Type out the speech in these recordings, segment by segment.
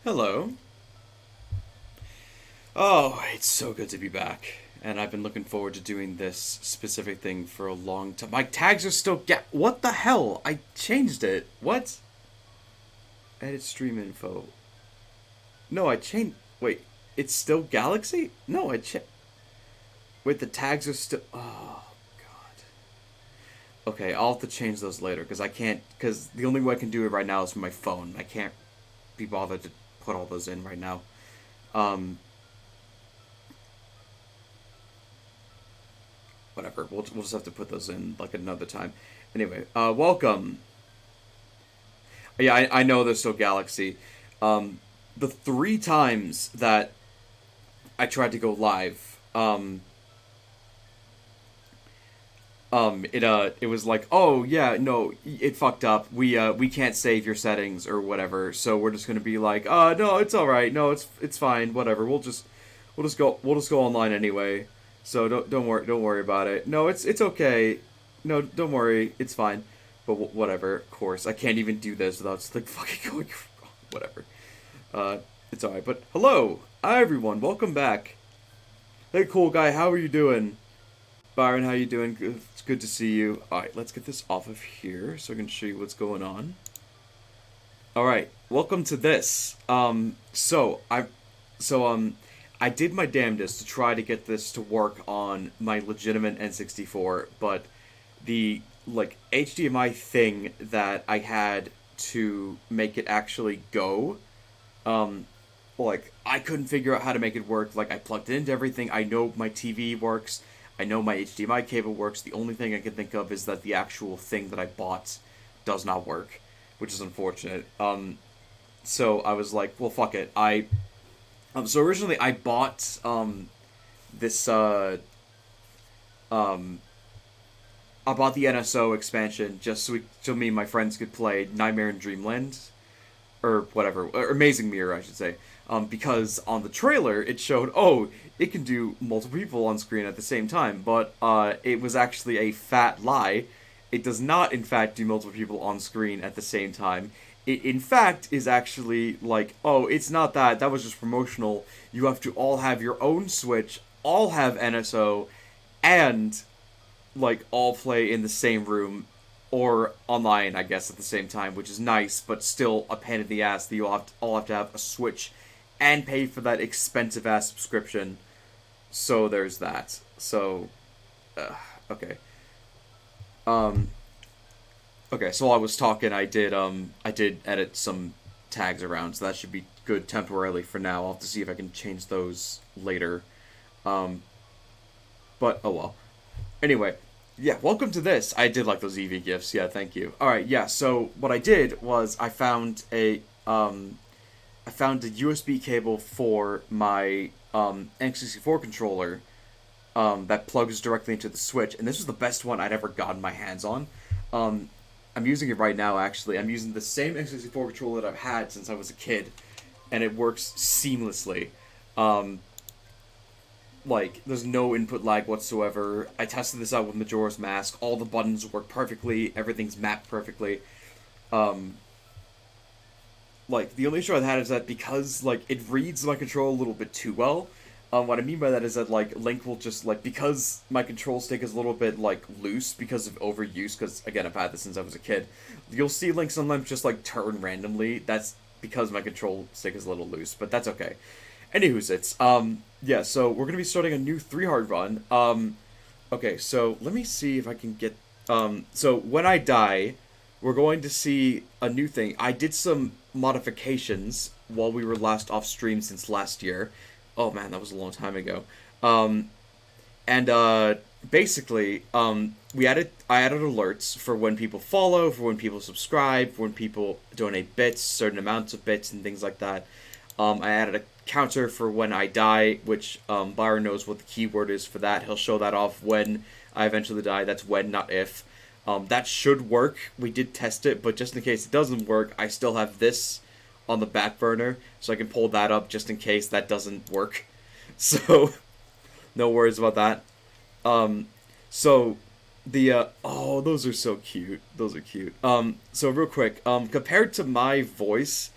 Hello. Oh, it's so good to be back. And I've been looking forward to doing this specific thing for a long time. My tags are still What the hell? I changed it. What? Edit stream info. No, I changed. Wait, it's still Galaxy? No, I changed. Wait, the tags are still. Oh, God. Okay, I'll have to change those later because I can't. Because the only way I can do it right now is from my phone. I can't be bothered to put all those in right now. Um, Whatever. We'll just have to put those in like another time. Anyway, welcome. Yeah, I know there's still Galaxy. Um, the three times that I tried to go live, it was like, oh yeah, no, it fucked up. We can't save your settings or whatever. So we're just gonna be like, no, it's all right. No, it's fine. Whatever. We'll just go online anyway. So don't worry about it. No, it's okay. No, don't worry. It's fine. But whatever. Of course, I can't even do this without just like fucking going. Whatever. Uh, it's alright. But hello, hi everyone. Welcome back. Hey, cool guy. How are you doing? Byron, how you doing? It's good to see you. Alright, let's get this off of here so I can show you what's going on. Alright, welcome to this. I did my damnedest to try to get this to work on my legitimate N64, but the, like, HDMI thing that I had to make it actually go, I couldn't figure out how to make it work. Like, I plugged it into everything. I know my TV works. I know my HDMI cable works. The only thing I can think of is that the actual thing that I bought does not work, which is unfortunate. So I was like, well, fuck it. So originally I bought this I bought the NSO expansion just so me and my friends could play Nightmare in Dreamland or whatever, or Amazing Mirror, I should say. Because on the trailer it showed, oh, it can do multiple people on screen at the same time, but it was actually a fat lie. It does not, in fact, do multiple people on screen at the same time. It, in fact, is actually like, oh, it's not that. That was just promotional. You have to all have your own Switch, all have NSO, and like all play in the same room or online, I guess, at the same time, which is nice, but still a pain in the ass that you all have to have a Switch and pay for that expensive ass subscription. So there's that. So, okay. Um, okay. So while I was talking, I did edit some tags around, so that should be good temporarily for now. I'll have to see if I can change those later. Um, but oh well. Anyway, yeah, welcome to this. I did like those EV gifts. Yeah, thank you. All right, yeah. So what I did was I found a USB cable for my N64 controller that plugs directly into the Switch, and this was the best one I'd ever gotten my hands on. Um, I'm using it right now. Actually, I'm using the same N64 controller that I've had since I was a kid, and it works seamlessly. Um, there's no input lag whatsoever. I tested this out with Majora's Mask. All the buttons work perfectly. Everything's mapped perfectly. Um, the only issue I've had is that because it reads my control a little bit too well. What I mean by that is that Link will just because my control stick is a little bit loose because of overuse. Because again, I've had this since I was a kid. You'll see Link sometimes just turn randomly. That's because my control stick is a little loose, but that's okay. Anywho's it's yeah. So we're gonna be starting a new 3 hard run. Okay, so let me see if I can get So when I die, we're going to see a new thing. I did some modifications while we were last off stream since last year. Oh man, that was a long time ago. And basically, I added alerts for when people follow, for when people subscribe, for when people donate bits, certain amounts of bits, and things like that. I added a counter for when I die, which Byron knows what the keyword is for that. He'll show that off when I eventually die. That's when, not if. That should work. We did test it, but just in case it doesn't work, I still have this on the back burner, so I can pull that up just in case that doesn't work. So, no worries about that. So, oh, those are so cute. Those are cute. So real quick, compared to my voice,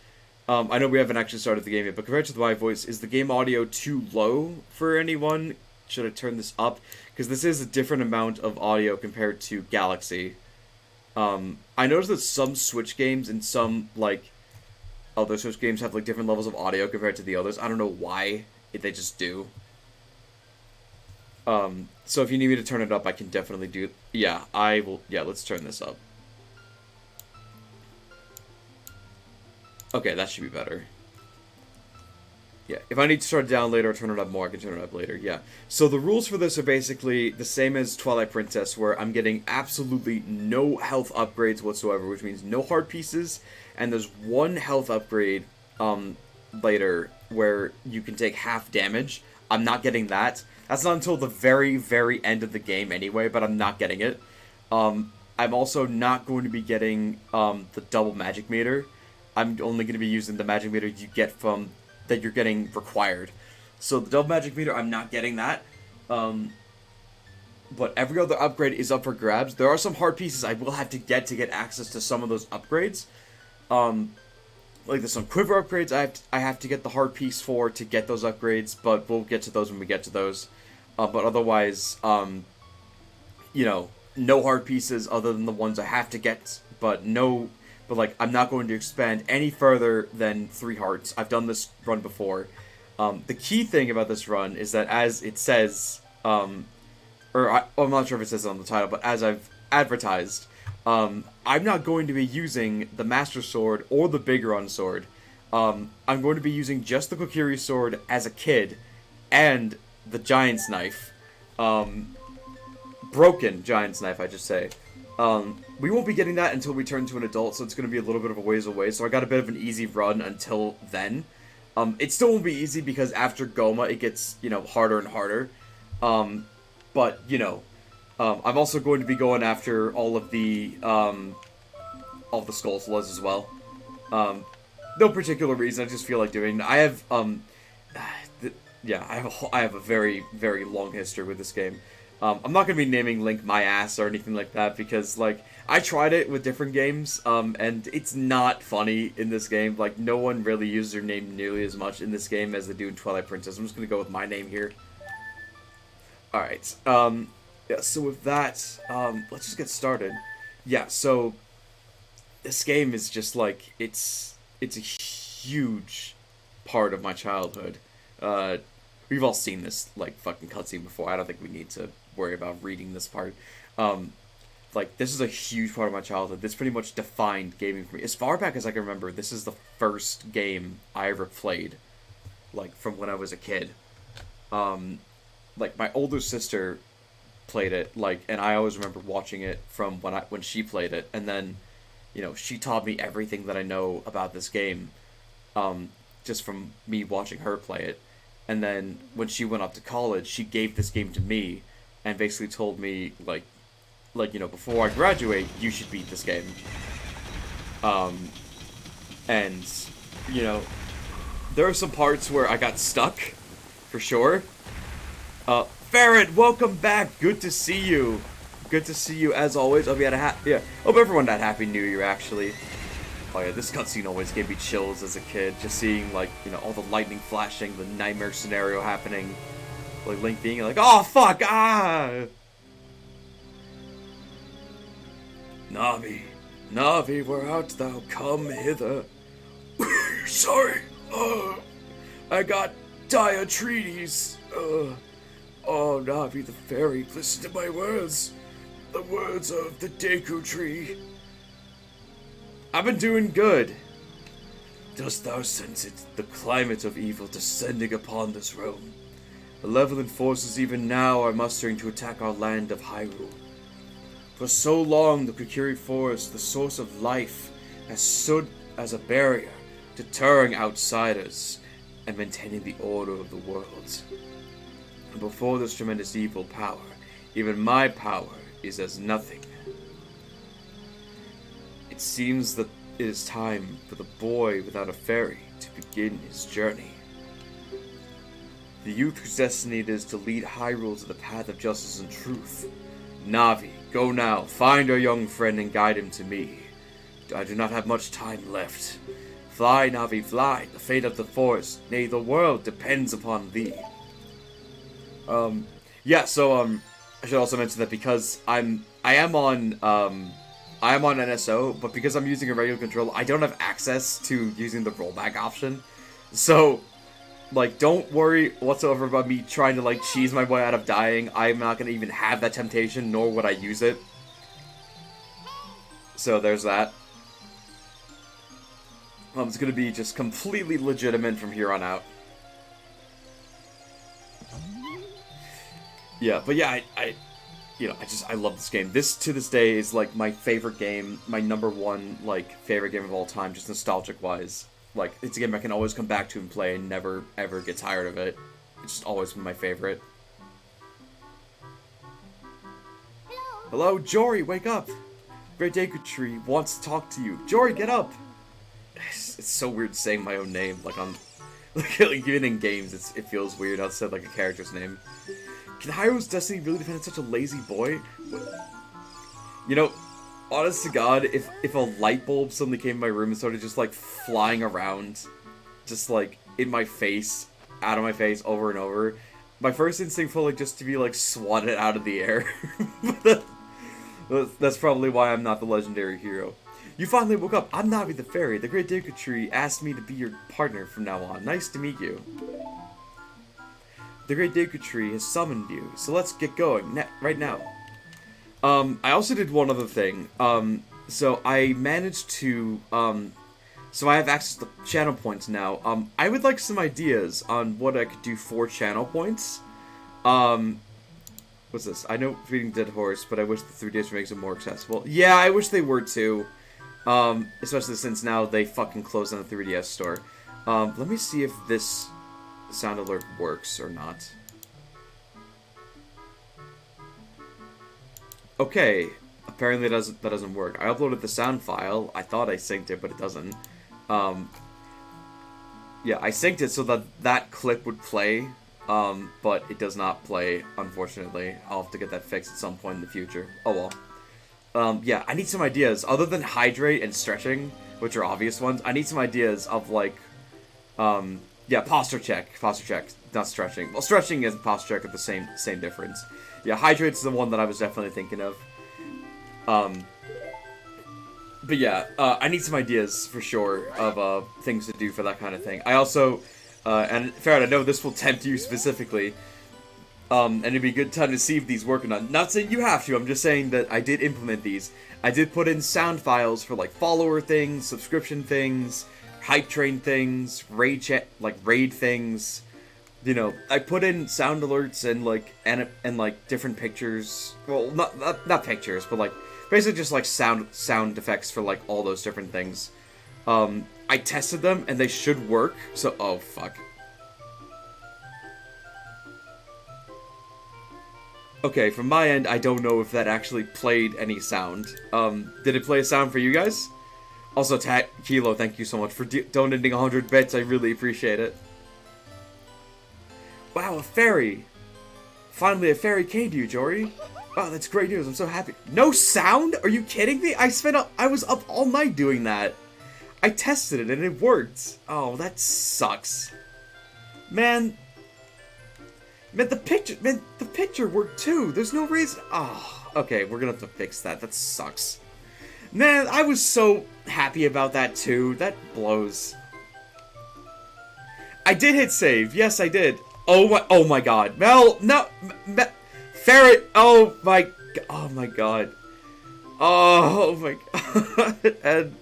I know we haven't actually started the game yet, but compared to my voice, is the game audio too low for anyone? Should I turn this up? Because this is a different amount of audio compared to Galaxy. I noticed that some Switch games and some, like, other Switch games have, like, different levels of audio compared to the others. I don't know why. They just do. So if you need me to turn it up, I can definitely do... Yeah, I will... Yeah, let's turn this up. Okay, that should be better. Yeah, if I need to start it down later or turn it up more, I can turn it up later, yeah. So the rules for this are basically the same as Twilight Princess, where I'm getting absolutely no health upgrades whatsoever, which means no heart pieces, and there's one health upgrade, later, where you can take half damage. I'm not getting that. That's not until the very, very end of the game anyway, but I'm not getting it. I'm also not going to be getting, the double magic meter. I'm only going to be using the magic meter you get from... that you're getting required. So the double magic meter, I'm not getting that. But every other upgrade is up for grabs. There are some hard pieces I will have to get access to some of those upgrades. Like there's some quiver upgrades I have to get the hard piece for to get those upgrades, but we'll get to those when we get to those. But otherwise, you know, no hard pieces other than the ones I have to get, but like, I'm not going to expand any further than 3 hearts. I've done this run before. The key thing about this run is that as it says, I'm not sure if it says it on the title, but as I've advertised, I'm not going to be using the Master Sword or the Biggoron Sword. I'm going to be using just the Kokiri Sword as a kid, and the Giant's Knife. Broken Giant's Knife, I should say. We won't be getting that until we turn to an adult, so it's going to be a little bit of a ways away, so I got a bit of an easy run until then. It still won't be easy, because after Goma, it gets, you know, harder and harder. But, you know, I'm also going to be going after all of the Skulltulas as well. No particular reason, I just feel like doing. I have, I have a very, very long history with this game. I'm not going to be naming Link my ass or anything like that, because, like, I tried it with different games, and it's not funny in this game. Like, no one really uses their name nearly as much in this game as they do in Twilight Princess. I'm just going to go with my name here. Alright, yeah, so with that, let's just get started. Yeah, so, this game is just, like, it's a huge part of my childhood. We've all seen this, like, fucking cutscene before. I don't think we need to worry about reading this part. Like, this is a huge part of my childhood. This pretty much defined gaming for me. As far back as I can remember, this is the first game I ever played, like, from when I was a kid. Like, my older sister played it, like, and I always remember watching it from when she played it, and then, you know, she taught me everything that I know about this game, just from me watching her play it. And then, when she went off to college, she gave this game to me, and basically told me, like, you know, before I graduate, you should beat this game. And, you know, there are some parts where I got stuck, for sure. Farrett, welcome back! Good to see you! Good to see you, as always. Hope you had hope everyone had a Happy New Year, actually. Oh yeah, this cutscene always gave me chills as a kid, just seeing, like, you know, all the lightning flashing, the nightmare scenario happening, like, Link being like, oh, fuck, ah! Navi, where art thou? Come hither. Sorry, I got diatrites. Oh, Navi the fairy, listen to my words. The words of the Deku tree. I've been doing good. Dost thou sense it, the climate of evil descending upon this realm? Malevolent forces even now are mustering to attack our land of Hyrule. For so long, the Kokiri Forest, the source of life, has stood as a barrier, deterring outsiders and maintaining the order of the world. And before this tremendous evil power, even my power is as nothing. It seems that it is time for the boy without a fairy to begin his journey. The youth whose destiny it is to lead Hyrule to the path of justice and truth. Navi, go now, find our young friend and guide him to me. I do not have much time left. Fly, Navi, fly, the fate of the forest, nay, the world depends upon thee. Yeah, so, I should also mention that because I am on NSO, but because I'm using a regular controller, I don't have access to using the rollback option. So, like, don't worry whatsoever about me trying to, like, cheese my way out of dying. I'm not gonna even have that temptation, nor would I use it. So, there's that. It's gonna be just completely legitimate from here on out. Yeah, but yeah, I love this game. This, to this day, is, like, my favorite game, my #1, like, favorite game of all time, just nostalgic-wise. Like, it's a game I can always come back to and play and never, ever get tired of it. It's just always been my favorite. Hello, Jory, wake up! Great Deku Tree wants to talk to you. Jory, get up! It's so weird saying my own name, like, on... Like, even in games, it feels weird outside, like, a character's name. Can Hyru's destiny really defend such a lazy boy? You know, honest to God, if a light bulb suddenly came in my room and started just, like, flying around, just, like, in my face, out of my face, over and over, my first instinct was, like, just to be, like, swatted out of the air. That's probably why I'm not the legendary hero. You finally woke up. I'm Navi the Fairy. The Great Deku Tree asked me to be your partner from now on. Nice to meet you. The Great Deku Tree has summoned you, so let's get going right now. I also did one other thing. So I managed to, so I have access to channel points now. I would like some ideas on what I could do for channel points. What's this? I know feeding Dead Horse, but I wish the 3DS makes it more accessible. Yeah, I wish they were too. Especially since now they fucking closed on the 3DS store. Let me see if this sound alert works or not. Okay, apparently that doesn't work. I uploaded the sound file. I thought I synced it, but it doesn't. Yeah, I synced it so that that clip would play, but it does not play, unfortunately. I'll have to get that fixed at some point in the future. Oh well. Yeah, I need some ideas. Other than hydrate and stretching, which are obvious ones, I need some ideas of, like, yeah, posture check, not stretching. Well, stretching and posture check are the same difference. Yeah, hydrate's the one that I was definitely thinking of. But yeah, I need some ideas, for sure, of, things to do for that kind of thing. I also, and Farrah, I know this will tempt you specifically, and it'd be a good time to see if these work or not. Not saying you have to, I'm just saying that I did implement these. I did put in sound files for, like, follower things, subscription things, hype train things, raid things. You know, I put in sound alerts and, like, and like different pictures. Well, not pictures, but, like, basically just, like, sound effects for, like, all those different things. I tested them and they should work. So, oh fuck. Okay, from my end, I don't know if that actually played any sound. Did it play a sound for you guys? Also, Kilo, thank you so much for donating 100 bits. I really appreciate it. Wow, a fairy! Finally, a fairy came to you, Jory. Wow, that's great news. I'm so happy. No sound? Are you kidding me? I was up all night doing that. I tested it and it worked. Oh, that sucks. Man, the picture worked too. There's no reason. Oh, okay, we're gonna have to fix that. That sucks. Man, I was so happy about that too. That blows. I did hit save. Yes, I did. Oh my god. Mel, no. Ferret. Oh my god. Oh my god.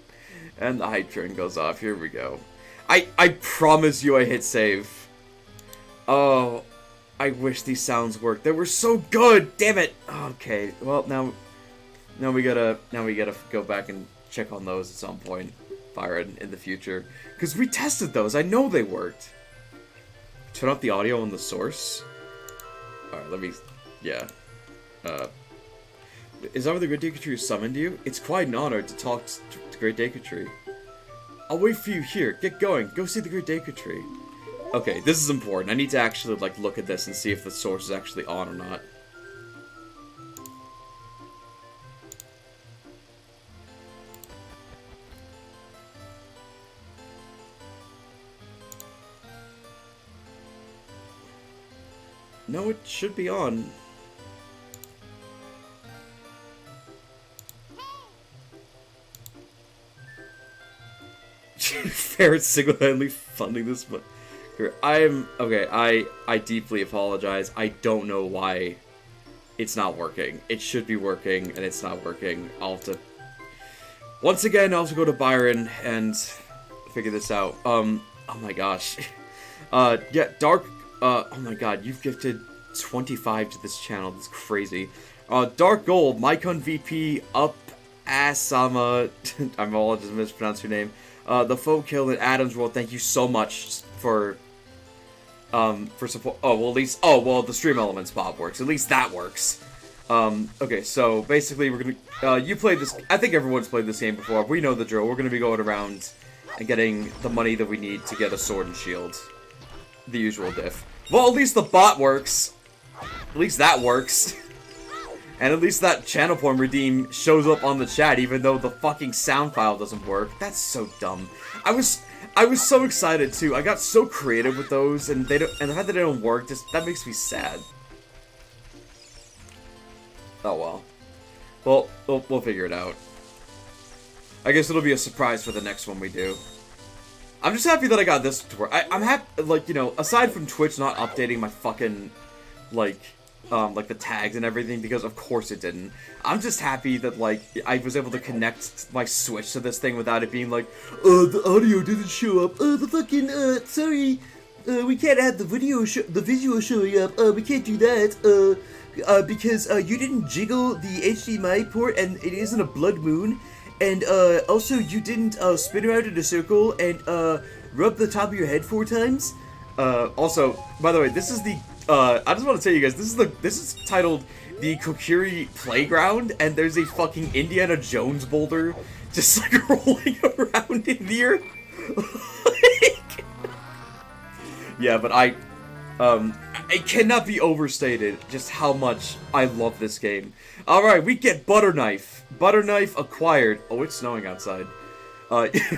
And the hype train goes off. Here we go. I promise you I hit save. Oh, I wish these sounds worked. They were so good. Damn it. Okay. Well, now we gotta go back and check on those at some point, Byron, in the future. Because we tested those. I know they worked. Turn off the audio on the source. Alright, let me... Yeah. Is that where the Great Deku Tree summoned you? It's quite an honor to talk to Great Deku Tree. I'll wait for you here. Get going. Go see the Great Deku Tree. Okay, this is important. I need to actually, like, look at this and see if the source is actually on or not. No, it should be on. Ferret's single-handedly funding this, but I deeply apologize. I don't know why it's not working. It should be working, and it's not working. I'll have to... Once again, I'll have to go to Byron and figure this out. Oh my gosh. Yeah, Dark... oh my god, you've gifted 25 to this channel. That's crazy. Dark Gold, Mycon VP, Up Asama... I'm all just mispronounced your name. The Folk Kill and Adams World, thank you so much for support. Oh, well, at least... Oh, well, the Stream Elements Bob works. At least that works. Okay, so basically we're gonna... you played this... I think everyone's played this game before. We know the drill. We're gonna be going around and getting the money that we need to get a sword and shield. The usual diff. Well, at least the bot works. At least that works. And at least that channel porn redeem shows up on the chat, even though the fucking sound file doesn't work. That's so dumb. I was so excited too. I got so creative with those, and the fact that they don't work, that makes me sad. Oh well. Well, we'll figure it out. I guess it'll be a surprise for the next one we do. I'm just happy that I got this to work. I'm happy, like, you know, aside from Twitch not updating my fucking, like the tags and everything, because of course it didn't. I'm just happy that, like, I was able to connect my Switch to this thing without it being like, the audio didn't show up, sorry, we can't have the visual showing up, we can't do that, because, you didn't jiggle the HDMI port, and it isn't a blood moon, and, also you didn't, spin around in a circle, and, rub the top of your head 4 times. Also, by the way, this is the I just want to tell you guys, this is titled the Kokiri Playground, and there's a fucking Indiana Jones boulder just like rolling around in here. Like, yeah, but it cannot be overstated just how much I love this game. All right, we get Butter Knife. Butter Knife acquired. Oh, it's snowing outside.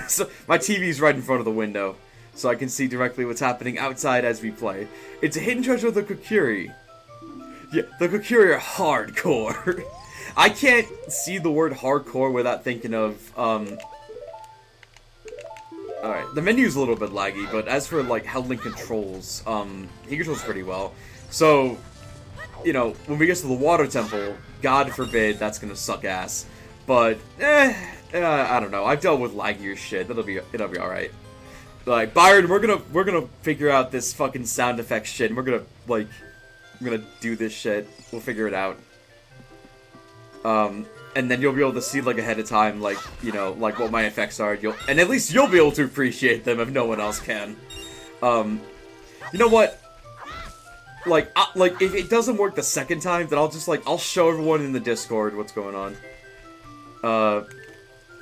So my TV's right in front of the window, so I can see directly what's happening outside as we play. It's a hidden treasure of the Kokiri. Yeah, the Kokiri are hardcore. I can't see the word hardcore without thinking of, alright, the menu's a little bit laggy, but as for, like, how Link controls, he controls pretty well. So, you know, when we get to the Water Temple, God forbid that's gonna suck ass. But, I don't know. I've dealt with laggier shit. It'll be alright. Like, Byron, we're gonna figure out this fucking sound effects shit, and we're gonna do this shit. We'll figure it out. And then you'll be able to see, like, ahead of time, like, you know, like, what my effects are, and at least you'll be able to appreciate them if no one else can. You know what? Like, if it doesn't work the second time, then I'll just, like, I'll show everyone in the Discord what's going on.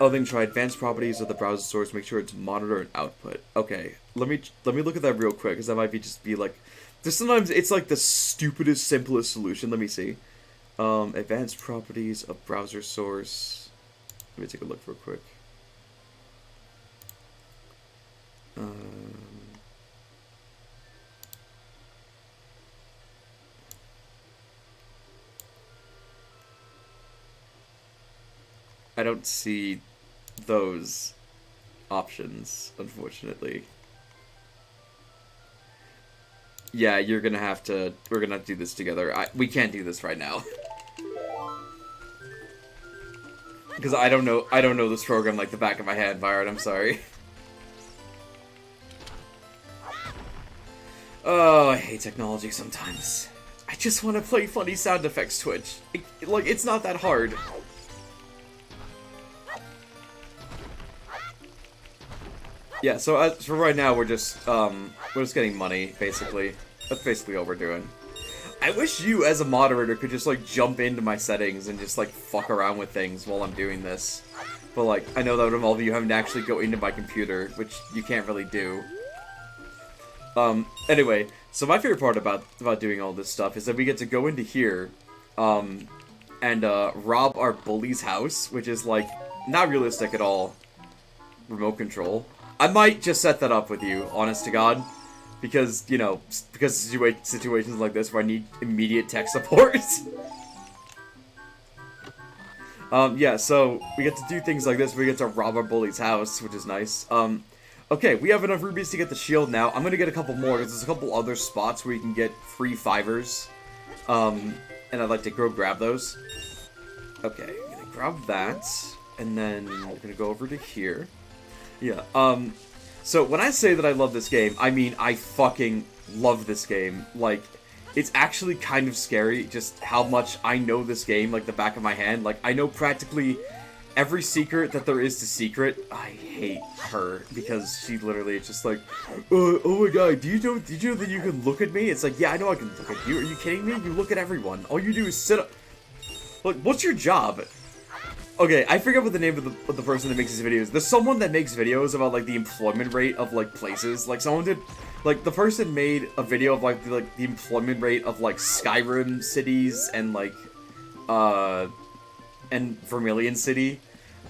Other thing, try advanced properties of the browser source. Make sure it's monitor and output. Okay, let me look at that real quick, because that might be like, there's sometimes it's like the stupidest, simplest solution. Let me see. Advanced properties of browser source. Let me take a look real quick. I don't see those options, unfortunately. Yeah, we're gonna have to do this together. We can't do this right now. Because I don't know this program like the back of my hand, Byron, I'm sorry. Oh, I hate technology sometimes. I just want to play funny sound effects Twitch. Like, it's not that hard. Yeah, so as for right now, we're just getting money, basically. That's basically all we're doing. I wish you, as a moderator, could just, like, jump into my settings and just, like, fuck around with things while I'm doing this. But, like, I know that would involve you having to actually go into my computer, which you can't really do. Anyway, so my favorite part about doing all this stuff is that we get to go into here, and, rob our bully's house, which is, like, not realistic at all. Remote control. I might just set that up with you, honest to God. because, you know, because situations like this where I need immediate tech support. Yeah, so we get to do things like this. We get to rob our bully's house, which is nice. Okay, we have enough rubies to get the shield now. I'm gonna get a couple more, because there's a couple other spots where you can get free fivers. And I'd like to go grab those. Okay, I'm gonna grab that, and then we're gonna go over to here. Yeah, so when I say that I love this game, I mean I fucking love this game. Like, it's actually kind of scary just how much I know this game like the back of my hand. Like, I know practically every secret that there is to secret. I hate her because she literally is just like, oh my god, did you know that you can look at me? It's like, yeah, I know I can look at you. Are you kidding me? You look at everyone. All you do is sit up. Like, what's your job? Okay, I forget what the name of the person that makes these videos. There's someone that makes videos about, like, the employment rate of, like, places. Like, someone did, like, the person made a video of, like, the employment rate of, like, Skyrim cities and, like, and Vermilion City.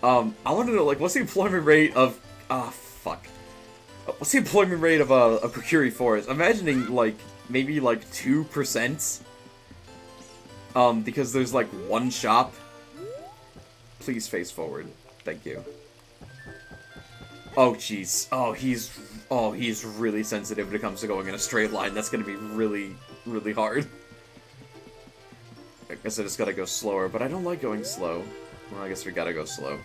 I want to know, like, what's the employment rate of, fuck. What's the employment rate of, Kokiri Forest? I'm imagining, like, maybe, like, 2%. Because there's, like, one shop. Please face forward. Thank you. Oh, jeez. Oh, he's really sensitive when it comes to going in a straight line. That's gonna be really, really hard. I guess I just gotta go slower, but I don't like going slow. Well, I guess we gotta go slow.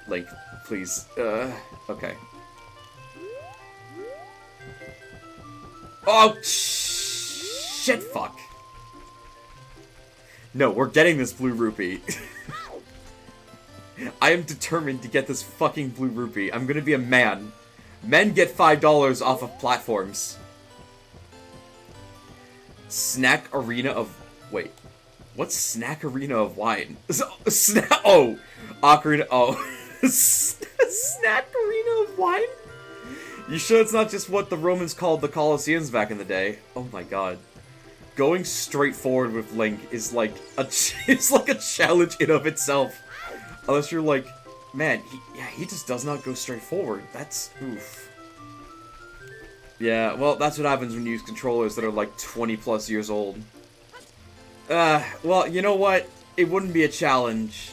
Link, please. Okay. Oh, shit, fuck. No, we're getting this blue rupee. I am determined to get this fucking blue rupee. I'm gonna be a man. Men get $5 off of platforms. Snack Arena of... Wait. What's Snack Arena of Wine? Oh! Ocarina... Oh. Snack Arena of Wine? You sure it's not just what the Romans called the Colosseums back in the day? Oh my god. Going straight forward with Link is like it's like a challenge in of itself. Unless you're like, man, he just does not go straight forward. That's oof. Yeah, well, that's what happens when you use controllers that are like 20 plus years old. Well, you know what? It wouldn't be a challenge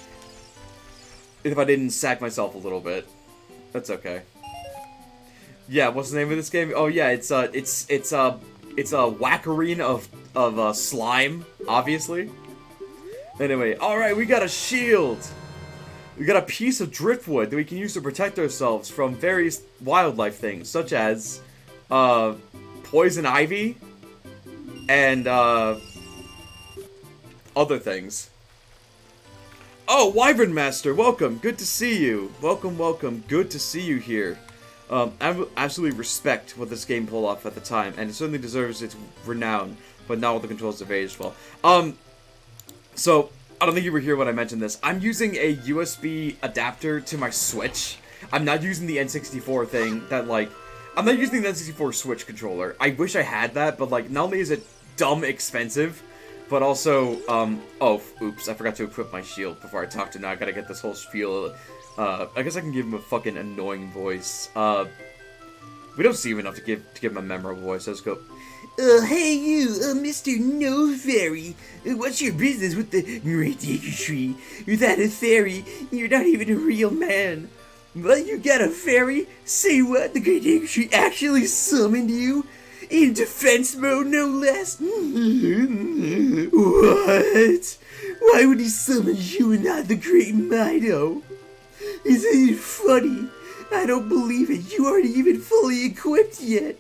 if I didn't sack myself a little bit. That's okay. Yeah, what's the name of this game? Oh yeah, it's a Ocarina of slime, obviously. Anyway, alright, we got a shield! We got a piece of driftwood that we can use to protect ourselves from various wildlife things, such as, poison ivy, and, other things. Oh, Wyvern Master, welcome! Good to see you! Welcome, welcome, good to see you here. I absolutely respect what this game pulled off at the time, and it certainly deserves its renown, but not all the controls have aged well. So, I don't think you were here when I mentioned this. I'm using a USB adapter to my Switch. I'm not using the N64 thing that, like... I'm not using the N64 Switch controller. I wish I had that, but, like, not only is it dumb expensive, but also, oh, oops, I forgot to equip my shield before I talk to him. Now I gotta get this whole spiel. I guess I can give him a fucking annoying voice. We don't see him enough to give him a memorable voice. Let's go. Hey you, Mr. No Fairy. What's your business with the Great Acre Tree? Without a fairy, you're not even a real man. Well, you got a fairy? Say what? The Great Acre Tree actually summoned you? In defense mode, no less? What? Why would he summon you and not the Great Mido? Isn't it funny? I don't believe it. You aren't even fully equipped yet.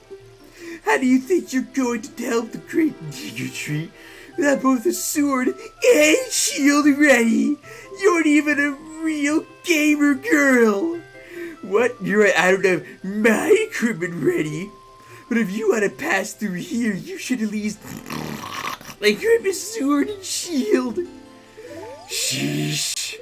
How do you think you're going to help the Great Acre Tree without both a sword and shield ready? You aren't even a real gamer girl. What? You're I don't have my equipment ready. But if you want to pass through here, you should at least equip a sword and shield. Sheesh.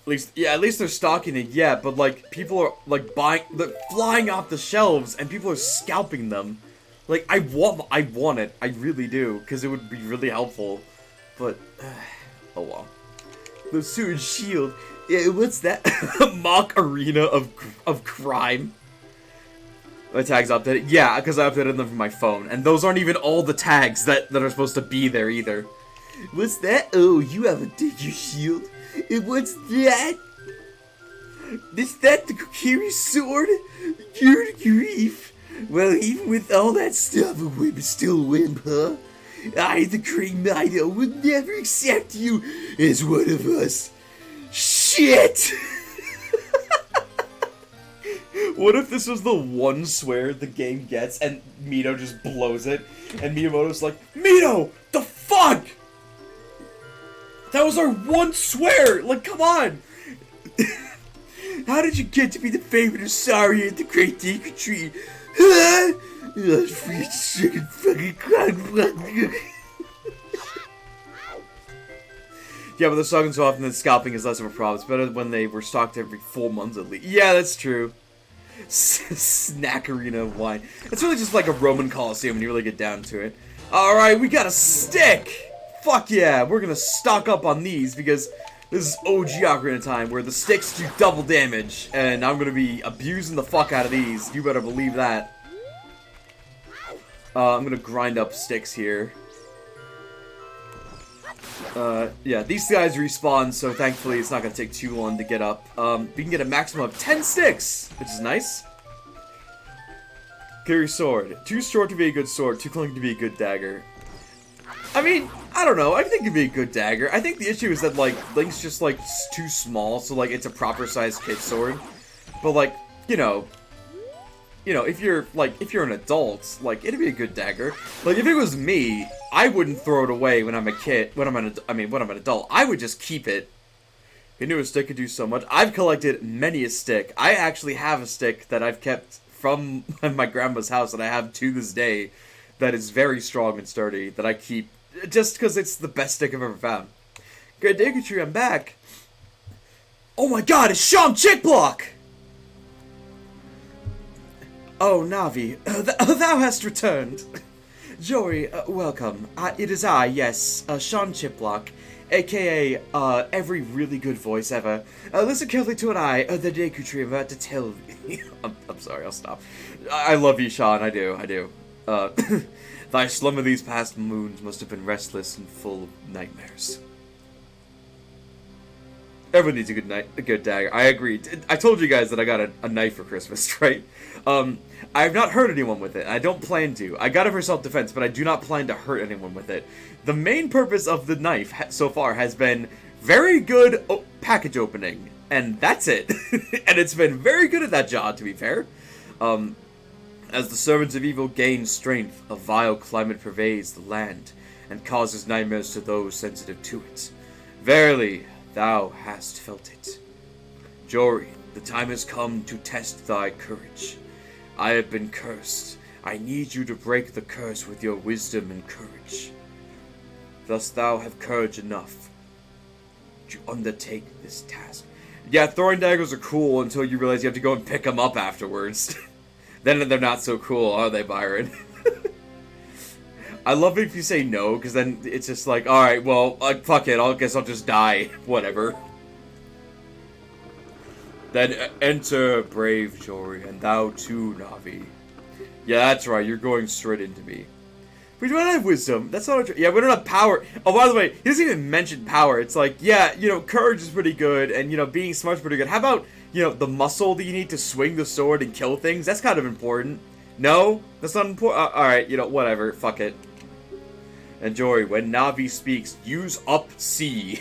At least they're stocking it, yeah, but, like, people are, like, they're flying off the shelves, and people are scalping them. Like, I want it, I really do, because it would be really helpful, but, oh well. The sword shield, yeah, what's that? Mock arena of crime. My tags updated? Yeah, because I updated them from my phone. And those aren't even all the tags that are supposed to be there either. What's that? Oh, you have a Digger Shield? And what's that? Is that the Kokiri sword? Good grief. Well, even with all that stuff, a wimp is still a wimp, huh? I, the Green Knight, would never accept you as one of us. Shit! What if this was the one swear the game gets and Mito just blows it? And Miyamoto's like, Mito! The fuck?! That was our one swear! Like, come on! How did you get to be the favorite of Saria at the Great Deku Tree? Huh? Yeah, but they're stocking so often that scalping is less of a problem. It's better when they were stocked every 4 months at least. Yeah, that's true. Snackarina of wine. It's really just like a Roman Coliseum when you really get down to it. Alright, we got a stick! Fuck yeah, we're gonna stock up on these because this is OG Ocarina time where the sticks do double damage. And I'm gonna be abusing the fuck out of these. You better believe that. I'm gonna grind up sticks here. Yeah, these guys respawn, so thankfully it's not gonna take too long to get up. We can get a maximum of 10 sticks, which is nice. Carry sword. Too short to be a good sword, too clunky to be a good dagger. I mean, I don't know, I think it'd be a good dagger. I think the issue is that, like, Link's just, like, too small, so, like, it's a proper-sized kid sword. But, like, you know, if you're an adult, like, it'd be a good dagger. Like, if it was me, I wouldn't throw it away when I'm a kid, when I'm an adult. I would just keep it. Who knew a stick could do so much? I've collected many a stick. I actually have a stick that I've kept from my grandma's house that I have to this day that is very strong and sturdy, that I keep just because it's the best stick I've ever found. Great Deku Tree, I'm back. Oh my god, it's Sean Chickblock! Oh, Navi, thou hast returned. Jory, welcome. It is I, yes, Sean Chiplock, aka, every really good voice ever. Listen carefully to what the Deku Tree, I'm about to tell you. I'm sorry, I'll stop. I love you, Sean, I do. Thy slumber these past moons must have been restless and full of nightmares. Everyone needs a good dagger. I agree. I told you guys that I got a knife for Christmas, right? I have not hurt anyone with it. I don't plan to. I got it for self-defense, but I do not plan to hurt anyone with it. The main purpose of the knife so far has been very good package opening, and that's it. And it's been very good at that job, to be fair. As the servants of evil gain strength, a vile climate pervades the land and causes nightmares to those sensitive to it. Verily, thou hast felt it. Jory, the time has come to test thy courage. I have been cursed. I need you to break the curse with your wisdom and courage. Thus thou have courage enough to undertake this task. Yeah, throwing daggers are cool until you realize you have to go and pick them up afterwards. Then they're not so cool, are they, Byron? I love it if you say no, because then it's just like, alright, well, fuck it, I guess I'll just die. Whatever. Then enter, brave Jory, and thou too, Navi. Yeah, that's right, you're going straight into me. We don't have wisdom. That's not yeah, we don't have power. Oh, by the way, he doesn't even mention power. It's like, yeah, courage is pretty good, and, being smart's pretty good. How about, the muscle that you need to swing the sword and kill things? That's kind of important. No? That's not important? Alright, whatever. Fuck it. And Jory, when Navi speaks, use up C.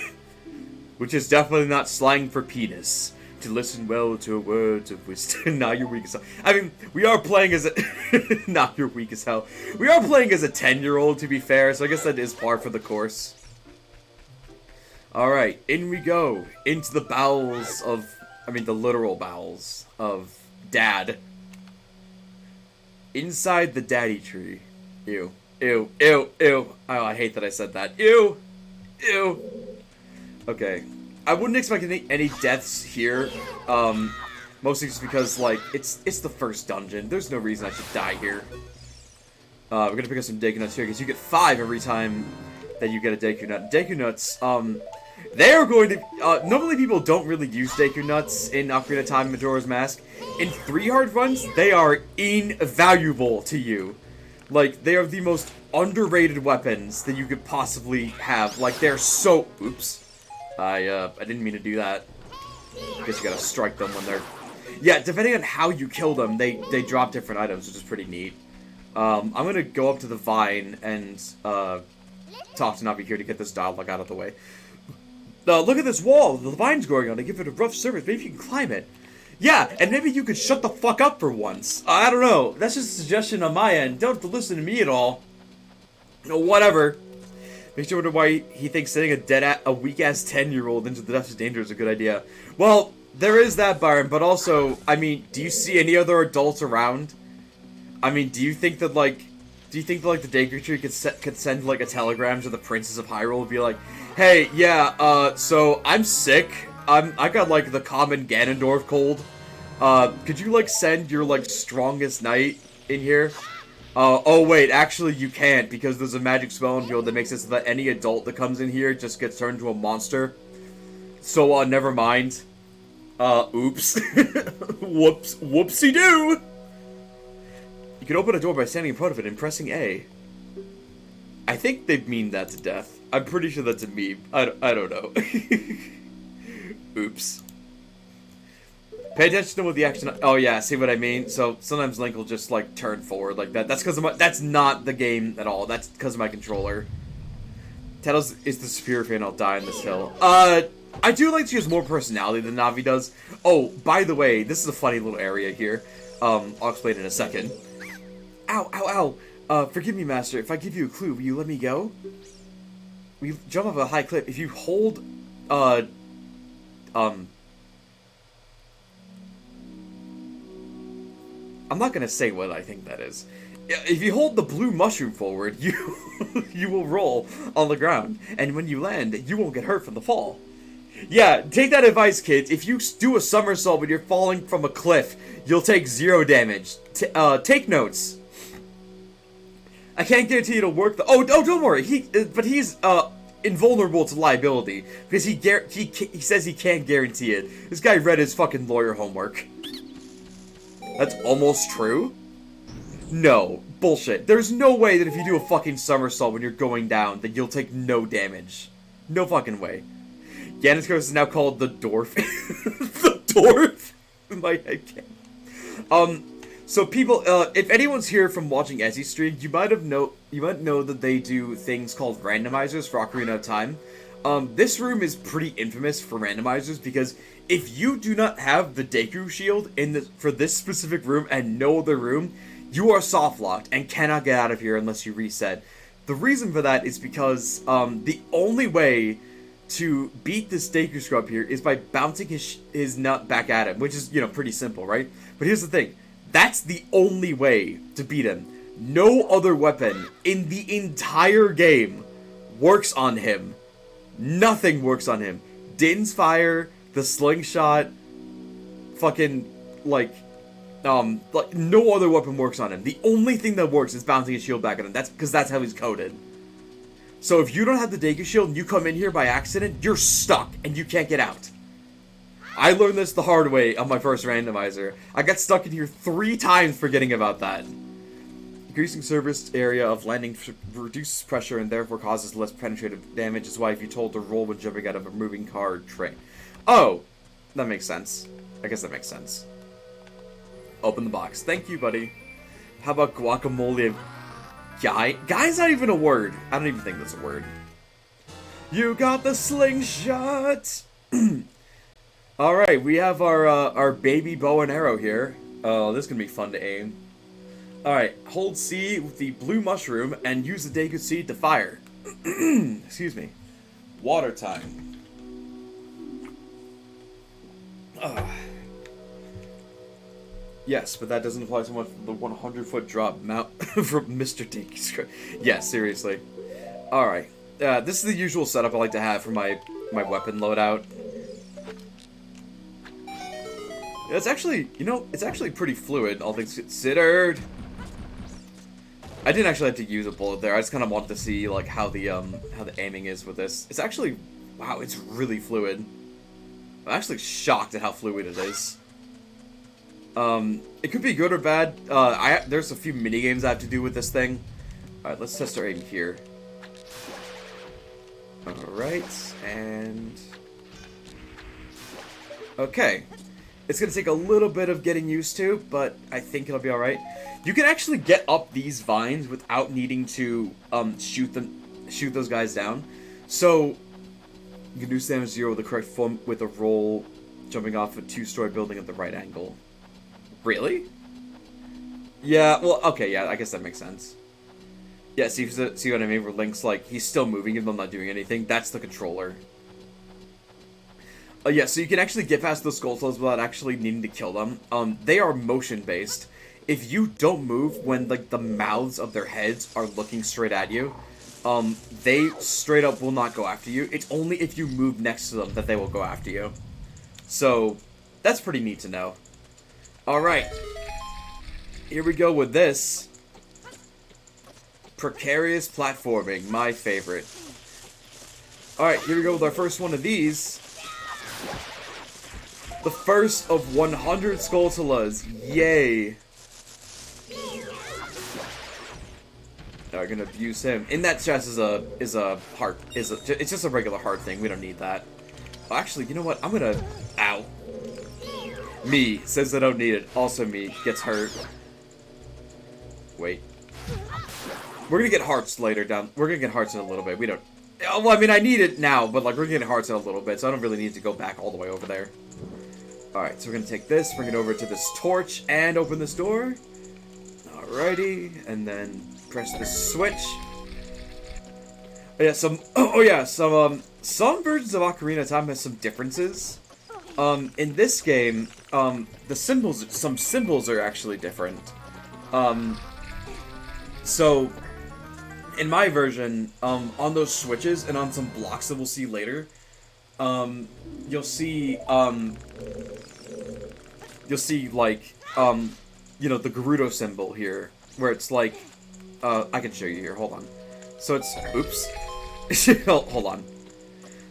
Which is definitely not slang for penis. To listen well to words of wisdom. Now you're weak as hell. I mean, we are playing as a... Now you're weak as hell. We are playing as a 10-year-old, to be fair, so I guess that is par for the course. Alright, in we go. Into the bowels of... the literal bowels of Dad. Inside the daddy tree. Ew. Ew. Ew. Ew. Oh, I hate that I said that. Ew. Ew. Okay. I wouldn't expect any deaths here, mostly just because, like, it's the first dungeon. There's no reason I should die here. We're gonna pick up some Deku Nuts here, because you get 5 every time that you get a Deku Nut. Deku Nuts, They are going to... normally people don't really use Deku Nuts in Ocarina of Time and Majora's Mask. In 3 hard runs, they are invaluable to you. Like, they are the most underrated weapons that you could possibly have. Like, they're so... Oops. I didn't mean to do that. I guess you gotta strike them when they're... Yeah, depending on how you kill them, they drop different items, which is pretty neat. I'm gonna go up to the vine and, talk to Navi here to get this dialogue out of the way. Look at this wall the vine's growing on to give it a rough surface. Maybe you can climb it. Yeah, and maybe you could shut the fuck up for once. I don't know. That's just a suggestion on my end. Don't have to listen to me at all. Whatever. Makes you wonder why he thinks sending a weak-ass 10-year-old into the depths of danger is a good idea. Well, there is that, Byron, but also, I mean, do you see any other adults around? I mean, do you think that, like, the Deku Tree could send, like, a telegram to the Princess of Hyrule and be like, hey, yeah, so, I'm sick. I got, like, the common Ganondorf cold. Could you, like, send your, like, strongest knight in here? Oh, wait, actually, you can't, because there's a magic spell in here that makes it so that any adult that comes in here just gets turned into a monster. So, never mind. Oops. Whoopsie-doo! You can open a door by standing in front of it and pressing A. I think they mean that to death. I'm pretty sure that's a meme. I don't know. Oops. Pay attention to what the action... Oh, yeah, see what I mean? So, sometimes Link will just, like, turn forward like that. That's because of my... That's not the game at all. That's because of my controller. Tails is the superior fan. I'll die on this hill. I do like to use more personality than Navi does. Oh, by the way, this is a funny little area here. I'll explain in a second. Ow, ow, ow. Forgive me, Master. If I give you a clue, will you let me go? We jump off a high cliff. If you hold, I'm not gonna say what I think that is. If you hold the blue mushroom forward, you will roll on the ground, and when you land, you won't get hurt from the fall. Yeah, take that advice, kids. If you do a somersault when you're falling from a cliff, you'll take 0 damage. Take notes. I can't guarantee it'll work. Oh, don't worry. But he's invulnerable to liability because he says he can't guarantee it. This guy read his fucking lawyer homework. That's almost true? No. Bullshit. There's no way that if you do a fucking somersault when you're going down, that you'll take no damage. No fucking way. Ganon's curse is now called the Dwarf. The Dwarf? In my head can. So people, if anyone's here from watching Ezzy's stream, you might know that they do things called randomizers for Ocarina of Time. This room is pretty infamous for randomizers because if you do not have the Deku Shield for this specific room and no other room, you are soft locked and cannot get out of here unless you reset. The reason for that is because the only way to beat this Deku Scrub here is by bouncing his nut back at him, which is, you know, pretty simple, right? But here's the thing. That's the only way to beat him. No other weapon in the entire game works on him. Nothing works on him. Din's fire, the slingshot, fucking, like, no other weapon works on him. The only thing that works is bouncing his shield back at him. That's because that's how he's coded. So if you don't have the Deku Shield and you come in here by accident, you're stuck and you can't get out. I learned this the hard way on my first randomizer. I got stuck in here 3 times forgetting about that. Increasing surface area of landing reduces pressure and therefore causes less penetrative damage. Is why if you're told to roll when jumping out of a moving car train. Oh, that makes sense. I guess that makes sense. Open the box. Thank you, buddy. How about guacamole? Guy's not even a word. I don't even think that's a word. You got the slingshot. Alright, we have our baby bow and arrow here. Oh, this is gonna be fun to aim. Alright, hold C with the blue mushroom and use the Deku Seed to fire. Excuse me. Water time. Yes, but that doesn't apply so much for the 100-foot drop mount from Mr. Deku Script. Yeah, seriously. Alright. This is the usual setup I like to have for my weapon loadout. It's actually, you know, it's actually pretty fluid, all things considered. I didn't actually have to use a bullet there. I just kind of wanted to see, like, how the aiming is with this. It's actually Wow, it's really fluid. I'm actually shocked at how fluid it is. It could be good or bad. There's a few mini games I have to do with this thing. Alright, let's test our aim here. Alright, and... Okay. It's gonna take a little bit of getting used to, but I think it'll be alright. You can actually get up these vines without needing to, shoot those guys down. So, you can do damage 0 with the correct form with a roll, jumping off a 2-story building at the right angle. Really? Yeah, well, okay, yeah, I guess that makes sense. Yeah, see what I mean? Where Link's like, he's still moving even though not doing anything. That's the controller. Yeah, so you can actually get past those Skulltulas without actually needing to kill them. They are motion-based. If you don't move when, like, the mouths of their heads are looking straight at you, they straight up will not go after you. It's only if you move next to them that they will go after you. So, that's pretty neat to know. Alright. Here we go with this. Precarious platforming, my favorite. Alright, here we go with our first one of these. The first of 100 Skulltulas. Yay. Now we're gonna abuse him. In that chest is a heart. It's just a regular heart thing. We don't need that. Oh, actually, you know what? I'm gonna... Ow. Me says I don't need it. Also me gets hurt. Wait. We're gonna get hearts later down. We're gonna get hearts in a little bit. We don't... Well, I mean, I need it now, but, like, we're gonna get hearts in a little bit, so I don't really need to go back all the way over there. Alright, so we're gonna take this, bring it over to this torch, and open this door. Alrighty, and then press the switch. Oh, yeah, some some versions of Ocarina of Time has some differences. In this game, some symbols are actually different. So, in my version, on those switches and on some blocks that we'll see later, you'll see, like, you know, the Gerudo symbol here, where it's like, I can show you here, hold on. So it's, oops. Hold on.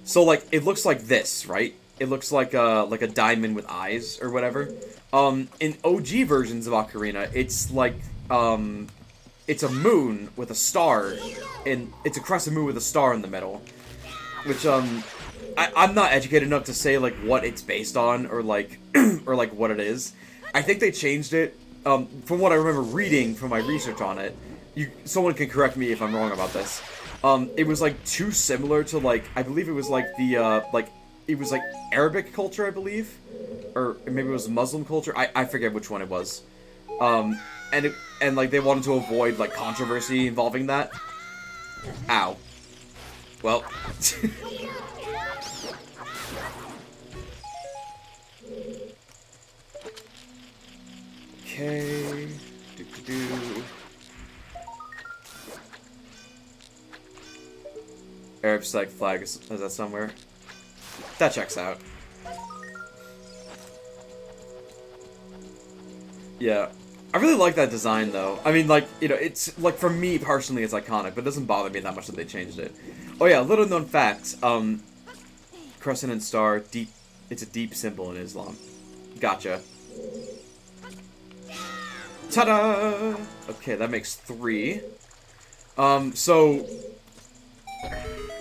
So, like, it looks like this, right? It looks like a diamond with eyes, or whatever. In OG versions of Ocarina, it's like, it's a moon with a star, and it's a crescent moon with a star in the middle. Which, I'm not educated enough to say, like, what it's based on, or, like, or, like, what it is. I think they changed it, from what I remember reading from my research on it. Someone can correct me if I'm wrong about this. It was, like, too similar to, like, I believe it was, like, the, it was, like, Arabic culture, I believe? Or maybe it was Muslim culture? I forget which one it was. And like, they wanted to avoid, like, controversy involving that. Ow. Well. Okay. Do-do-do. Arab flag, is that somewhere? That checks out. Yeah. I really like that design, though. I mean, like, you know, it's, like, for me, personally, it's iconic, but it doesn't bother me that much that they changed it. Oh, yeah, little known fact, crescent and star, it's a deep symbol in Islam. Gotcha. Ta-da! Okay, that makes 3. So,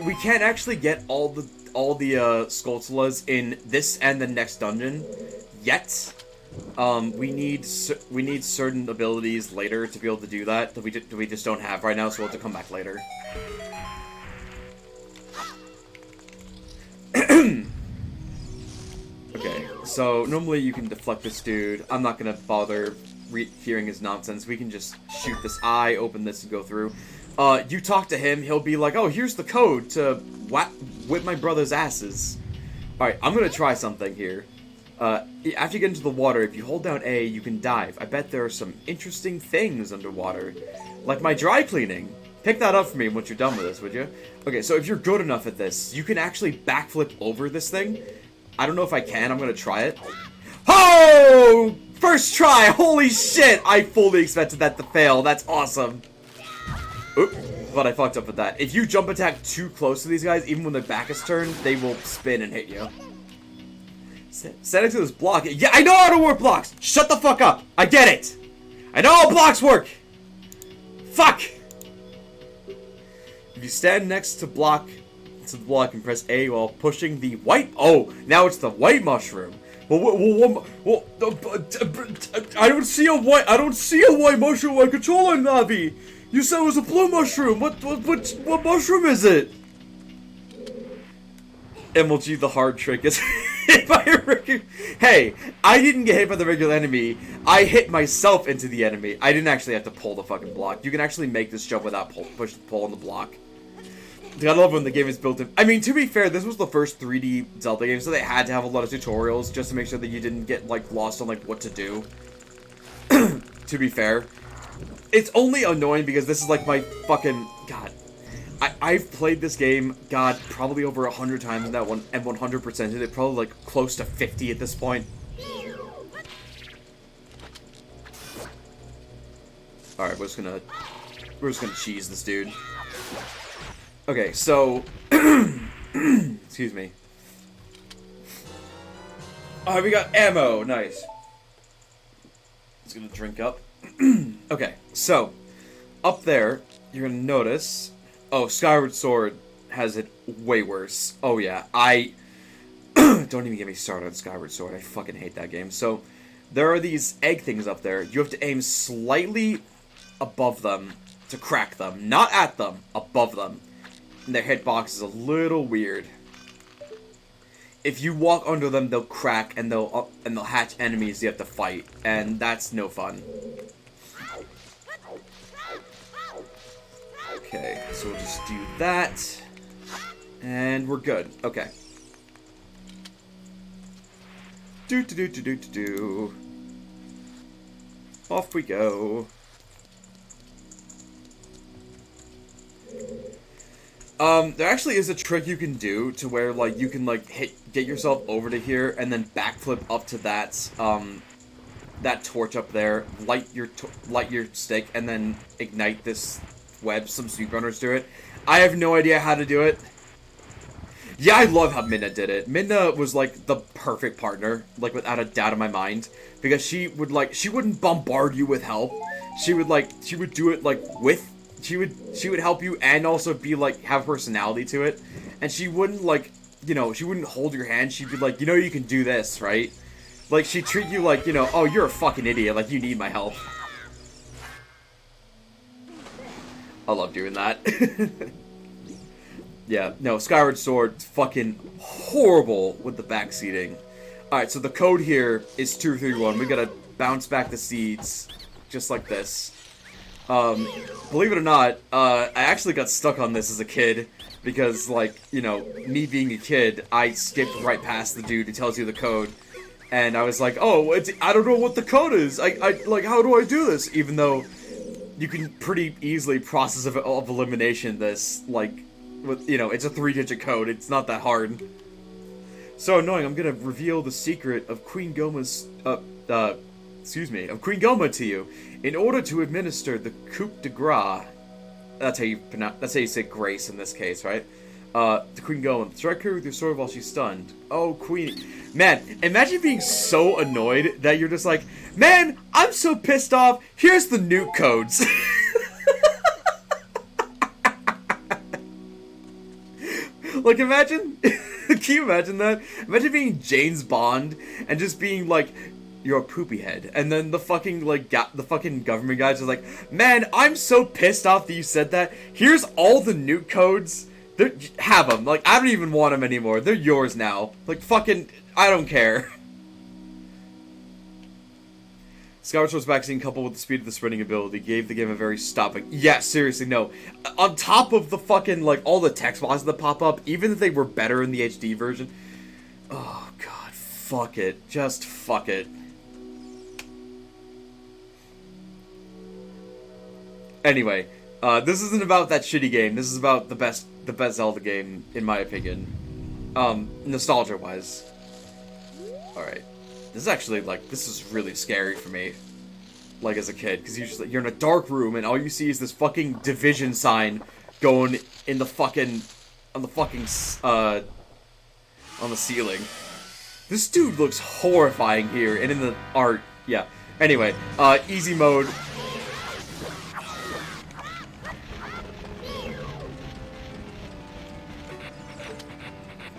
we can't actually get all the Skulltulas in this and the next dungeon yet. We need certain abilities later to be able to do that we just don't have right now, so we'll have to come back later. Okay, so normally you can deflect this dude. I'm not gonna bother hearing his nonsense. We can just shoot this eye, open this, and go through. You talk to him, he'll be like, oh, here's the code to whip my brother's asses. Alright, I'm gonna try something here. After you get into the water, if you hold down A, you can dive. I bet there are some interesting things underwater. Like my dry cleaning. Pick that up for me once you're done with this, would you? Okay, so if you're good enough at this, you can actually backflip over this thing. I don't know if I can, I'm gonna try it. Oh! First try! Holy shit! I fully expected that to fail. That's awesome. Oop. But I fucked up with that. If you jump attack too close to these guys, even when their back is turned, they will spin and hit you. Stand next to this block. Yeah, I know how to work blocks! Shut the fuck up! I get it! I know how blocks work! Fuck! If you stand next to the block and press A while pushing the white... Oh, now it's the white mushroom. Well, I don't see a white mushroom on my controller, Navi! You said it was a blue mushroom! What mushroom is it? MLG, the hard trick is hit by a regular... Hey, I didn't get hit by the regular enemy. I hit myself into the enemy. I didn't actually have to pull the fucking block. You can actually make this jump without pull on the block. I love when the game is built in. I mean, to be fair, this was the first 3D Zelda game, so they had to have a lot of tutorials just to make sure that you didn't get, like, lost on, like, what to do. To be fair. It's only annoying because this is, like, my fucking... God. I've played this game, God, probably over 100 times in that one, and 100%ed it, probably, like, close to 50 at this point. Alright, we're just gonna cheese this dude. Okay, so... Excuse me. Alright, we got ammo. Nice. Just gonna drink up. Okay, so... Up there, you're gonna notice... Oh, Skyward Sword has it way worse. Oh, yeah. Don't even get me started on Skyward Sword. I fucking hate that game. So, there are these egg things up there. You have to aim slightly above them to crack them. Not at them, above them. And their hitbox is a little weird. If you walk under them, they'll crack and they'll hatch enemies you have to fight, and that's no fun. Okay, so we'll just do that, and we're good. Okay. Do. Off we go. There actually is a trick you can do to where, like, you can, like, get yourself over to here and then backflip up to that, that torch up there, light your stick, and then ignite this web. Some speedrunners do it. I have no idea how to do it. Yeah, I love how Minna did it. Minna was, like, the perfect partner, like, without a doubt in my mind, because she would, like, she wouldn't bombard you with help. She would do it, like, with... She would help you and also be, like, have personality to it. And she wouldn't, like, you know, she wouldn't hold your hand. She'd be like, you know, you can do this, right? Like, she'd treat you like, you know, oh, you're a fucking idiot. Like, you need my help. I love doing that. Yeah, no, Skyward Sword, fucking horrible with the backseating. Alright, so the code here is 231. We gotta bounce back the seeds, just like this. Believe it or not, I actually got stuck on this as a kid, because, like, you know, me being a kid, I skipped right past the dude who tells you the code, and I was like, oh, I don't know what the code is, like, how do I do this? Even though you can pretty easily process of elimination this, like, with, you know, it's a 3-digit code, it's not that hard. So annoying, I'm gonna reveal the secret of Queen Goma's, excuse me, of Queen Goma to you. In order to administer the coup de grace, that's how you say grace in this case, right? To Queen Goma, strike her with your sword while she's stunned. Oh, Queen. Man, imagine being so annoyed that you're just like, man, I'm so pissed off, here's the nuke codes. Like, imagine, can you imagine that? Imagine being James Bond and just being like, you're a poopy head. And then the fucking, like, the fucking government guys are like, man, I'm so pissed off that you said that. Here's all the nuke codes. Have them. Like, I don't even want them anymore. They're yours now. Like, fucking, I don't care. Skyward Sword's vaccine coupled with the speed of the sprinting ability gave the game a very stopping. Yeah, seriously, no. On top of the fucking, like, all the text boxes that pop up, even if they were better in the HD version. Oh, God, fuck it. Just fuck it. Anyway, this isn't about that shitty game. This is about the best Zelda game, in my opinion. Nostalgia-wise. Alright. This is actually, like, this is really scary for me. Like, as a kid. Because you're in a dark room, and all you see is this fucking division sign going in the fucking on the fucking on the ceiling. This dude looks horrifying here, and in the art, yeah. Anyway, easy mode.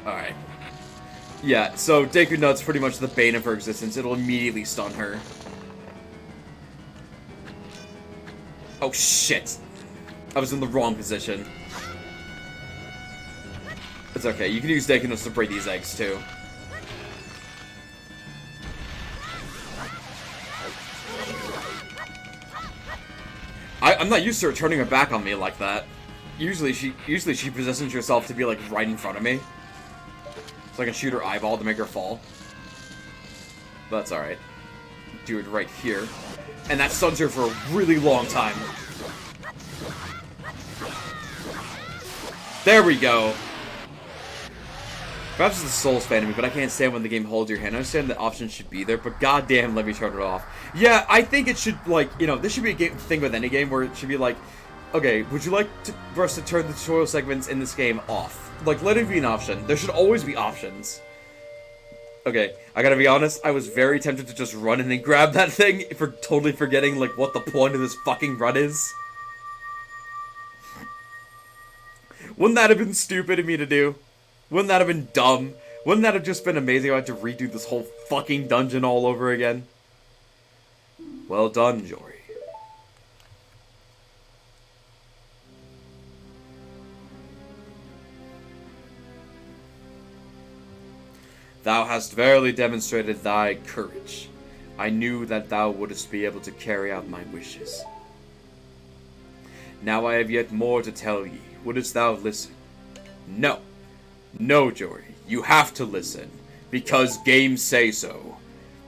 Alright. Yeah, so Deku Nut's pretty much the bane of her existence. It'll immediately stun her. Oh shit. I was in the wrong position. It's okay, you can use Deku Nuts to break these eggs too. I'm not used to her turning her back on me like that. Usually she positions herself to be like right in front of me. So I can shoot her eyeball to make her fall. But that's alright. Do it right here. And that stuns her for a really long time. There we go. Perhaps it's the Souls fan of me, but I can't stand when the game holds your hand. I understand the option should be there, but goddamn, let me turn it off. Yeah, I think it should, like, you know, this should be a thing with any game where it should be like, okay, would you like for us to turn the tutorial segments in this game off? Like, let it be an option. There should always be options. Okay, I gotta be honest, I was very tempted to just run in and grab that thing for totally forgetting, like, what the point of this fucking run is. Wouldn't that have been stupid of me to do? Wouldn't that have been dumb? Wouldn't that have just been amazing if I had to redo this whole fucking dungeon all over again? Well done, Jory. Thou hast verily demonstrated thy courage. I knew that thou wouldst be able to carry out my wishes. Now I have yet more to tell ye. Wouldst thou listen? No. No, Jory, you have to listen, because games say so.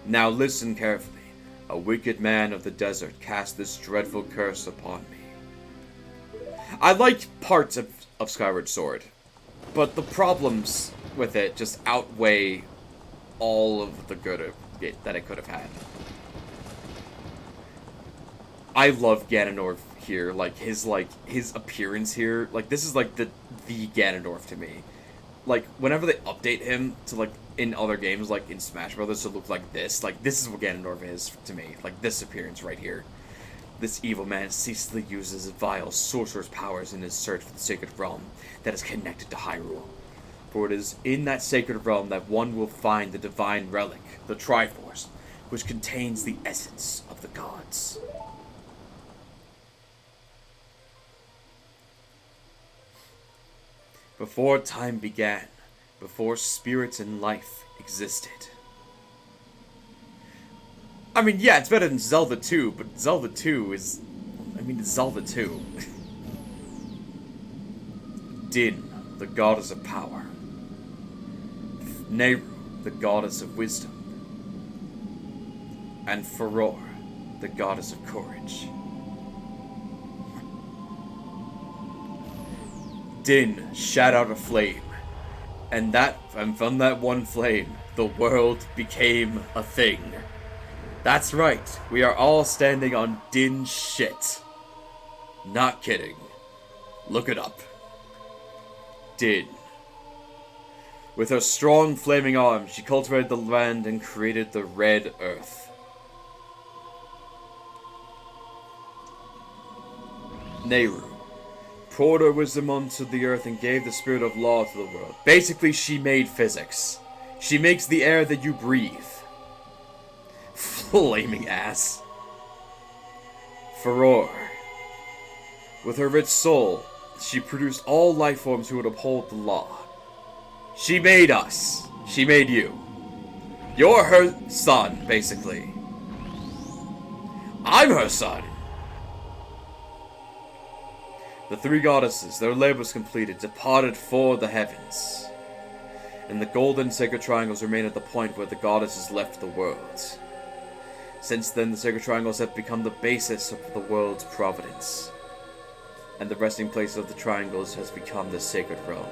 Now listen carefully. A wicked man of the desert cast this dreadful curse upon me. I liked parts of Skyward Sword, but the problems with it just outweigh all of the good that it could have had. I love Ganondorf here, like his appearance here, like this is like the Ganondorf to me. Like, whenever they update him to, like, in other games, like in Smash Brothers, to look like this is what Ganondorf is to me. Like, this appearance right here. This evil man ceaselessly uses his vile sorcerer's powers in his search for the sacred realm that is connected to Hyrule. For it is in that sacred realm that one will find the divine relic, the Triforce, which contains the essence of the gods. Before time began, before spirits and life existed. I mean, yeah, it's better than Zelda 2, but Zelda 2 is... I mean, it's Zelda 2. Din, the goddess of power. Nehru, the goddess of wisdom. And Furor, the goddess of courage. Din shot out a flame, and from that one flame, the world became a thing. That's right, we are all standing on Din's shit. Not kidding. Look it up. Din. With her strong flaming arms, she cultivated the land and created the Red Earth. Nehru poured her wisdom onto the earth and gave the spirit of law to the world. Basically, she made physics. She makes the air that you breathe. Flaming ass. Furor. With her rich soul, she produced all life forms who would uphold the law. She made us. She made you. You're her son, basically. I'm her son. The three goddesses, their labors completed, departed for the heavens. And the golden sacred triangles remain at the point where the goddesses left the world. Since then, the sacred triangles have become the basis of the world's providence. And the resting place of the triangles has become the sacred realm.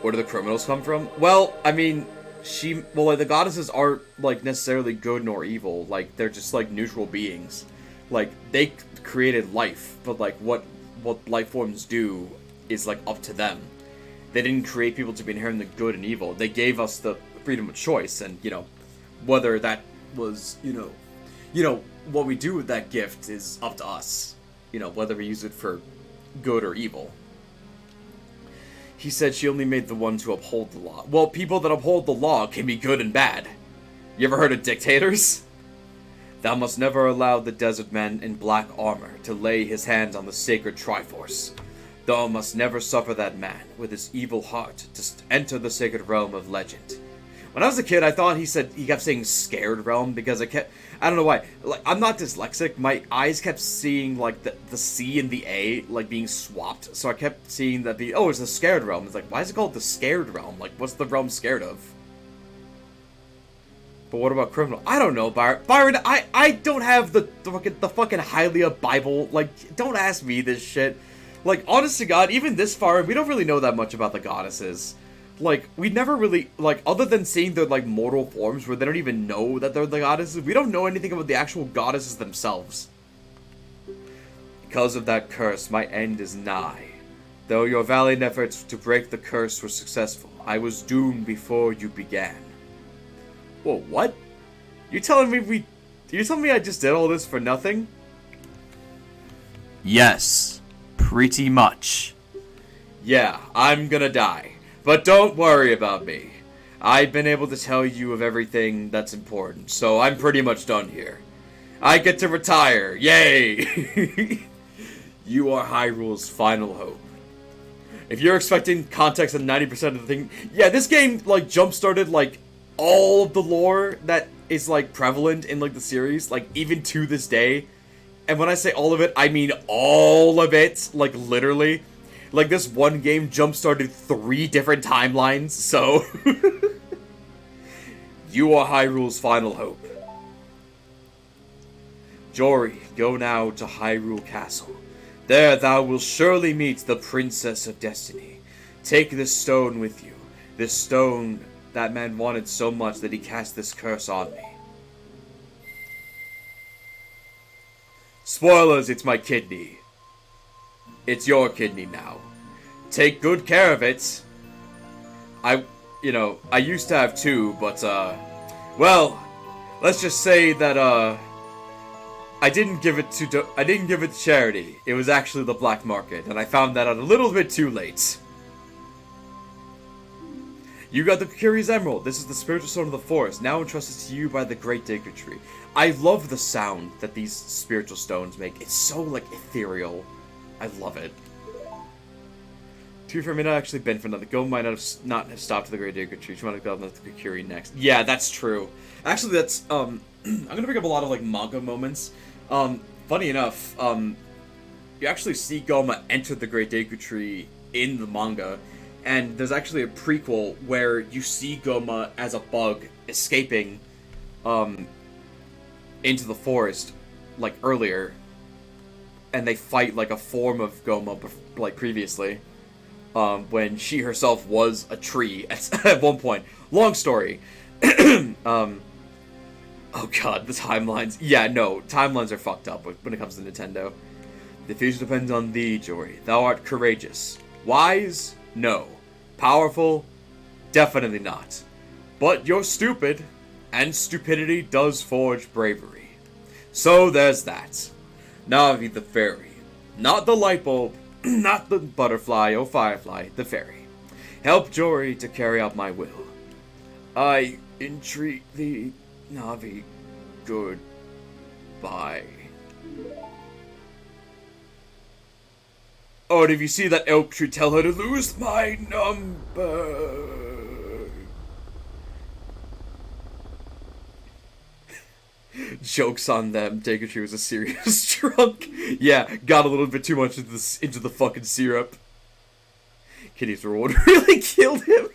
Where do the criminals come from? Well, I mean, the goddesses aren't, like, necessarily good nor evil. Like, they're just, like, neutral beings. Like, they created life, but, like, what what life forms do is, like, up to them. They didn't create people to be inherently good and evil. They gave us the freedom of choice, and, you know, whether that was, what we do with that gift is up to us. You know, whether we use it for good or evil. He said she only made the ones who uphold the law. Well, people that uphold the law can be good and bad. You ever heard of dictators? Thou must never allow the desert man in black armor to lay his hands on the sacred Triforce. Thou must never suffer that man with his evil heart to enter the sacred realm of legend. When I was a kid, I thought he kept saying scared realm because I don't know why. Like, I'm not dyslexic. My eyes kept seeing, like, the C and the A, like, being swapped. So I kept seeing that it's the scared realm. It's like, why is it called the scared realm? Like, what's the realm scared of? But what about criminal? I don't know, Byron. Byron, I don't have the fucking Hylia Bible. Like, don't ask me this shit. Like, honest to God, even this far, we don't really know that much about the goddesses. Like, we never really, like, other than seeing their, like, mortal forms where they don't even know that they're the goddesses, we don't know anything about the actual goddesses themselves. Because of that curse, my end is nigh. Though your valiant efforts to break the curse were successful, I was doomed before you began. Whoa, what? You telling me I just did all this for nothing? Yes, pretty much. Yeah, I'm gonna die. But don't worry about me. I've been able to tell you of everything that's important, so I'm pretty much done here. I get to retire. Yay! You are Hyrule's final hope. If you're expecting context on 90% of the thing... Yeah, this game, like, jump-started, like, all of the lore that is, like, prevalent in, like, the series, like, even to this day. And when I say all of it, I mean all of it, like, literally. Like, this one game jump-started 3 different timelines, so... You are Hyrule's final hope. Jory, go now to Hyrule Castle. There thou wilt surely meet the Princess of Destiny. Take this stone with you. This stone that man wanted so much that he cast this curse on me. Spoilers, it's my kidney. It's your kidney now. Take good care of it. I used to have 2, but, well, let's just say that, I didn't give it to charity. It was actually the black market, and I found that out a little bit too late. You got the Curious Emerald. This is the spiritual stone of the forest, now entrusted to you by the Great Dagger Tree. I love the sound that these spiritual stones make. It's so, like, ethereal. I love it. To be fair, may not actually been for nothing. Go might not have stopped at the Great Dagger Tree. She might have gotten the Kukuri next. Yeah, that's true. Actually, that's, I'm gonna bring up a lot of, like, manga moments. Funny enough, you actually see Goma enter the Great Dagger Tree in the manga, and there's actually a prequel where you see Goma as a bug escaping, into the forest, like, earlier, and they fight, like, a form of Goma, like, previously, when she herself was a tree at one point. Long story. Oh god, the timelines. Yeah, no, timelines are fucked up when it comes to Nintendo. The future depends on thee, Jory. Thou art courageous. Wise? No. Powerful? Definitely not. But you're stupid, and stupidity does forge bravery. So there's that. Navi the fairy. Not the light bulb, not the butterfly or firefly, the fairy. Help Jory to carry out my will. I entreat thee, Navi, goodbye. Oh, and if you see that elk tree, tell her to lose my number. Joke's on them. Dagger Tree was a serious drunk. Yeah, got a little bit too much into the fucking syrup. Kitty's reward really killed him.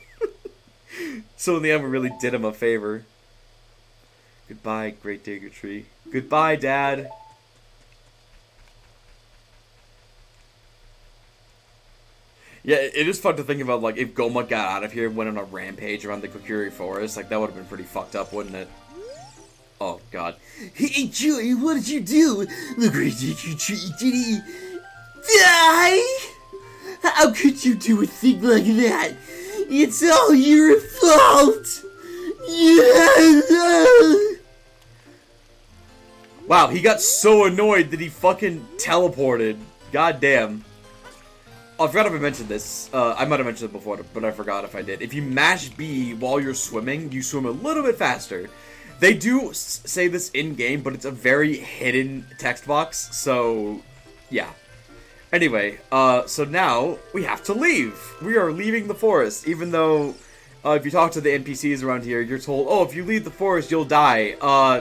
So in the end, we really did him a favor. Goodbye, Great Dagger Tree. Goodbye, Dad. Yeah, it is fun to think about, like, if Goma got out of here and went on a rampage around the Kokiri Forest, like, that would have been pretty fucked up, wouldn't it? Oh, God. Hey, Joey, what did you do? The Great Dagger Tree, Die? How could you do a thing like that? It's all your fault! Yeah. Wow, he got so annoyed that he fucking teleported. God damn. Oh, I forgot if I mentioned this. I might have mentioned it before, but I forgot if I did. If you mash B while you're swimming, you swim a little bit faster. They do say this in-game, but it's a very hidden text box, so yeah. Anyway, so now we have to leave. We are leaving the forest, even though if you talk to the NPCs around here, you're told, oh, if you leave the forest, you'll die.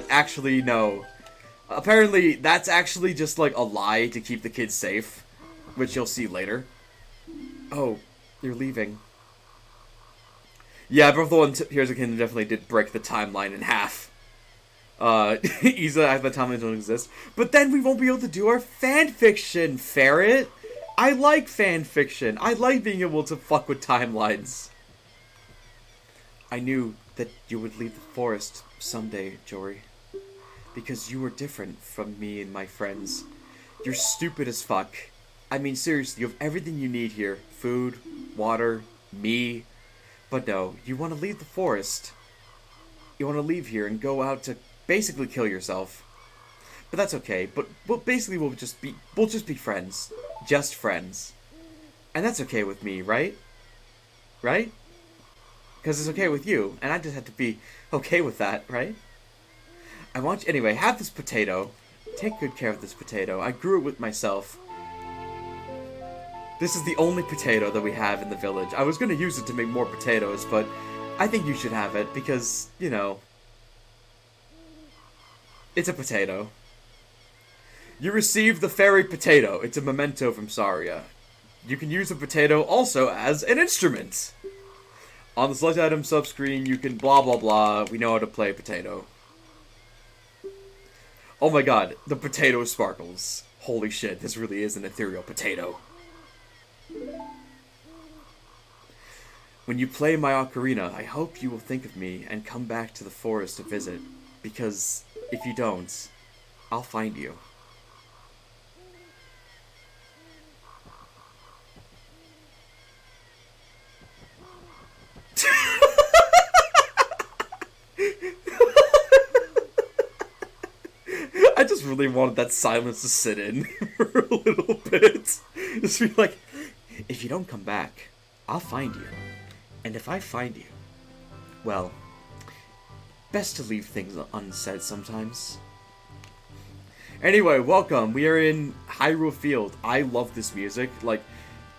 Actually, no. Apparently, that's actually just like a lie to keep the kids safe, which you'll see later. Oh, you're leaving. Yeah, Breath of the Wild and Tears of the Kingdom definitely did break the timeline in half. Isa, the timelines don't exist. But then we won't be able to do our fanfiction, Ferret! I like fanfiction. I like being able to fuck with timelines. I knew that you would leave the forest someday, Jory. Because you were different from me and my friends. You're stupid as fuck. I mean, seriously, you have everything you need here. Food, water, me. But no, you want to leave the forest. You want to leave here and go out to basically kill yourself. But that's okay. But basically we'll just be friends. Just friends. And that's okay with me, right? Right? Because it's okay with you, and I just have to be okay with that, right? I want you, anyway, have this potato. Take good care of this potato. I grew it with myself. This is the only potato that we have in the village. I was going to use it to make more potatoes, but I think you should have it because, you know, it's a potato. You received the fairy potato. It's a memento from Saria. You can use a potato also as an instrument. On the select item subscreen, you can blah blah blah. We know how to play potato. Oh my god, the potato sparkles. Holy shit, this really is an ethereal potato. When you play my ocarina, I hope you will think of me and come back to the forest to visit. Because if you don't, I'll find you. I just really wanted that silence to sit in for a little bit. Just be like, if you don't come back, I'll find you. And if I find you, well, best to leave things unsaid sometimes. Anyway, welcome. We are in Hyrule Field. I love this music. Like,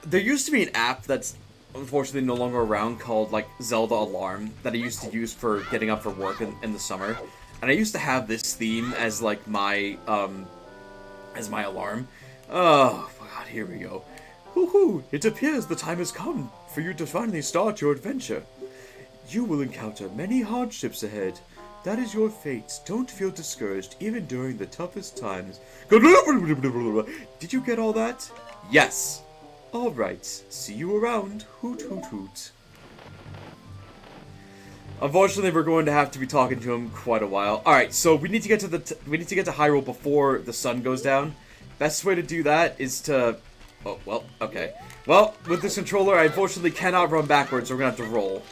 there used to be an app that's unfortunately no longer around called, like, Zelda Alarm that I used to use for getting up for work in the summer. And I used to have this theme as, like, my alarm. Oh, God, here we go. Hoo-hoo, it appears the time has come for you to finally start your adventure. You will encounter many hardships ahead. That is your fate. Don't feel discouraged, even during the toughest times. Did you get all that? Yes. Alright, see you around. Hoot hoot hoot. Unfortunately, we're going to have to be talking to him quite a while. Alright, so we need to get to Hyrule before the sun goes down. Best way to do that is to... Oh, well, okay. Well, with this controller, I unfortunately cannot run backwards, so we're gonna have to roll.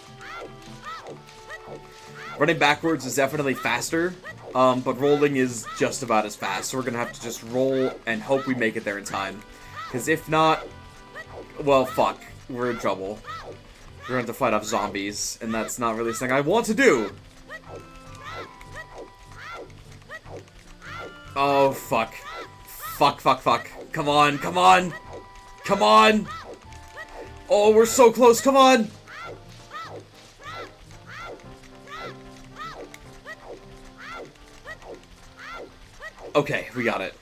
Running backwards is definitely faster, but rolling is just about as fast, so we're gonna have to just roll and hope we make it there in time. Because if not, well, fuck. We're in trouble. We're gonna have to fight off zombies, and that's not really something I want to do. Oh, fuck. Fuck, fuck, fuck. Come on, come on! Come on! Oh, we're so close, come on! Okay, we got it.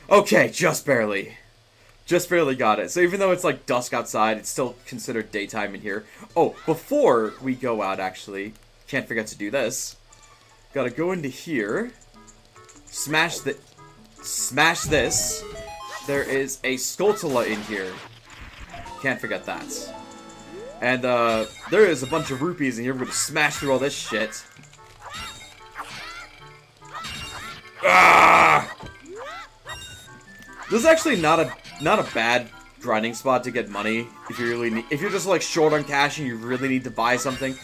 Okay, just barely. Just barely got it. So even though it's like dusk outside, it's still considered daytime in here. Oh, before we go out, actually, can't forget to do this. Gotta go into here. Smash this. There is a Skulltula in here. Can't forget that. And, there is a bunch of rupees in here. We're gonna smash through all this shit. Ah! This is actually not a bad grinding spot to get money if you really need, if you're just like short on cash and you really need to buy something.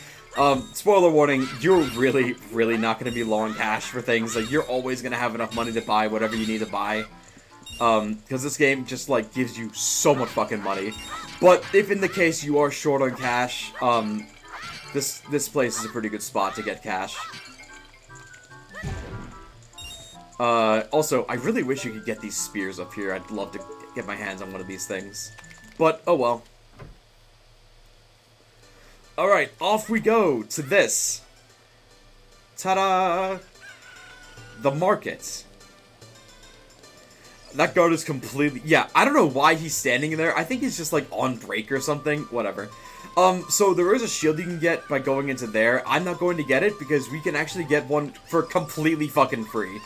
Spoiler warning, you're really not going to be low on cash for things. Like, you're always going to have enough money to buy whatever you need to buy. Because this game just, like, gives you so much fucking money. But if in the case you are short on cash, this place is a pretty good spot to get cash. Also, I really wish you could get these spears up here. I'd love to get my hands on one of these things. But, oh well. Alright, off we go to this. Ta-da! The market. That guard is completely... Yeah, I don't know why he's standing there. I think he's just, like, on break or something. Whatever. So there is a shield you can get by going into there. I'm not going to get it because we can actually get one for completely fucking free.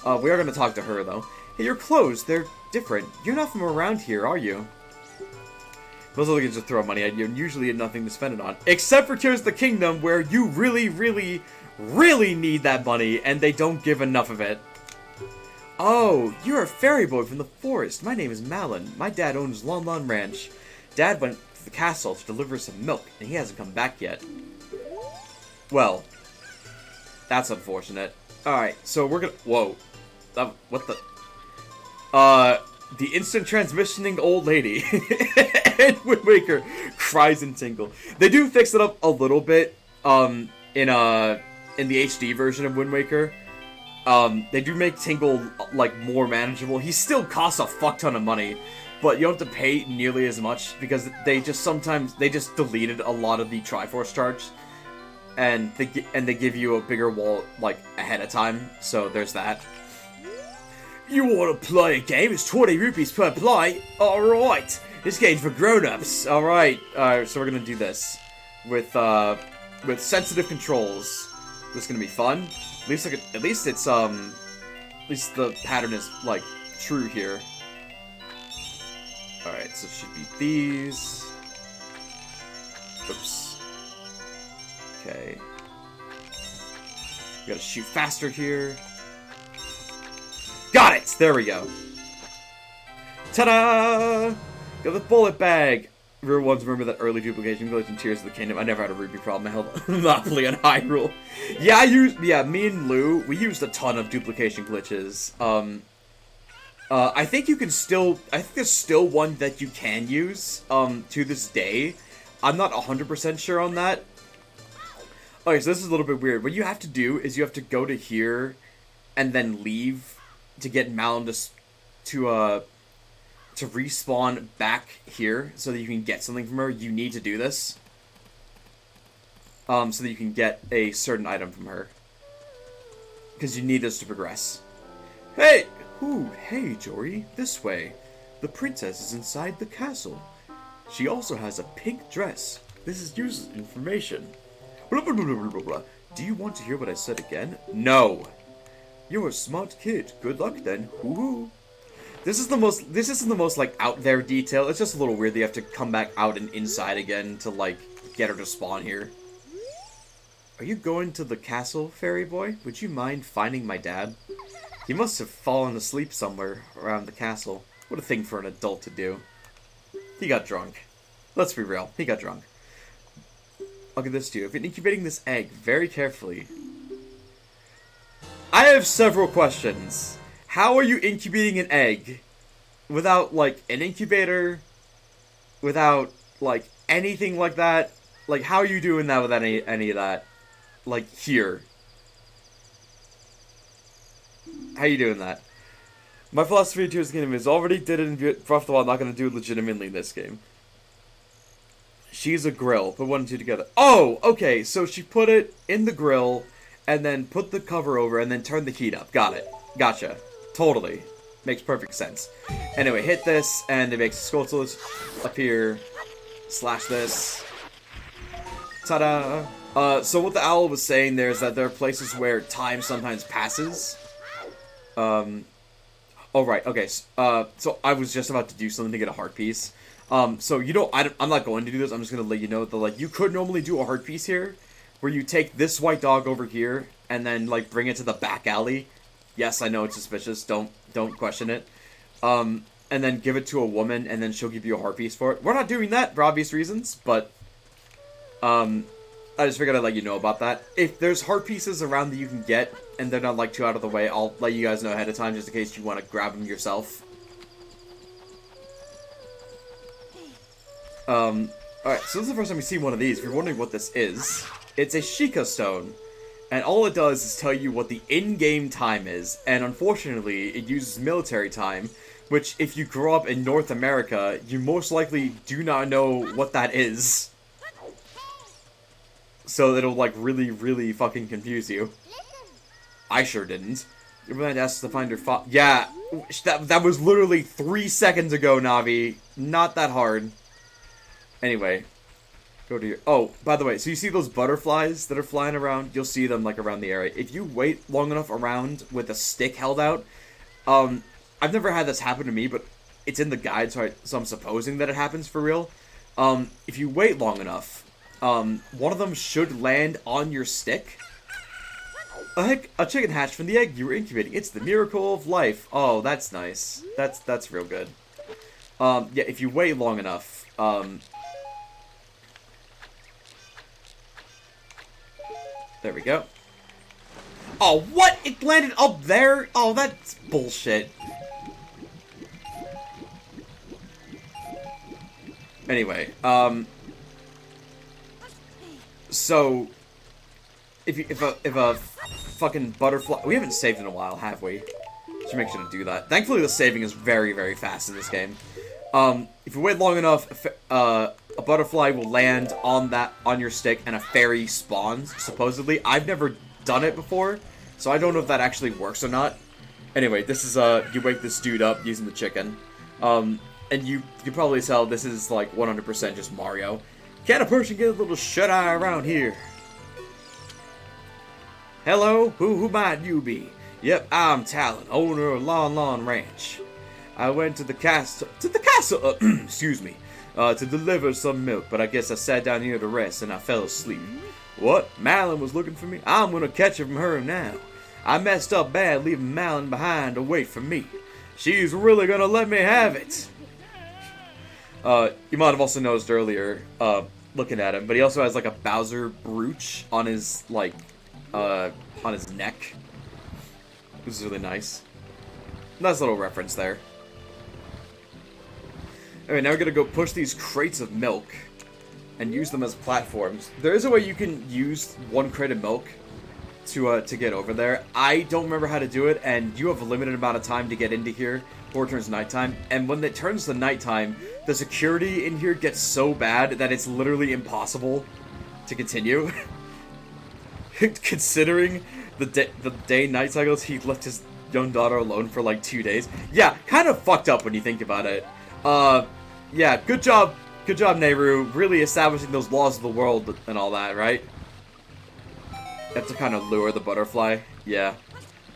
We are going to talk to her, though. Hey, your clothes, they're different. You're not from around here, are you? Most of them just throw money at you and usually have nothing to spend it on. Except for Tears of the Kingdom, where you really need that money, and they don't give enough of it. Oh, you're a fairy boy from the forest. My name is Malin. My dad owns Lon Lon Ranch. Dad went to the castle to deliver some milk, and he hasn't come back yet. Well, that's unfortunate. Alright, so we're gonna... Whoa. What the... The instant transmissioning old lady. And Wind Waker cries and tingle. They do fix it up a little bit, in the HD version of Wind Waker. They do make Tingle, like, more manageable. He still costs a fuck ton of money, but you don't have to pay nearly as much, because they just deleted a lot of the Triforce charge, and they give you a bigger wall, like, ahead of time, so there's that. You want to play a game? It's 20 rupees per play? Alright! This game's for grown-ups. Alright, so we're gonna do this. With sensitive controls. This is gonna be fun. At least it's, at least the pattern is, like, true here. Alright, so it should be these. Oops. Okay. We gotta shoot faster here. Got it! There we go. Ta-da! Got the bullet bag! Everyone's remember that early duplication glitch in Tears of the Kingdom. I never had a rupee problem. I held Monopoly on Hyrule. Yeah, me and Lou, we used a ton of duplication glitches. I think you can still, I think there's still one that you can use, to this day. I'm not 100% sure on that. Okay, so this is a little bit weird. What you have to do is you have to go to here and then leave to get Malin to respawn back here so that you can get something from her. You need to do this. So that you can get a certain item from her. Because you need this to progress. Hey! Ooh, hey, Jory. This way. The princess is inside the castle. She also has a pink dress. This is useless information. Blah, blah, blah, blah, blah, blah. Do you want to hear what I said again? No. You're a smart kid. Good luck then. Hoo-hoo. This isn't the most, like, out there detail. It's just a little weird that you have to come back out and inside again to, like, get her to spawn here. Are you going to the castle, fairy boy? Would you mind finding my dad? He must have fallen asleep somewhere around the castle. What a thing for an adult to do. He got drunk. Let's be real. He got drunk. I'll give this to you. I've been incubating this egg very carefully. I have several questions. How are you incubating an egg without, like, an incubator, without, like, anything like that? Like, how are you doing that without any of that? Like, here. How are you doing that? My philosophy of Tears of the Kingdom is already did it in Breath of the Wild, not going to do it legitimately in this game. She's a grill. Put one and two together. Oh, okay, so she put it in the grill, and then put the cover over, and then turn the heat up. Got it. Gotcha. Totally. Makes perfect sense. Anyway, hit this, and it makes Skulltooth appear. Slash this. Ta-da! So what the owl was saying there is that there are places where time sometimes passes. Oh, right, okay. So I was just about to do something to get a heart piece. So, you know, I'm not going to do this. I'm just going to let you know that, like, you could normally do a heart piece here, where you take this white dog over here, and then, like, bring it to the back alley. Yes, I know it's suspicious. Don't question it. and then give it to a woman, and then she'll give you a heart piece for it. We're not doing that for obvious reasons, but I just figured I'd let you know about that. If there's heart pieces around that you can get, and they're not, like, too out of the way, I'll let you guys know ahead of time, just in case you want to grab them yourself. Alright, so this is the first time we've seen one of these. If you're wondering what this is, it's a Sheikah stone. And all it does is tell you what the in-game time is, and unfortunately, it uses military time, which, if you grow up in North America, you most likely do not know what that is. So it'll, like, really, really fucking confuse you. I sure didn't. Your man asked to find your Yeah, that was literally 3 seconds ago, Navi. Not that hard. Anyway. Go to your... Oh, by the way, so you see those butterflies that are flying around? You'll see them, like, around the area. If you wait long enough around with a stick held out, I've never had this happen to me, but it's in the guide, so I'm supposing that it happens for real. If you wait long enough, one of them should land on your stick. A chicken hatched from the egg you were incubating. It's the miracle of life. Oh, that's nice. That's real good. Yeah, if you wait long enough, there we go. Oh, what? It landed up there? Oh, that's bullshit. Anyway, so if a fucking butterfly, we haven't saved in a while, have we? Should make sure to do that. Thankfully, the saving is very, very fast in this game. If you wait long enough, a butterfly will land on your stick, and a fairy spawns. Supposedly, I've never done it before, so I don't know if that actually works or not. Anyway, this is you wake this dude up using the chicken. And you can probably tell this is like 100% just Mario. Can a person get a little shut-eye around here? Hello, who might you be? Yep, I'm Talon, owner of Lon Lon Ranch. I went to the castle, excuse me, to deliver some milk, but I guess I sat down here to rest and I fell asleep. What? Malin was looking for me? I'm gonna catch her from her now. I messed up bad leaving Malin behind to wait for me. She's really gonna let me have it. You might have also noticed earlier, looking at him, but he also has like a Bowser brooch on his, like, on his neck. This is really nice. Nice little reference there. Alright, now we're gonna go push these crates of milk and use them as platforms. There is a way you can use one crate of milk to get over there. I don't remember how to do it, and you have a limited amount of time to get into here before it turns nighttime. And when it turns to nighttime, the security in here gets so bad that it's literally impossible to continue. Considering the day-night cycles, he left his young daughter alone for like 2 days. Yeah, kind of fucked up when you think about it. Yeah, good job, Nehru, really establishing those laws of the world and all that, right? You have to kind of lure the butterfly. Yeah.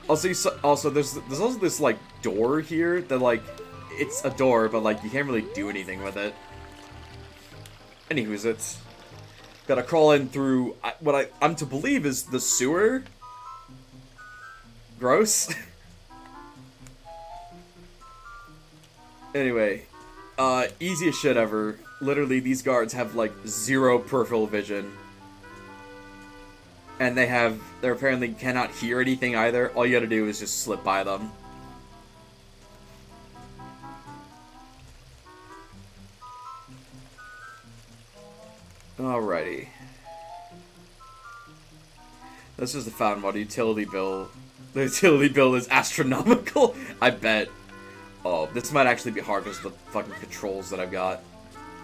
Also, there's also this, like, door here that, like, it's a door, but, like, you can't really do anything with it. Anywho's, it's gotta crawl in through what I'm to believe is the sewer. Gross. Anyway, easiest shit ever. Literally, these guards have, like, 0 peripheral vision. And they apparently cannot hear anything either. All you gotta do is just slip by them. Alrighty. This is the fountain water utility bill. The utility bill is astronomical, I bet. Oh, this might actually be hard because of the fucking controls that I've got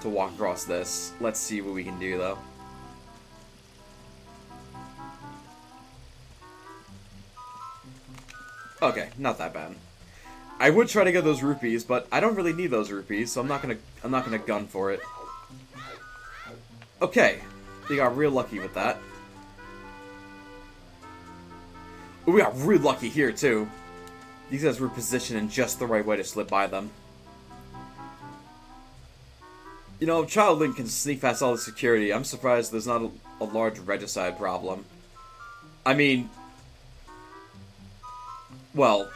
to walk across this. Let's see what we can do, though. Okay, not that bad. I would try to get those rupees, but I don't really need those rupees, so I'm not gonna gun for it. Okay, we got real lucky with that. Ooh, we got real lucky here too. These guys were positioned in just the right way to slip by them. You know, if Child Link can sneak past all the security, I'm surprised there's not a large regicide problem. I mean, well,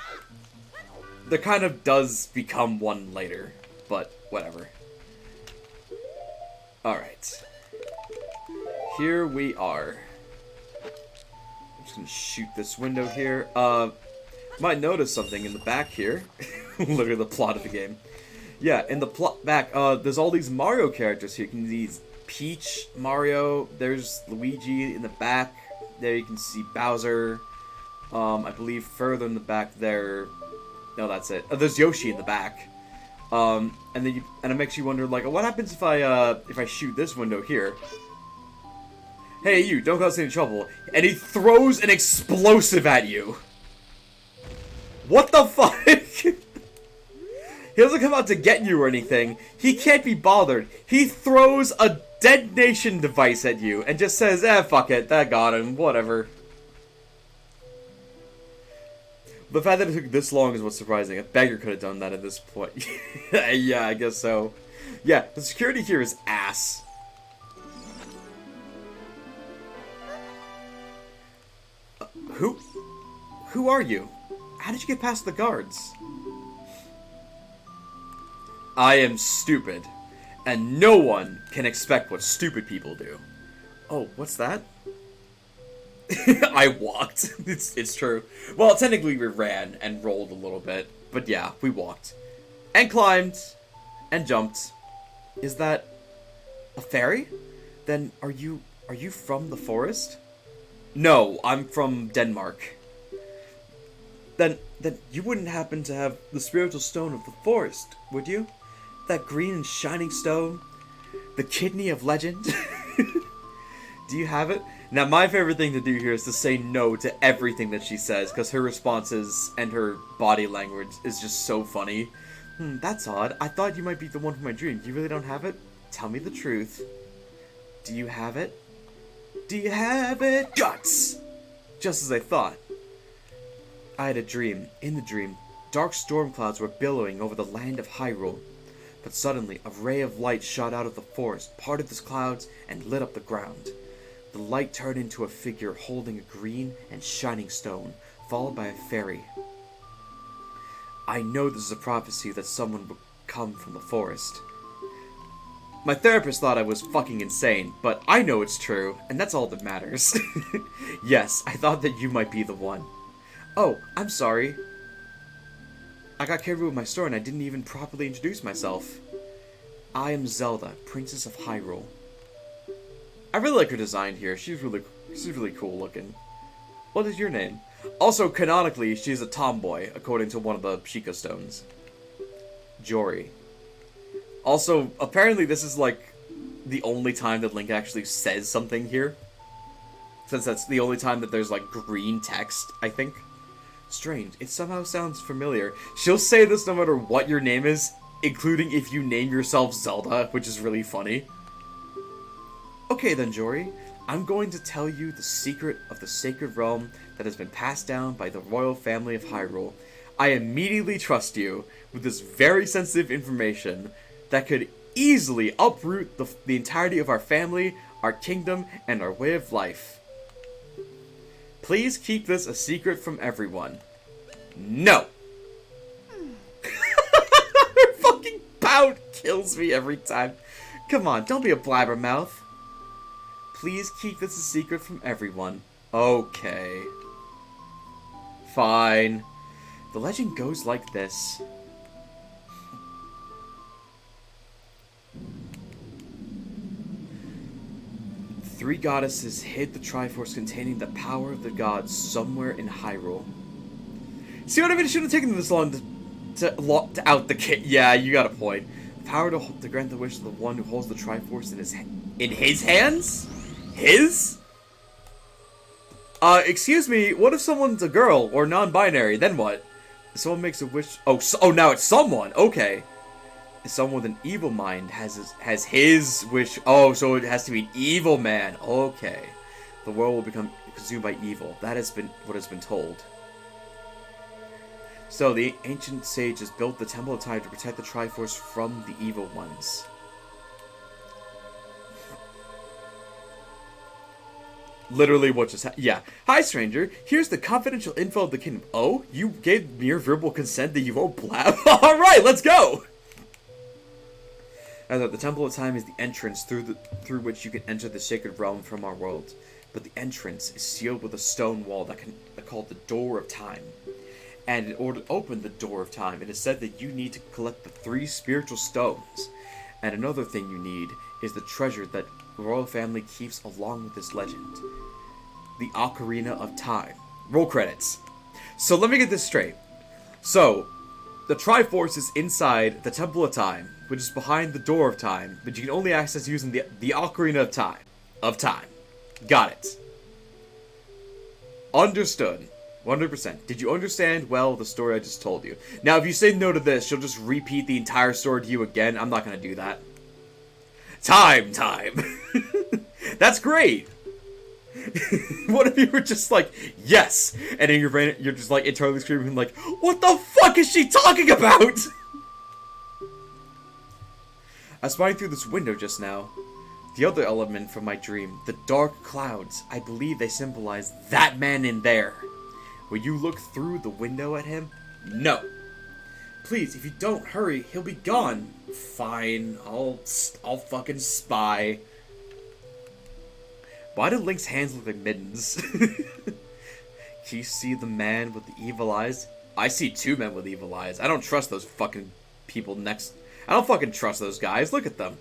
there kind of does become one later, but whatever. Alright. Here we are. I'm just gonna shoot this window here. Might notice something in the back here. Literally the plot of the game. Yeah, in the plot back, there's all these Mario characters here. You can see Peach, Mario, there's Luigi in the back. There you can see Bowser. I believe further in the back there... No, that's it. There's Yoshi in the back. And it makes you wonder, like, what happens if I shoot this window here? Hey, you, don't cause any trouble. And he throws an explosive at you. What the fuck? He doesn't come out to get you or anything. He can't be bothered. He throws a detonation device at you and just says, fuck it, that got him, whatever. The fact that it took this long is what's surprising. A beggar could have done that at this point. Yeah, I guess so. Yeah, the security here is ass. Who are you? How did you get past the guards? I am stupid, and no one can expect what stupid people do. Oh, what's that? I walked. It's true. Well, technically we ran and rolled a little bit, but yeah, we walked. And climbed. And jumped. Is that a fairy? Then are you from the forest? No, I'm from Denmark. Then you wouldn't happen to have the spiritual stone of the forest, would you? That green and shining stone? The kidney of legend? Do you have it? Now, my favorite thing to do here is to say no to everything that she says, because her responses and her body language is just so funny. That's odd. I thought you might be the one from my dream. You really don't have it? Tell me the truth. Do you have it? Do you have it? Guts! Just as I thought. I had a dream. In the dream, dark storm clouds were billowing over the land of Hyrule. But suddenly, a ray of light shot out of the forest, parted the clouds, and lit up the ground. The light turned into a figure holding a green and shining stone, followed by a fairy. I know this is a prophecy that someone would come from the forest. My therapist thought I was fucking insane, but I know it's true, and that's all that matters. Yes, I thought that you might be the one. Oh, I'm sorry. I got carried away with my story and I didn't even properly introduce myself. I am Zelda, Princess of Hyrule. I really like her design here. She's really cool looking. What is your name? Also, canonically, she's a tomboy, according to one of the Sheikah stones. Jory. Also, apparently this is, like, the only time that Link actually says something here. Since that's the only time that there's, like, green text, I think. Strange. It somehow sounds familiar. She'll say this no matter what your name is, including if you name yourself Zelda, which is really funny. Okay then, Jory. I'm going to tell you the secret of the sacred realm that has been passed down by the royal family of Hyrule. I immediately trust you with this very sensitive information that could easily uproot the entirety of our family, our kingdom, and our way of life. Please keep this a secret from everyone. No! Her fucking pout kills me every time. Come on, don't be a blabbermouth. Please keep this a secret from everyone. Okay. Fine. The legend goes like this. Three goddesses hid the Triforce containing the power of the gods somewhere in Hyrule. See what I mean? It shouldn't have taken this long to out the kit. Yeah, you got a point. The power to grant the wish of the one who holds the Triforce in his hands? His? Excuse me, what if someone's a girl or non-binary? Then what? If someone makes a wish... Oh, now it's someone. Okay. If someone with an evil mind has his wish... Oh, so it has to be an evil man. Okay. The world will become consumed by evil. That has been what has been told. So, the ancient sages built the Temple of Time to protect the Triforce from the evil ones. Literally what just happened. Yeah. Hi, stranger. Here's the confidential info of the kingdom. Oh, you gave mere verbal consent that you won't blab? Alright, let's go! As the Temple of Time is the entrance through which you can enter the sacred realm from our world. But the entrance is sealed with a stone wall called the Door of Time. And in order to open the Door of Time, it is said that you need to collect the 3 spiritual stones. And another thing you need is the treasure that the royal family keeps along with this legend. The Ocarina of Time. Roll credits. So let me get this straight. So, the Triforce is inside the Temple of Time, which is behind the Door of Time, but you can only access using the Ocarina of Time. Got it. Understood. 100%. Did you understand well the story I just told you? Now, if you say no to this, she'll just repeat the entire story to you again. I'm not gonna do that. Time! That's great! What if you were just like, yes! And in your brain, you're just like internally screaming like, what the fuck is she talking about? I was spying through this window just now. The other element from my dream, the dark clouds, I believe they symbolize that man in there. Will you look through the window at him? No. Please, if you don't hurry, he'll be gone. Fine, I'll fucking spy. Why do Link's hands look like mittens? Can you see the man with the evil eyes? I see 2 men with evil eyes. I don't trust those fucking people next. I don't fucking trust those guys. Look at them.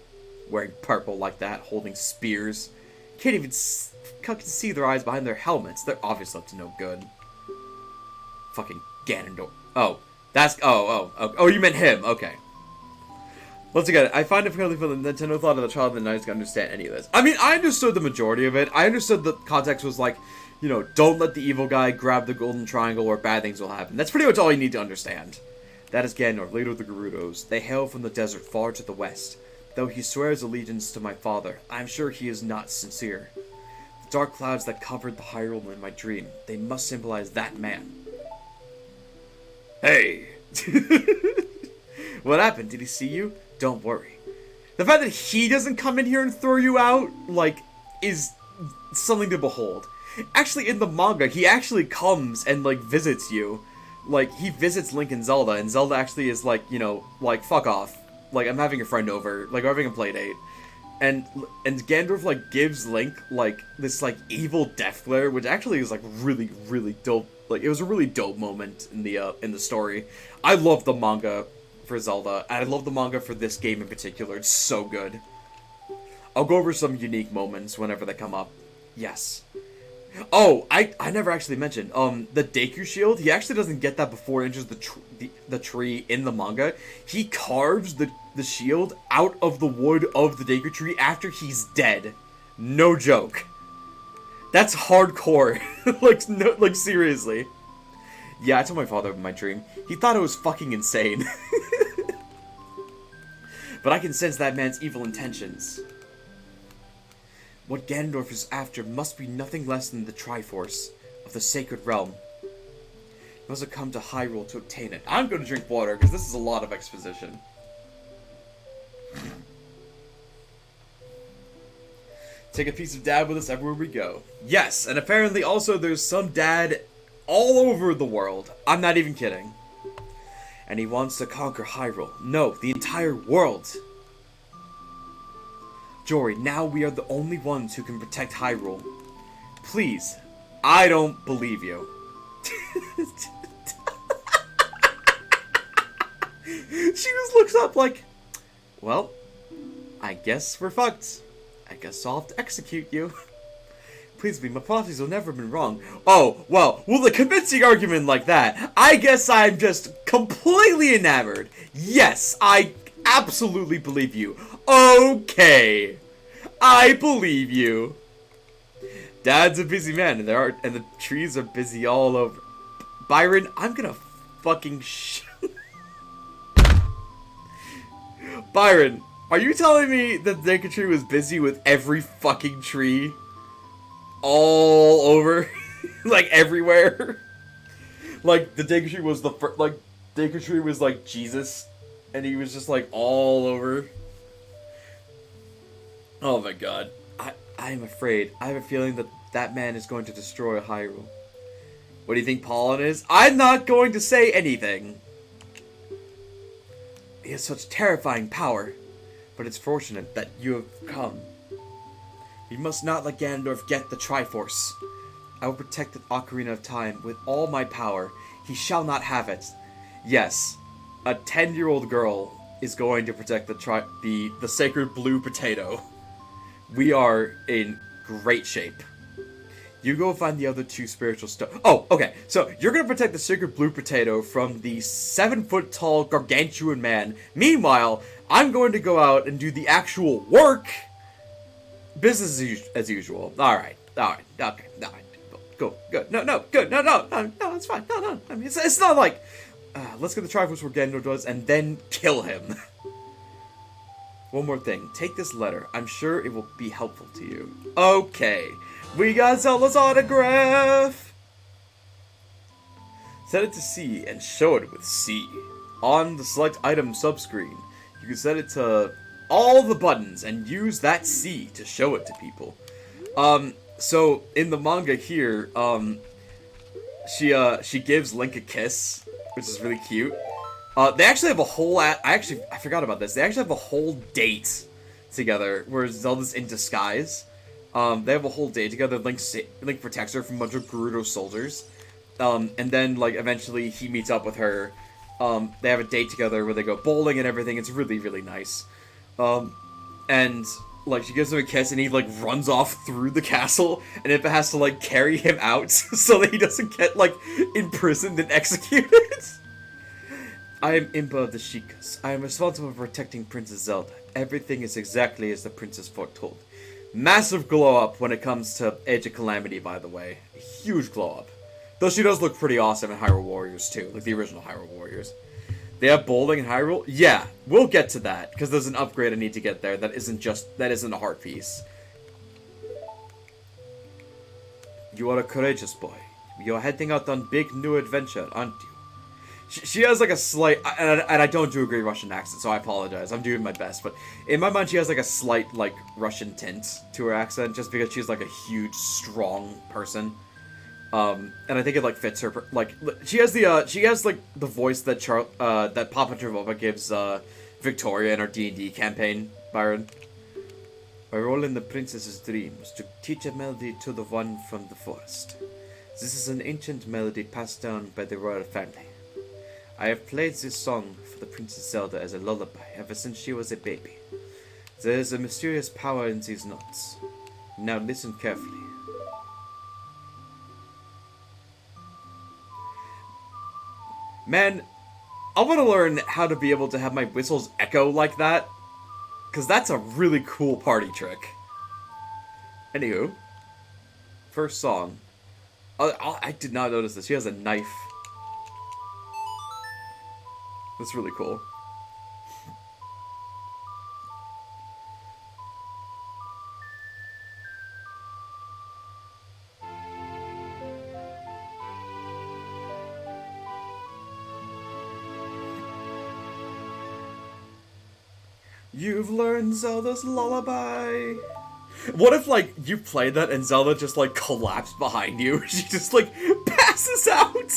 Wearing purple like that, holding spears. Can't even see their eyes behind their helmets. They're obviously up to no good. Fucking Ganondorf. Oh, that's... Oh, you meant him. Okay. Once again, I find it fairly funny that Nintendo thought of the child of the night to understand any of this. I mean, I understood the majority of it. I understood the context was like, you know, don't let the evil guy grab the golden triangle or bad things will happen. That's pretty much all you need to understand. That is Ganondorf, leader of the Gerudos. They hail from the desert far to the west. Though he swears allegiance to my father, I am sure he is not sincere. The dark clouds that covered the Hyrule in my dream, they must symbolize that man. Hey! What happened? Did he see you? Don't worry. The fact that he doesn't come in here and throw you out, like, is something to behold. Actually, in the manga, he actually comes and, like, visits you. Like, he visits Link and Zelda actually is like, you know, like, fuck off. Like, I'm having a friend over, like, we're having a play date. And Ganondorf, like, gives Link, like, this, like, evil death glare, which actually is, like, really, really dope. Like, it was a really dope moment in the story. I love the manga for Zelda, and I love the manga for this game in particular. It's so good. I'll go over some unique moments whenever they come up. Yes. Oh, I never actually mentioned, the Deku Shield, he actually doesn't get that before it enters the tree in the manga. He carves the shield out of the wood of the Deku tree after he's dead. No joke. That's hardcore. like, seriously. Yeah, I told my father about my dream. He thought it was fucking insane. But I can sense that man's evil intentions. What Ganondorf is after must be nothing less than the Triforce of the Sacred Realm. He must have come to Hyrule to obtain it. I'm going to drink water, because this is a lot of exposition. Take a piece of dad with us everywhere we go. Yes, and apparently also there's some dad all over the world. I'm not even kidding. And he wants to conquer Hyrule. No, the entire world. Jory, now we are the only ones who can protect Hyrule. Please, I don't believe you. She just looks up like, well, I guess we're fucked. I guess I'll have to execute you. Please be, my prophecies will never have been wrong. Oh, well, with a convincing argument like that, I guess I'm just completely enamored. Yes, I absolutely believe you. Okay, I believe you. Dad's a busy man, and the trees are busy all over. Byron, I'm gonna fucking Byron, are you telling me that the Deku Tree was busy with every fucking tree? All over? Like, everywhere? Like, the Deku Tree was Deku Tree was like Jesus, and he was just like all over. Oh my god. I'm afraid. I have a feeling that That man is going to destroy Hyrule. What do you think Pollen is? I'm not going to say anything. He has such terrifying power, but it's fortunate that you have come. We must not let Ganondorf get the Triforce. I will protect the Ocarina of Time with all my power. He shall not have it. Yes, a 10-year-old girl is going to protect the sacred blue potato. We are in great shape. You go find the other 2 spiritual stones. Oh, okay. So you're gonna protect the sacred blue potato from the 7-foot-tall gargantuan man. Meanwhile, I'm going to go out and do the actual work. Business as usual. All right. Okay. All right. Cool. Good. No. Good. No. It's fine. No. I mean, it's not like let's get the Triforce where Ganondorf does and then kill him. One more thing. Take this letter. I'm sure it will be helpful to you. Okay. We got Zelda's autograph! Set it to C and show it with C. On the select item subscreen, you can set it to all the buttons and use that C to show it to people. So in the manga here, she gives Link a kiss, which is really cute. They actually have a whole I forgot about this. They actually have a whole date together where Zelda's in disguise. They have a whole day together. Link protects her from a bunch of Gerudo soldiers. And then, like, eventually he meets up with her. They have a date together where they go bowling and everything. It's really, really nice. And, like, she gives him a kiss and he, like, runs off through the castle. And Impa has to, like, carry him out so that he doesn't get, like, imprisoned and executed. I am Impa of the Sheikahs. I am responsible for protecting Princess Zelda. Everything is exactly as the princess foretold. Massive glow up when it comes to Age of Calamity, by the way. A huge glow up. Though she does look pretty awesome in Hyrule Warriors, too. Like the original Hyrule Warriors. They have bowling in Hyrule? Yeah, we'll get to that. Because there's an upgrade I need to get there that isn't a heart piece. You are a courageous boy. You're heading out on big new adventure, aren't you? She has like a slight, and I don't do a great Russian accent, so I apologize. I'm doing my best, but in my mind she has like a slight like Russian tint to her accent, just because she's like a huge, strong person. And I think it like fits her. Like she has like the voice that that Papa Trevova gives Victoria in our D&D campaign. Byron. My role in the princess's dream was to teach a melody to the one from the forest. This is an ancient melody passed down by the royal family. I have played this song for the Princess Zelda as a lullaby ever since she was a baby. There is a mysterious power in these notes. Now listen carefully. Man, I want to learn how to be able to have my whistles echo like that, because that's a really cool party trick. Anywho, first song. I did not notice this. She has a knife. That's really cool. You've learned Zelda's lullaby. What if, like, you played that and Zelda just, like, collapsed behind you? She just, like, passes out.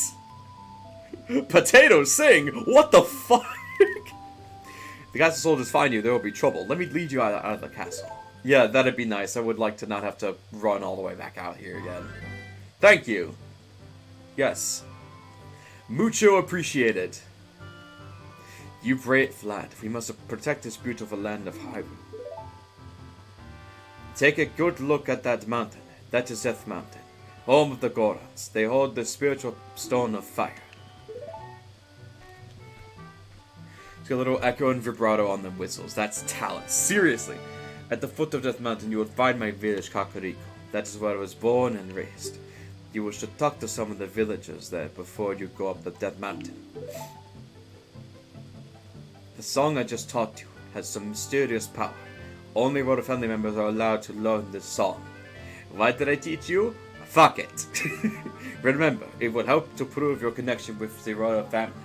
Potatoes sing! What the fuck? If the castle soldiers find you, there will be trouble. Let me lead you out of the castle. Yeah, that'd be nice. I would like to not have to run all the way back out here again. Thank you. Yes. Mucho appreciated. You brave lad. We must protect this beautiful land of Hyrule. Take a good look at that mountain. That is Death Mountain. Home of the Gorons. They hold the spiritual stone of fire. A little echo and vibrato on the whistles. That's talent. Seriously. At the foot of Death Mountain, you will find my village, Kakariko. That is where I was born and raised. You should talk to some of the villagers there before you go up the Death Mountain. The song I just taught you has some mysterious power. Only royal family members are allowed to learn this song. Why did I teach you? Fuck it. Remember, it will help to prove your connection with the royal family.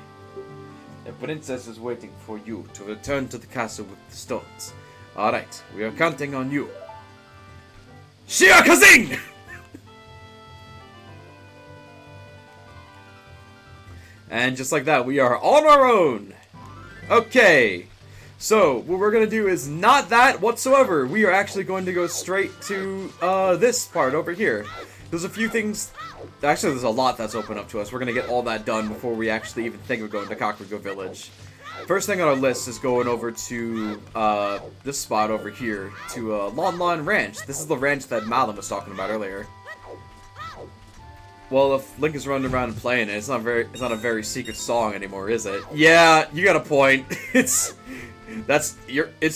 The princess is waiting for you to return to the castle with the stones. Alright, we are counting on you. Shia Kazing! And just like that, we are on our own. Okay. So, what we're gonna do is not that whatsoever. We are actually going to go straight to, this part over here. There's a few things... Actually, there's a lot that's open up to us. We're gonna get all that done before we actually even think of going to Kakariko Village. First thing on our list is going over to, this spot over here, to, Lon Lon Ranch. This is the ranch that Malin was talking about earlier. Well, if Link is running around and playing it, it's not a very secret song anymore, is it? Yeah, you got a point. It's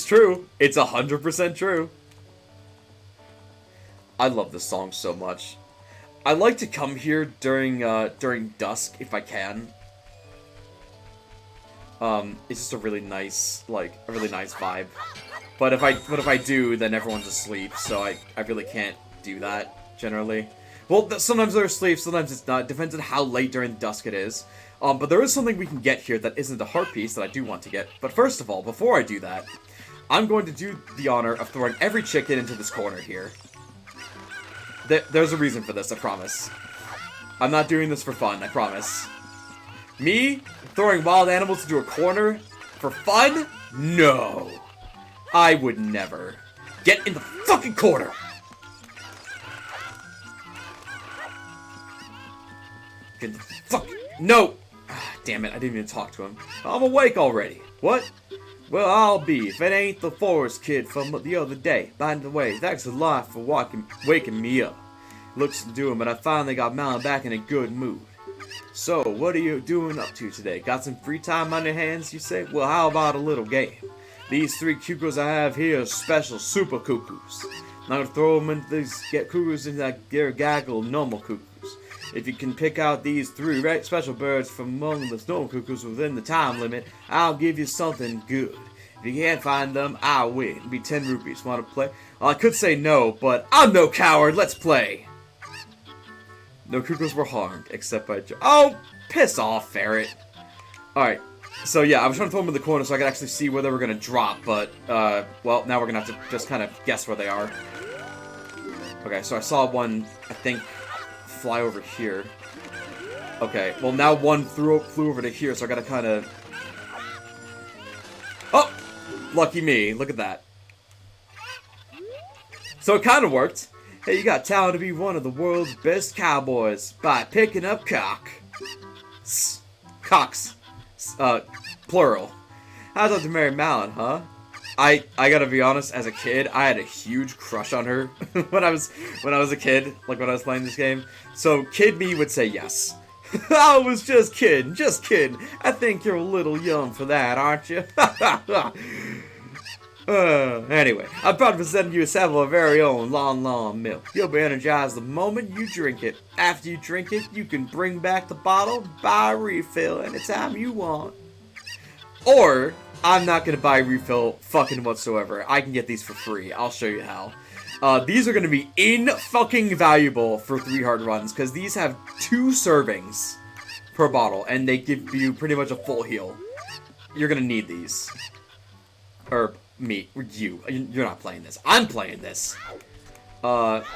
true. It's 100% true. I love this song so much. I like to come here during dusk if I can. It's just a really nice vibe. But if I do, then everyone's asleep, so I really can't do that generally. Well, sometimes they're asleep, sometimes it's not. Depends on how late during dusk it is. But there is something we can get here that isn't a heart piece that I do want to get. But first of all, before I do that, I'm going to do the honor of throwing every chicken into this corner here. There's a reason for this, I promise. I'm not doing this for fun, I promise. Me throwing wild animals into a corner for fun? No. I would never. Get in the fucking corner! Get in the fuck... No! Ah, damn it, I didn't even talk to him. I'm awake already. What? Well, I'll be if it ain't the forest kid from the other day. By the way, thanks a lot for waking me up. Looks to do him, and I finally got Malin back in a good mood. So, what are you doing up to today? Got some free time on your hands, you say? Well, how about a little game? These 3 cuckoos I have here are special super cuckoos. I'm gonna throw them into these cuckoos into that gaggle of normal cuckoos. If you can pick out these 3 special birds from among the normal cuckoos within the time limit, I'll give you something good. If you can't find them, I'll win. It'll be 10 rupees. Want to play? Well, I could say no, but I'm no coward. Let's play. No cuckoos were harmed, except by Oh, piss off, ferret. Alright, so yeah, I was trying to throw them in the corner so I could actually see where they were going to drop, but, well, now we're going to have to just kind of guess where they are. Okay, so I saw one, I think, fly over here. Okay, well now one flew over to here, so I gotta kind of... Oh! Lucky me, look at that. So it kind of worked. Hey, you got talent to be one of the world's best cowboys by picking up cocks. Plural. How's up to marry Malin, huh? I gotta be honest, as a kid, I had a huge crush on her when I was a kid, like when I was playing this game. So kid me would say yes. I was just kidding. I think you're a little young for that, aren't you? Anyway, I'm proud to present you a sample of our very own Lon Lon milk. You'll be energized the moment you drink it. After you drink it, you can bring back the bottle, buy a refill anytime you want. Or, I'm not gonna buy a refill fucking whatsoever. I can get these for free. I'll show you how. These are gonna be fucking valuable for 3 hard runs, because these have 2 servings per bottle, and they give you pretty much a full heal. You're gonna need these. Or, me. You're not playing this. I'm playing this.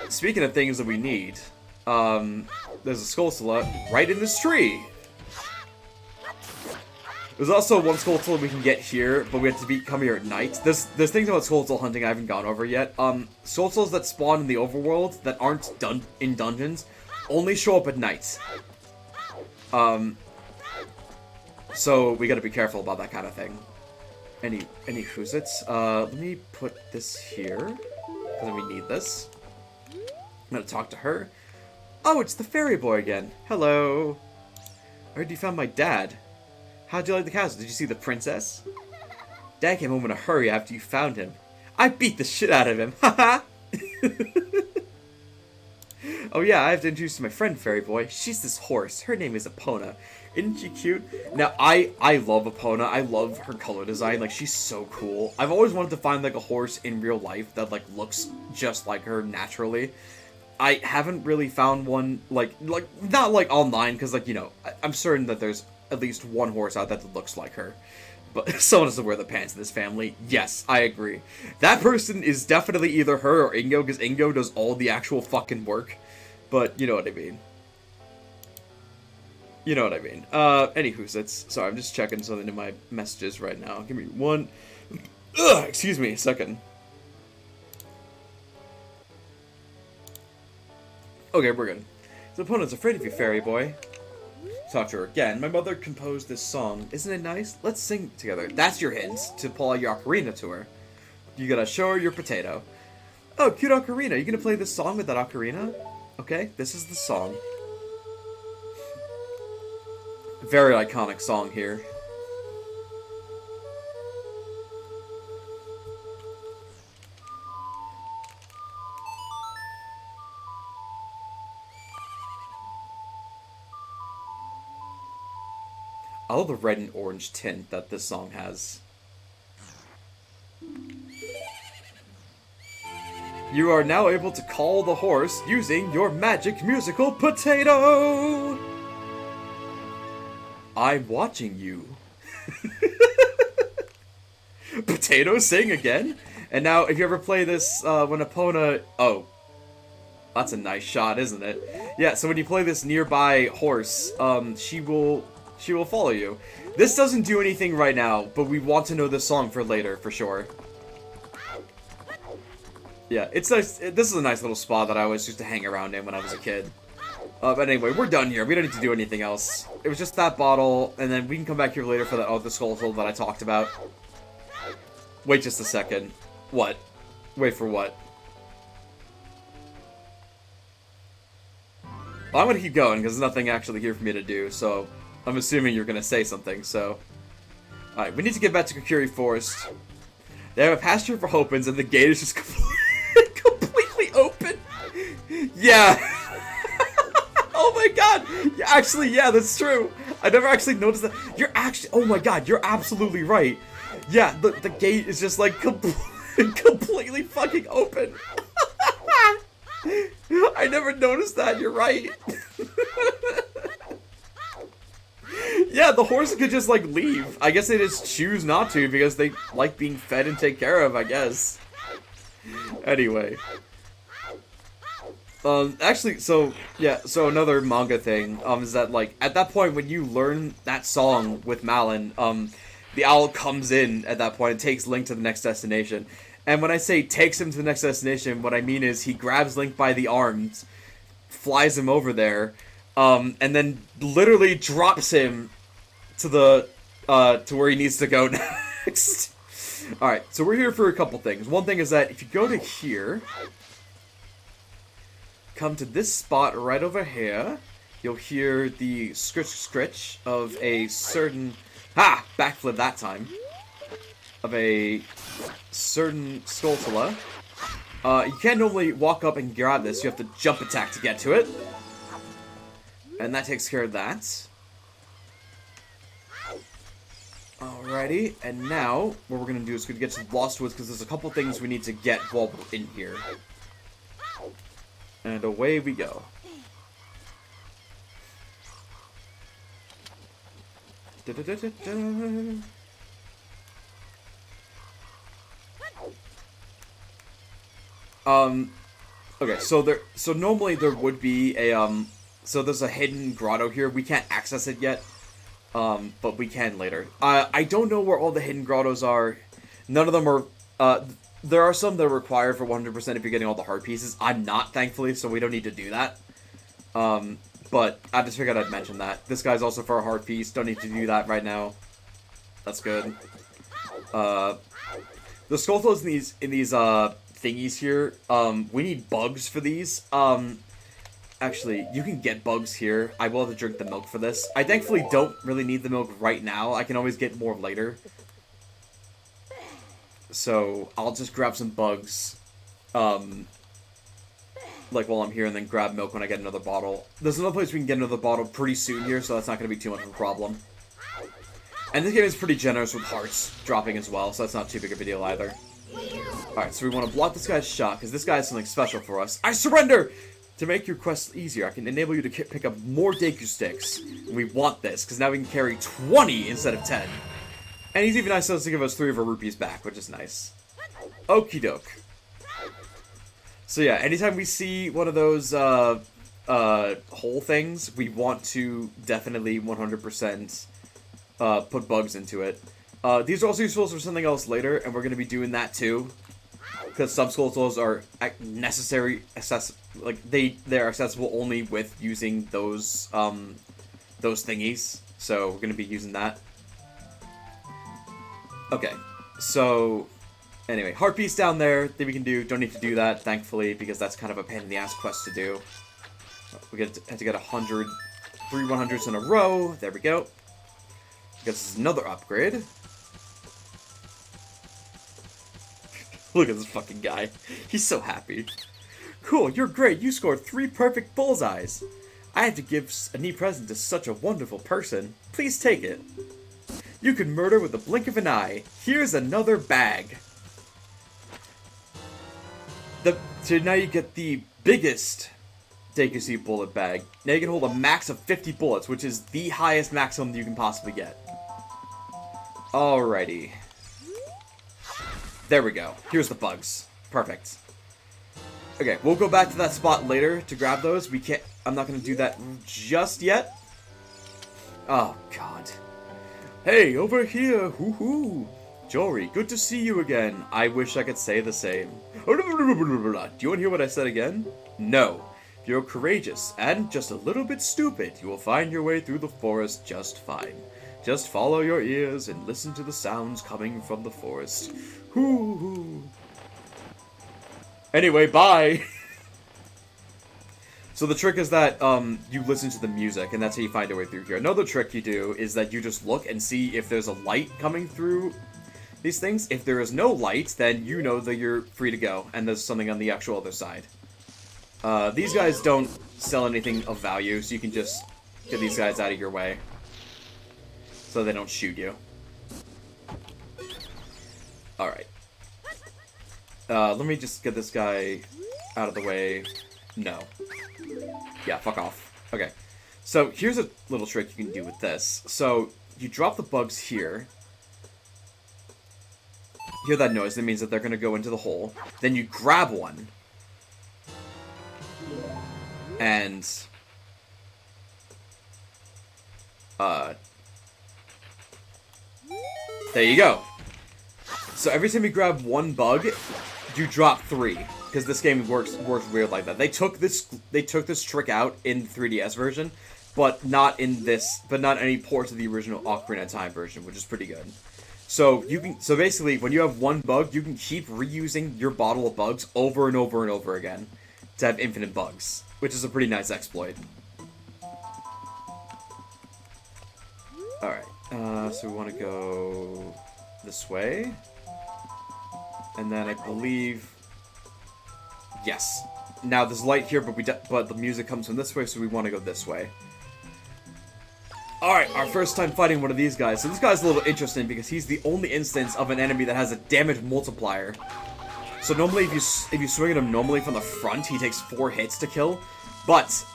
Speaking of things that we need, there's a Skulltula right in this tree. There's also one Skulltula we can get here, but we have to come here at night. There's things about Skulltula hunting I haven't gone over yet. Skulltulas that spawn in the overworld that aren't in dungeons only show up at night. So we gotta be careful about that kind of thing. Any whoosits? Let me put this here, because we need this. I'm gonna talk to her. Oh, it's the fairy boy again. Hello. I heard you found my dad. How'd you like the castle? Did you see the princess? Dad came home in a hurry after you found him. I beat the shit out of him. Haha. Oh yeah, I have to introduce you to my friend Fairy Boy. She's this horse. Her name is Epona. Isn't she cute? Now, I love Epona. I love her color design. Like, she's so cool. I've always wanted to find, like, a horse in real life that, like, looks just like her naturally. I haven't really found one, like not, like, online, because, like, you know, I'm certain that there's at least one horse out there that looks like her. But someone doesn't wear the pants in this family. Yes, I agree. That person is definitely either her or Ingo, because Ingo does all the actual fucking work. But, you know what I mean. You know what I mean. Anywho, it's sorry, I'm just checking something in my messages right now. Give me one. Excuse me, a second. Okay, we're good. The opponent's afraid of you, fairy boy. Talk to her again. My mother composed this song. Isn't it nice? Let's sing together. That's your hint to pull out your ocarina to her. You gotta show her your potato. Oh, cute ocarina. You gonna play this song with that ocarina? Okay, this is the song. Very iconic song here. I love the red and orange tint that this song has. You are now able to call the horse using your magic musical potato! I'm watching you. Potato sing again? And now, if you ever play this, when Epona... Oh. That's a nice shot, isn't it? Yeah, so when you play this nearby horse, she will follow you. This doesn't do anything right now, but we want to know this song for later, for sure. Yeah, it's nice. This is a nice little spot that I always used to hang around in when I was a kid. But anyway, we're done here. We don't need to do anything else. It was just that bottle, and then we can come back here later for that other skull that I talked about. Wait just a second. What? Wait for what? Well, I'm gonna keep going, because there's nothing actually here for me to do, so... I'm assuming you're gonna say something, so... Alright, we need to get back to Kokiri Forest. They have a pasture for Hopins, and the gate is just completely open! Yeah! Oh my god! Yeah, actually, yeah, that's true! I never actually noticed that. You're actually... Oh my god, you're absolutely right! Yeah, the gate is just, like, completely fucking open! I never noticed that, you're right! Yeah, the horse could just, like, leave. I guess they just choose not to because they like being fed and taken care of, I guess. Anyway. Actually, so, yeah, so another manga thing, is that, like, at that point when you learn that song with Malin, the owl comes in at that point and takes Link to the next destination. And when I say takes him to the next destination, what I mean is he grabs Link by the arms, flies him over there, and then literally drops him to the, to where he needs to go next. Alright, so we're here for a couple things. One thing is that if you go to here, come to this spot right over here, you'll hear the scritch of a certain, backflip that time, of a certain Skulltula. You can't normally walk up and grab this, you have to jump attack to get to it. And that takes care of that. Alrighty, and now, what we're gonna do is we're gonna get to the Lost Woods, because there's a couple things we need to get while we're in here. And away we go. Okay, so normally there would be a, so there's a hidden grotto here. We can't access it yet, but we can later. I don't know where all the hidden grottos are. None of them are, there are some that are required for 100% if you're getting all the heart pieces. I'm not, thankfully, so we don't need to do that. But I just figured I'd mention that. This guy's also for a heart piece. Don't need to do that right now. That's good. The Skulltulas in these thingies here, we need bugs for these. Actually, you can get bugs here. I will have to drink the milk for this. I thankfully don't really need the milk right now. I can always get more later. So, I'll just grab some bugs, like while I'm here, and then grab milk when I get another bottle. There's another place we can get another bottle pretty soon here, so that's not going to be too much of a problem. And this game is pretty generous with hearts dropping as well, so that's not too big of a deal either. Alright, so we want to block this guy's shot, because this guy has something special for us. I surrender! To make your quest easier, I can enable you to pick up more Deku Sticks. And we want this, because now we can carry 20 instead of 10. And he's even nice enough to give us 3 of our rupees back, which is nice. Okie doke. So yeah, anytime we see one of those hole things, we want to definitely 100% put bugs into it. These are also useful for something else later, and we're going to be doing that too. Because some skeletals are necessary, like they're accessible only with using those thingies. So we're gonna be using that. Okay, so anyway, heartbeats down there that we can do. Don't need to do that, thankfully, because that's kind of a pain in the ass quest to do. We have to get 100, 3 100s in a row. There we go. This is another upgrade. Look at this fucking guy. He's so happy. Cool, you're great. You scored 3 perfect bullseyes. I had to give a neat present to such a wonderful person. Please take it. You can murder with the blink of an eye. Here's another bag. So now you get the biggest Deku bullet bag. Now you can hold a max of 50 bullets, which is the highest maximum you can possibly get. Alrighty. There we go. Here's the bugs. Perfect. Okay, we'll go back to that spot later to grab those. I'm not going to do that just yet. Oh, God. Hey, over here. Hoo-hoo. Jory, good to see you again. I wish I could say the same. Do you want to hear what I said again? No. If you're courageous and just a little bit stupid, you will find your way through the forest just fine. Just follow your ears and listen to the sounds coming from the forest. Hoo-hoo. Anyway, bye! So the trick is that you listen to the music, and that's how you find your way through here. Another trick you do is that you just look and see if there's a light coming through these things. If there is no light, then you know that you're free to go, and there's something on the actual other side. These guys don't sell anything of value, so you can just get these guys out of your way. So they don't shoot you. Alright. Let me just get this guy out of the way. No. Yeah, fuck off. Okay. So, here's a little trick you can do with this. So, you drop the bugs here. Hear that noise? That means that they're going to go into the hole. Then you grab one. And... there you go. So every time you grab one bug, you drop 3. Because this game works weird like that. They took this trick out in 3DS version, but not in any ports of the original Ocarina of Time version, which is pretty good. So basically, when you have one bug, you can keep reusing your bottle of bugs over and over and over again to have infinite bugs, which is a pretty nice exploit. Alright, so we want to go this way. And then I believe... yes. Now there's light here, but the music comes from this way, so we want to go this way. Alright, our first time fighting one of these guys. So this guy's a little interesting because he's the only instance of an enemy that has a damage multiplier. So normally, if you swing at him normally from the front, he takes 4 hits to kill. But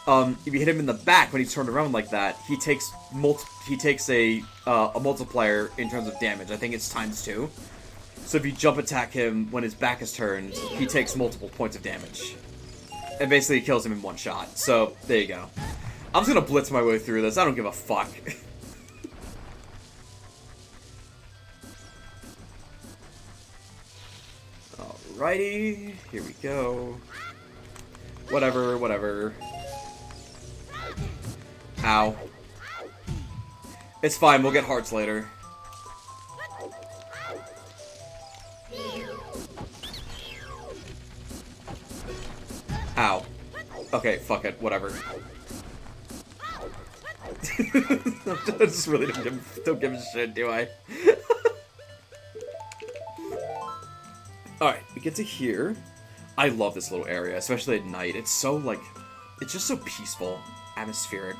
if you hit him in the back when he's turned around like that, he takes a multiplier in terms of damage. I think it's ×2. So if you jump attack him when his back is turned, he takes multiple points of damage. And basically kills him in one shot. So, there you go. I'm just gonna blitz my way through this. I don't give a fuck. Alrighty. Here we go. Whatever. Ow. It's fine, we'll get hearts later. Ow. Okay, fuck it, whatever. I just really don't give a shit, do I? Alright, we get to here. I love this little area, especially at night. It's so, like, it's just so peaceful, atmospheric.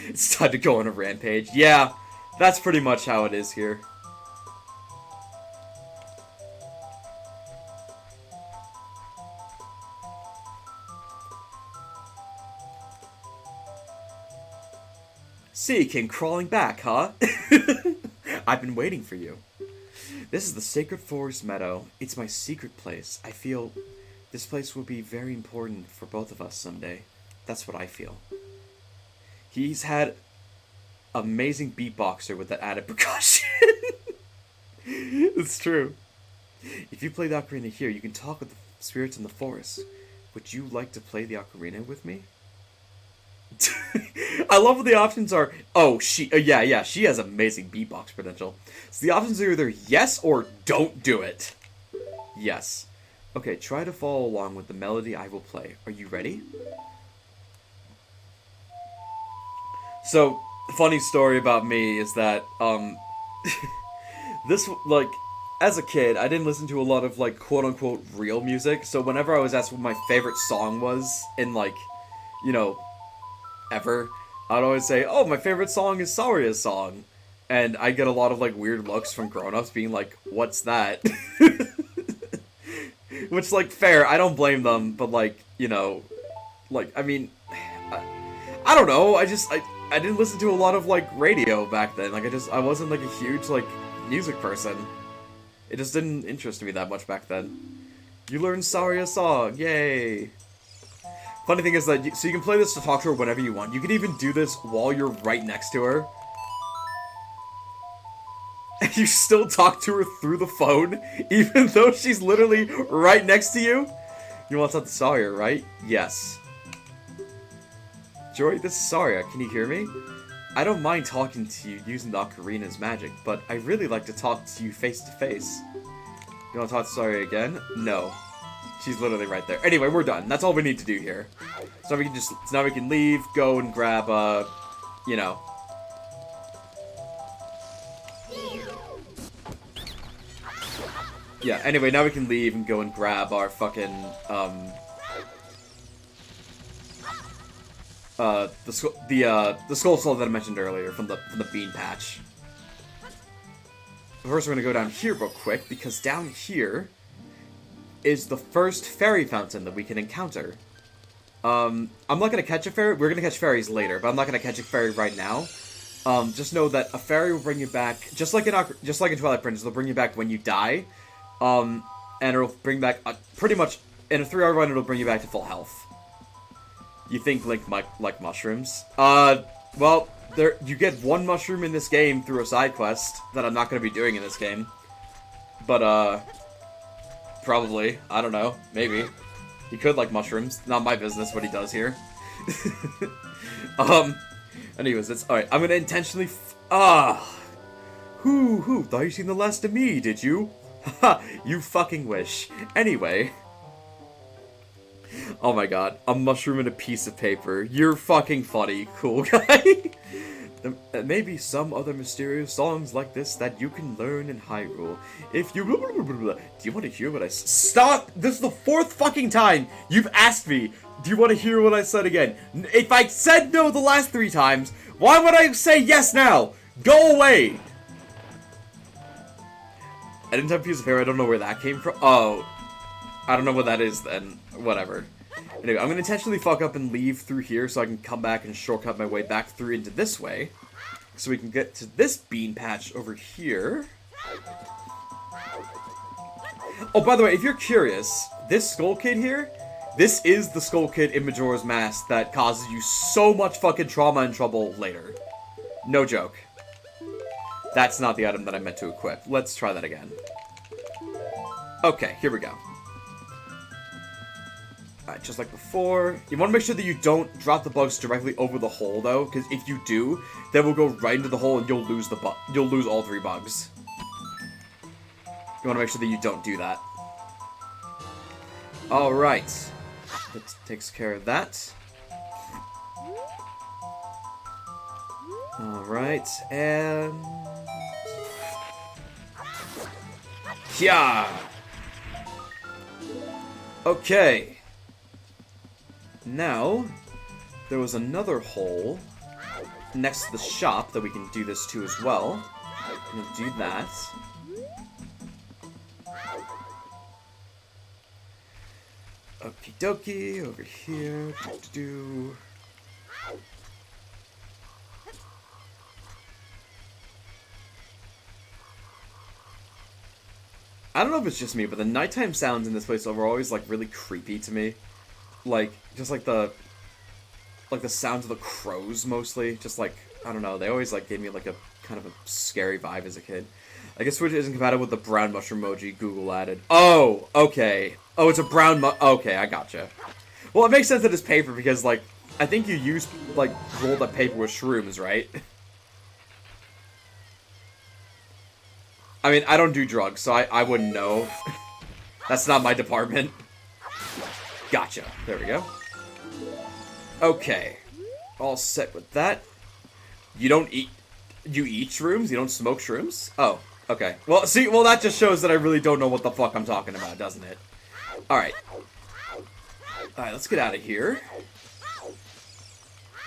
It's time to go on a rampage. Yeah, that's pretty much how it is here. See, you came crawling back, huh? I've been waiting for you. This is the Sacred Forest Meadow. It's my secret place. I feel this place will be very important for both of us someday. That's what I feel. He's had amazing beatboxer with that added percussion. It's true. If you play the ocarina here, you can talk with the spirits in the forest. Would you like to play the ocarina with me? I love what the options are. Oh, yeah, she has amazing beatbox potential. So the options are either yes or don't do it. Yes. Okay, try to follow along with the melody I will play. Are you ready? So, funny story about me is that, this, like, as a kid, I didn't listen to a lot of, like, quote-unquote real music, so whenever I was asked what my favorite song was in, like, you know, ever, I'd always say, oh, my favorite song is Saria's song. And I get a lot of, like, weird looks from grown-ups being like, what's that? Which, like, fair, I don't blame them, but, like, you know, like, I mean, I don't know, I didn't listen to a lot of, like, radio back then. Like, I wasn't, like, a huge, like, music person. It just didn't interest me that much back then. You learned Saria's song, yay! Funny thing is that, so you can play this to talk to her whenever you want. You can even do this while you're right next to her. And you still talk to her through the phone, even though she's literally right next to you? You want to talk to Saria, right? Yes. Jory, this is Saria. Can you hear me? I don't mind talking to you using the ocarina's magic, but I really like to talk to you face to face. You want to talk to Saria again? No. She's literally right there. Anyway, we're done. That's all we need to do here. So now we can leave, go and grab, you know. Yeah, anyway, now we can leave and go and grab our fucking, the skull soul that I mentioned earlier from the bean patch. First, we're gonna go down here real quick, because down here is the first fairy fountain that we can encounter. I'm not gonna catch a fairy. We're gonna catch fairies later, but I'm not gonna catch a fairy right now. Just know that a fairy will bring you back, just like in Twilight Princess, they'll bring you back when you die. And it'll bring back, pretty much, in a 3-hour run, it'll bring you back to full health. You think Link might like mushrooms? Well, you get one mushroom in this game through a side quest that I'm not going to be doing in this game. But, probably. I don't know. Maybe. He could like mushrooms. Not my business what he does here. Anyways, alright. I'm going to intentionally thought you seen the last of me, did you? Haha, you fucking wish. Anyway. Oh my god, a mushroom and a piece of paper. You're fucking funny, cool guy. There may be some other mysterious songs like this that you can learn in Hyrule. If you... Do you want to hear what I... Stop! This is the 4th fucking time you've asked me. Do you want to hear what I said again? If I said no the last 3 times, why would I say yes now? Go away! I didn't have a piece of hair, I don't know where that came from. Oh. I don't know what that is then. Whatever. Anyway, I'm gonna intentionally fuck up and leave through here so I can come back and shortcut my way back through into this way. So we can get to this bean patch over here. Oh, by the way, if you're curious, this Skull Kid here, this is the Skull Kid in Majora's Mask that causes you so much fucking trauma and trouble later. No joke. That's not the item that I meant to equip. Let's try that again. Okay, here we go. Alright, just like before. You want to make sure that you don't drop the bugs directly over the hole, though, because if you do, then we'll go right into the hole and you'll lose you'll lose all 3 bugs. You want to make sure that you don't do that. Alright. That takes care of that. Alright, and... Yeah. Okay. Now, there was another hole next to the shop that we can do this to as well. I'm gonna do that. Okie dokie, over here. Do. I don't know if it's just me, but the nighttime sounds in this place are always, like, really creepy to me. Like, just like the... like the sounds of the crows mostly. Just like, I don't know, they always like gave me like a kind of a scary vibe as a kid. I guess Switch isn't compatible with the brown mushroom emoji Google added. Oh, okay. Oh, it's a brown okay, I gotcha. Well, it makes sense that it's paper because, like, I think you use, like, rolled up paper with shrooms, right? I mean, I don't do drugs, so I wouldn't know. That's not my department. Gotcha. There we go. Okay. All set with that. You don't eat... You eat shrooms? You don't smoke shrooms? Oh, okay. Well, see, well, that just shows that I really don't know what the fuck I'm talking about, doesn't it? Alright. Alright, let's get out of here.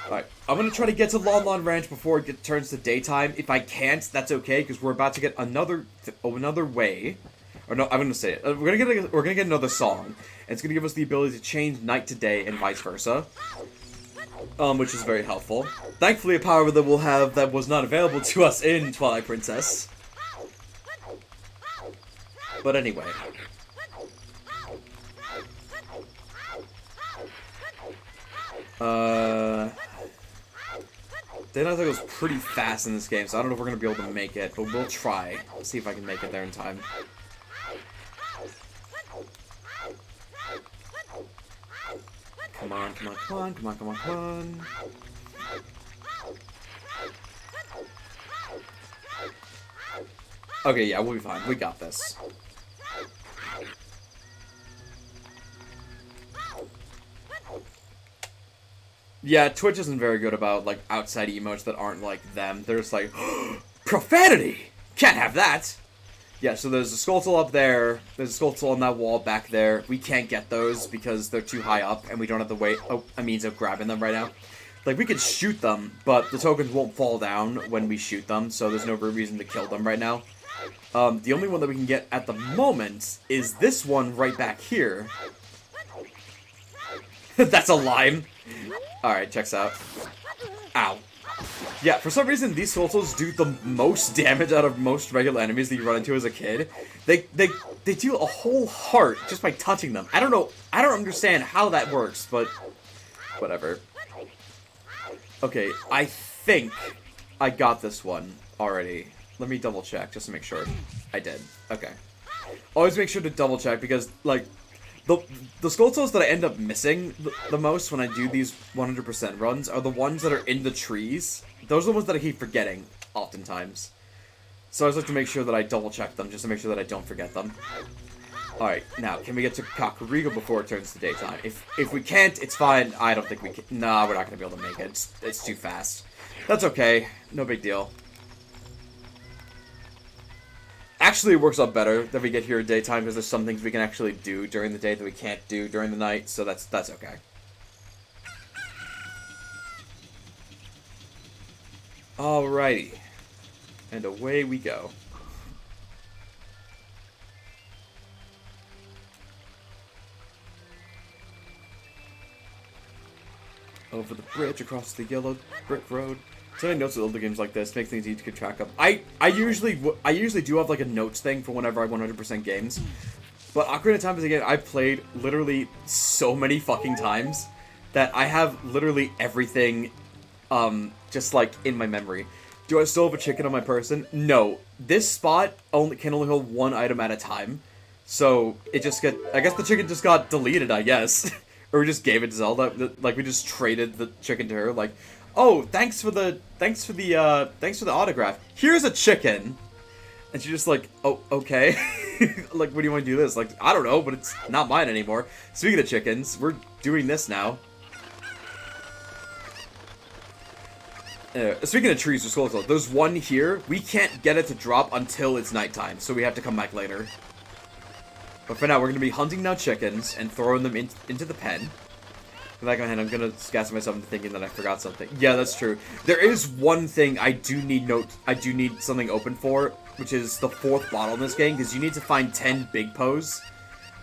Alright, I'm gonna try to get to Lon Lon Ranch before it turns to daytime. If I can't, that's okay, because we're about to get another way. Or no, I'm gonna say it. We're gonna get another song. And it's gonna give us the ability to change night to day and vice versa. Which is very helpful. Thankfully, a power that we'll have that was not available to us in Twilight Princess. But anyway. Daylight goes pretty fast in this game, so I don't know if we're gonna be able to make it, but we'll try. Let's see if I can make it there in time. Come on, come on, come on, come on, come on, come on. Okay, yeah, we'll be fine. We got this. Yeah, Twitch isn't very good about, like, outside emotes that aren't like them. They're just like, profanity! Can't have that! Yeah, so there's a Skulltule up there, there's a Skulltule on that wall back there. We can't get those because they're too high up and we don't have the way, a means of grabbing them right now. Like, we could shoot them, but the tokens won't fall down when we shoot them, so there's no reason to kill them right now. The only one that we can get at the moment is this one right back here. That's a lime. Alright, checks out. Ow. Yeah, for some reason, these Skulltules do the most damage out of most regular enemies that you run into as a kid. They do a whole heart just by touching them. I don't know, I don't understand how that works, but whatever. Okay, I think I got this one already. Let me double check just to make sure. I did. Okay. Always make sure to double check because, like, the Skulltules that I end up missing the most when I do these 100% runs are the ones that are in the trees. Those are the ones that I keep forgetting, oftentimes. So I always like to make sure that I double check them, just to make sure that I don't forget them. Alright, now, can we get to Kakariko before it turns to daytime? If we can't, it's fine. I don't think we can. Nah, we're not going to be able to make it. It's too fast. That's okay. No big deal. Actually, it works out better that we get here at daytime because there's some things we can actually do during the day that we can't do during the night, so that's okay. Alrighty. And away we go. Over the bridge, across the yellow brick road. So many notes with older games like this make things easy to keep track of. I usually do have like a notes thing for whenever I 100% games, but Ocarina of Time is a game I've played literally so many fucking times that I have literally everything, just like in my memory. Do I still have a chicken on my person? No. This spot can only hold one item at a time, so it just I guess the chicken just got deleted. I guess, or we just gave it to Zelda. Like we just traded the chicken to her. Like, oh, thanks for the autograph. Here's a chicken. And she's just like, oh, okay. Like, what do you want to do this? Like, I don't know, but it's not mine anymore. Speaking of chickens, we're doing this now. Speaking of trees with Skulltule, there's one here. We can't get it to drop until it's nighttime, so we have to come back later. But for now, we're going to be hunting down chickens and throwing them into the pen. In the back of my head, I'm gonna gas myself into thinking that I forgot something. Yeah, that's true. There is one thing I do need something open for, which is the 4th bottle in this game, because you need to find 10 big pose,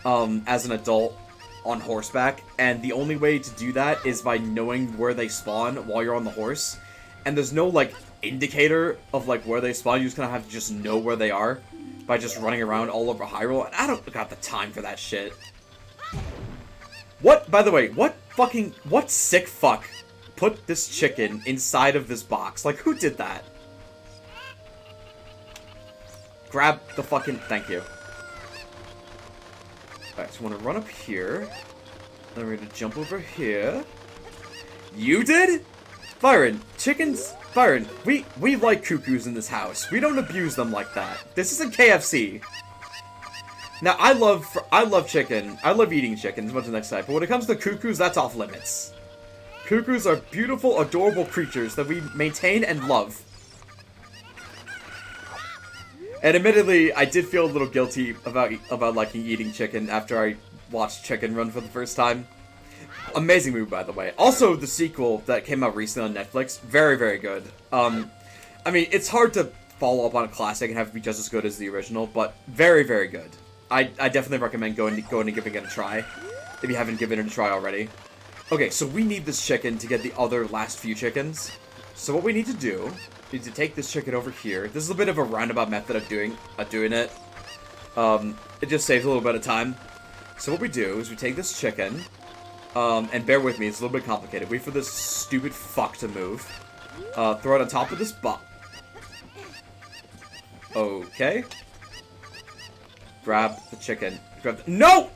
as an adult on horseback, and the only way to do that is by knowing where they spawn while you're on the horse. And there's no, like, indicator of, like, where they spawn. You just kind of have to just know where they are by just running around all over Hyrule, and I don't got the time for that shit. What, by the way, what sick fuck put this chicken inside of this box. Like, who did that? Grab the fucking... Thank you. Alright, so I want to run up here. Then we're going to jump over here. You did? Byron, chickens... Byron, we like cuckoos in this house. We don't abuse them like that. This isn't KFC. Now, I love chicken. I love eating chicken as much as next time. But when it comes to cuckoos, that's off limits. Cuckoos are beautiful, adorable creatures that we maintain and love. And admittedly, I did feel a little guilty about liking eating chicken after I watched Chicken Run for the first time. Amazing movie, by the way. Also, the sequel that came out recently on Netflix, very, very good. I mean, it's hard to follow up on a classic and have it be just as good as the original, but very, very good. I definitely recommend going and giving it a try, if you haven't given it a try already. Okay, so we need this chicken to get the other last few chickens. So what we need to do is to take this chicken over here. This is a bit of a roundabout method of doing it. It just saves a little bit of time. So what we do is we take this chicken, and bear with me, it's a little bit complicated. Wait for this stupid fuck to move. Throw it on top of this box. Okay. Grab the chicken. No!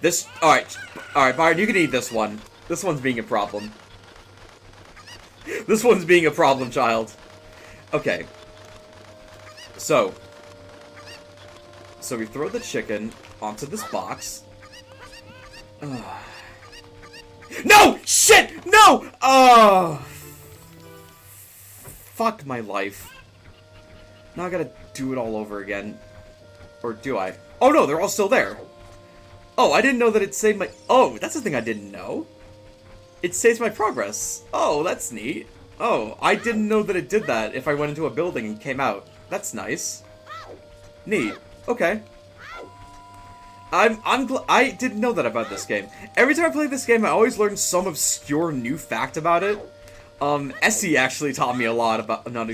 This... Alright, Byron, you can eat this one. This one's being a problem. This one's being a problem, child. Okay. So we throw the chicken onto this box. No! Shit! No! Oh! Fuck my life. Now I gotta do it all over again. Or do I? Oh no, they're all still there. Oh, I didn't know that it saved my... Oh, that's the thing I didn't know. It saves my progress. Oh, that's neat. Oh, I didn't know that it did that if I went into a building and came out. That's nice. Neat. Okay. I didn't know that about this game. Every time I play this game, I always learn some obscure new fact about it. Essie actually taught me a lot about a lot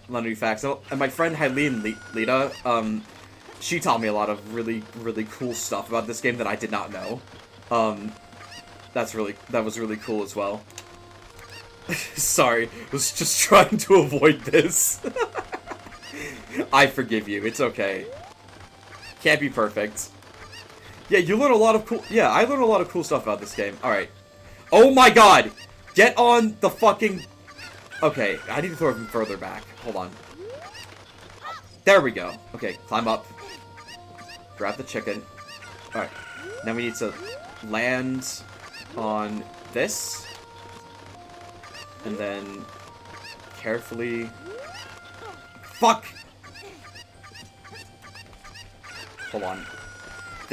of new facts. And my friend Hylian Lita, she taught me a lot of really, really cool stuff about this game that I did not know. That was really cool as well. Sorry, was just trying to avoid this. I forgive you, it's okay. Can't be perfect. Yeah, you learn a lot of cool... Yeah, I learned a lot of cool stuff about this game. Alright. Oh my god! Get on the fucking... Okay, I need to throw him further back. Hold on. There we go. Okay, climb up. Grab the chicken. Alright. Now we need to land on this. And then carefully... Fuck! Hold on.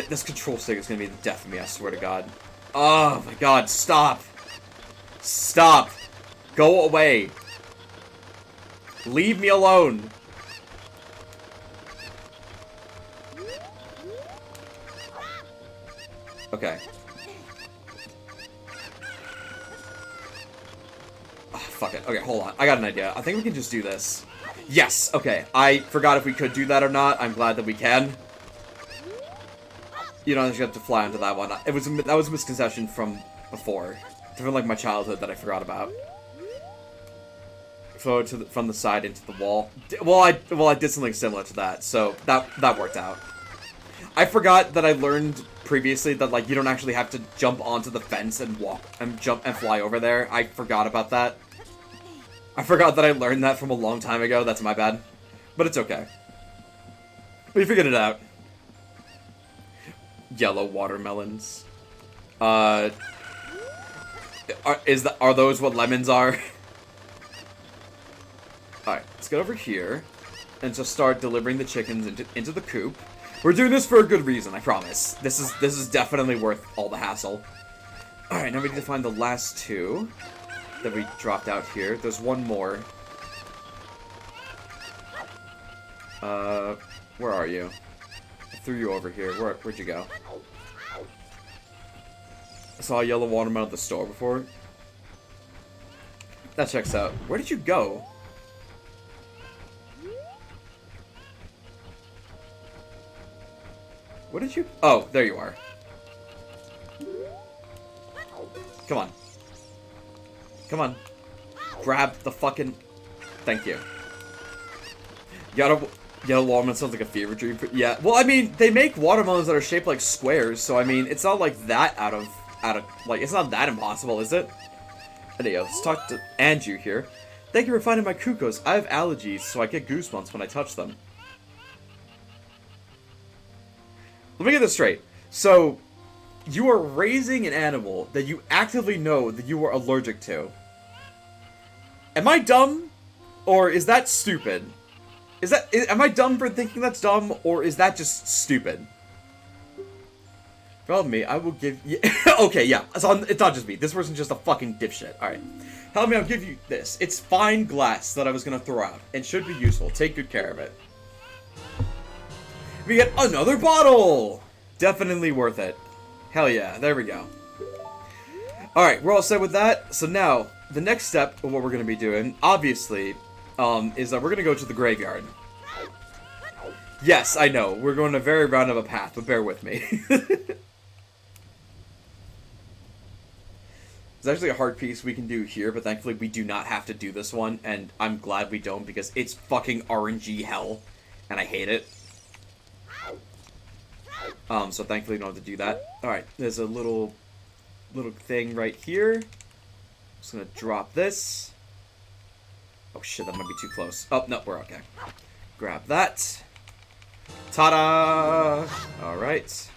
This control stick is gonna be the death of me, I swear to God. Oh my god, stop! Stop! Go away! Leave me alone! Okay. Oh, fuck it. Okay, hold on. I got an idea. I think we can just do this. Yes! Okay. I forgot if we could do that or not. I'm glad that we can. You don't actually have to fly onto that one. That was a misconception from before. From like my childhood that I forgot about. Throw it from the side into the wall. Well, I did something similar to that, so that worked out. I forgot that I learned previously that like you don't actually have to jump onto the fence and jump and fly over there. I forgot about that. I forgot that I learned that from a long time ago. That's my bad, but it's okay. We figured it out. Yellow watermelons. Are those what lemons are? Alright, let's get over here and just start delivering the chickens into the coop. We're doing this for a good reason, I promise. This is definitely worth all the hassle. Alright, now we need to find the last two that we dropped out here. There's one more. Where are you? I threw you over here. Where'd you go? I saw a yellow watermelon at the store before. That checks out. Where did you go? What did you... Oh, there you are. Come on. Come on. Grab the fucking... Thank you. Yellow watermelon sounds like a fever dream. Yeah, well, I mean, they make watermelons that are shaped like squares, so I mean, it's not like that out of, like, it's not that impossible, is it? Anyway, let's talk to Andrew here. Thank you for finding my cuckoos. I have allergies, so I get goosebumps when I touch them. Let me get this straight. So, you are raising an animal that you actively know that you are allergic to. Am I dumb? Or is that stupid? Am I dumb for thinking that's dumb, or is that just stupid? Follow me, I will give you... Okay, yeah, it's not just me. This person's just a fucking dipshit. Alright. Help me, I'll give you this. It's fine glass that I was gonna throw out, and should be useful. Take good care of it. We get another bottle! Definitely worth it. Hell yeah, there we go. Alright, we're all set with that. So now, the next step of what we're gonna be doing, obviously, is that we're gonna go to the graveyard. Yes, I know, we're going a very round of a path, but bear with me. There's actually a hard piece we can do here, but thankfully we do not have to do this one, and I'm glad we don't, because it's fucking RNG hell, and I hate it. So thankfully we don't have to do that. Alright, there's a little thing right here. Just gonna drop this. Oh shit, that might be too close. Oh, no, we're okay. Grab that. Ta-da! Alright.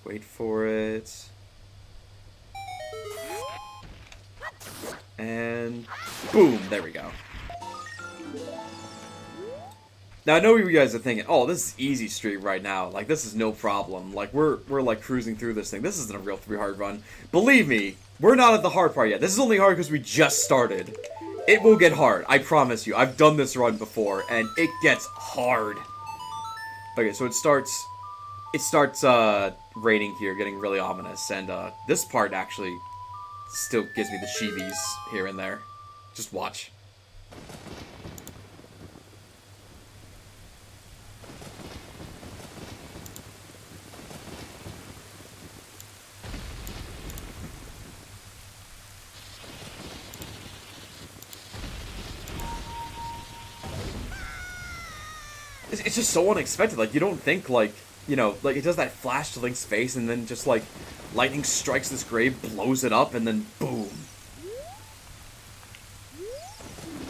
Wait for it. And boom, there we go. Now I know you guys are thinking, oh, this is easy street right now. Like, this is no problem. Like, we're like cruising through this thing. This isn't a real 3 hard run. Believe me, we're not at the hard part yet. This is only hard because we just started. It will get hard, I promise you. I've done this run before, and it gets hard. Okay, so it starts raining here, getting really ominous, and this part actually still gives me the sheebies here and there. Just watch. It's just so unexpected. Like, you don't think, like, you know, like, it does that flash to Link's face, and then just, like, lightning strikes this grave, blows it up, and then boom.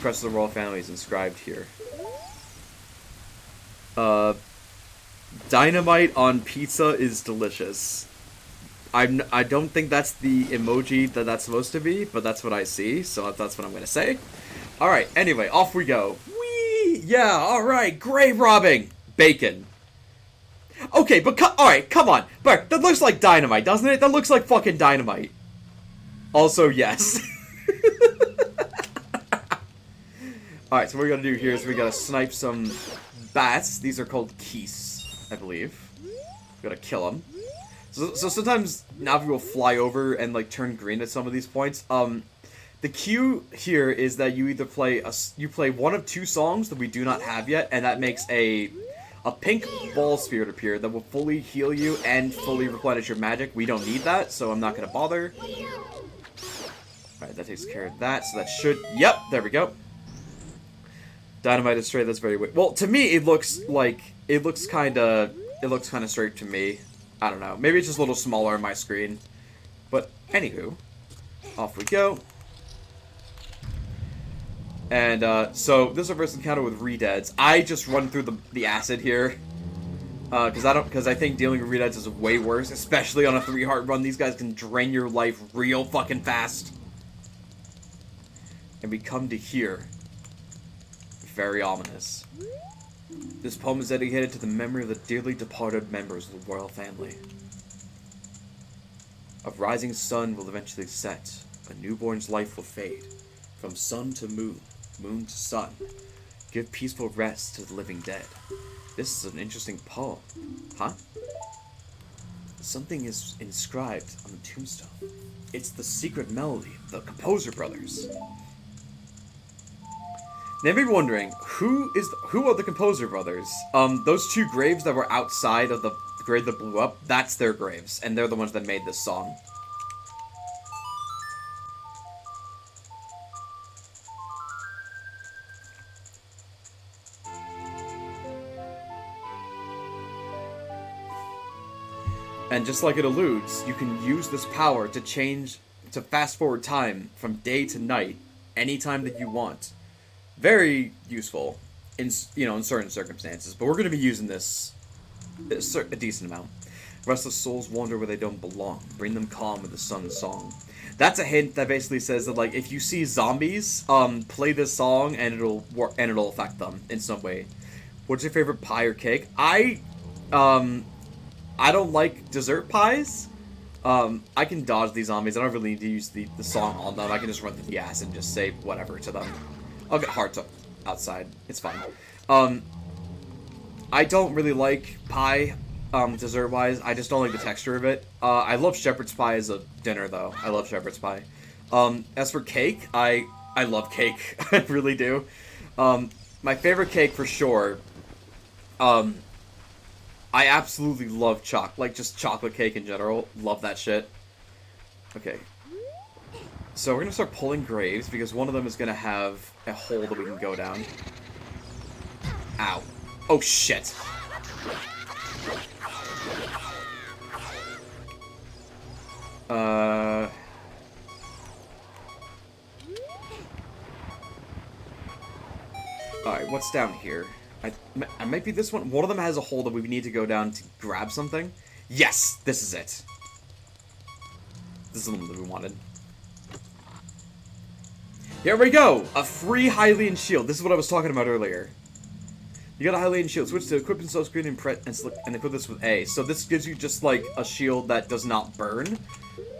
Crest of the royal family is inscribed here. Dynamite on pizza is delicious. I don't think that's the emoji that's supposed to be, but that's what I see, so that's what I'm gonna say. Alright, anyway, off we go. Yeah, alright, grave robbing! Bacon. Okay, but alright, come on. But that looks like dynamite, doesn't it? That looks like fucking dynamite. Also, yes. Alright, so what we're gonna do here is we gotta snipe some bats. These are called geese, I believe. We gotta kill them. So sometimes Navi will fly over and, like, turn green at some of these points. The cue here is that you either play one of 2 songs that we do not have yet, and that makes a pink ball spirit appear that will fully heal you and fully replenish your magic. We don't need that, so I'm not gonna bother. Alright, that takes care of that, so that should... Yep, there we go. Dynamite is straight, that's very weird. Well, to me, it looks kinda straight to me. I don't know. Maybe it's just a little smaller on my screen. But, anywho, off we go. And, so, this is our first encounter with Redeads. I just run through the acid here. Because I think dealing with Redeads is way worse, especially on a 3 hard run. These guys can drain your life real fucking fast. And we come to here. Very ominous. This poem is dedicated to the memory of the dearly departed members of the royal family. A rising sun will eventually set. A newborn's life will fade. From sun to moon, moon to sun. Give peaceful rest to the living dead. This is an interesting poem. Huh? Something is inscribed on the tombstone. It's the secret melody of the Composer Brothers. Now you may be wondering, who are the Composer Brothers? Those 2 graves that were outside of the the grave that blew up, that's their graves, and they're the ones that made this song. And just like it alludes, you can use this power to fast forward time from day to night, anytime that you want. Very useful in certain circumstances, but we're going to be using this a decent amount. Restless souls wander where they don't belong. Bring them calm with the sun's song. That's a hint that basically says that, like, if you see zombies, play this song and it'll affect them in some way. What's your favorite pie or cake? I don't like dessert pies. I can dodge these zombies. I don't really need to use the song on them. I can just run through the ass and just say whatever to them. I'll get hearts up outside. It's fine. I don't really like pie, dessert-wise. I just don't like the texture of it. I love shepherd's pie as a dinner, though. I love shepherd's pie. As for cake, I love cake. I really do. My favorite cake for sure, I absolutely love just chocolate cake in general. Love that shit. Okay. So we're gonna start pulling graves, because one of them is gonna have a hole that we can go down. Ow. Oh, shit. Alright, what's down here? I might be this one. One of them has a hole that we need to go down to grab something. Yes! This is it. This is the one that we wanted. Here we go! A free Hylian shield. This is what I was talking about earlier. You got a Hylian shield. Switch to equip and sell screen and equip this with A. So this gives you just like a shield that does not burn.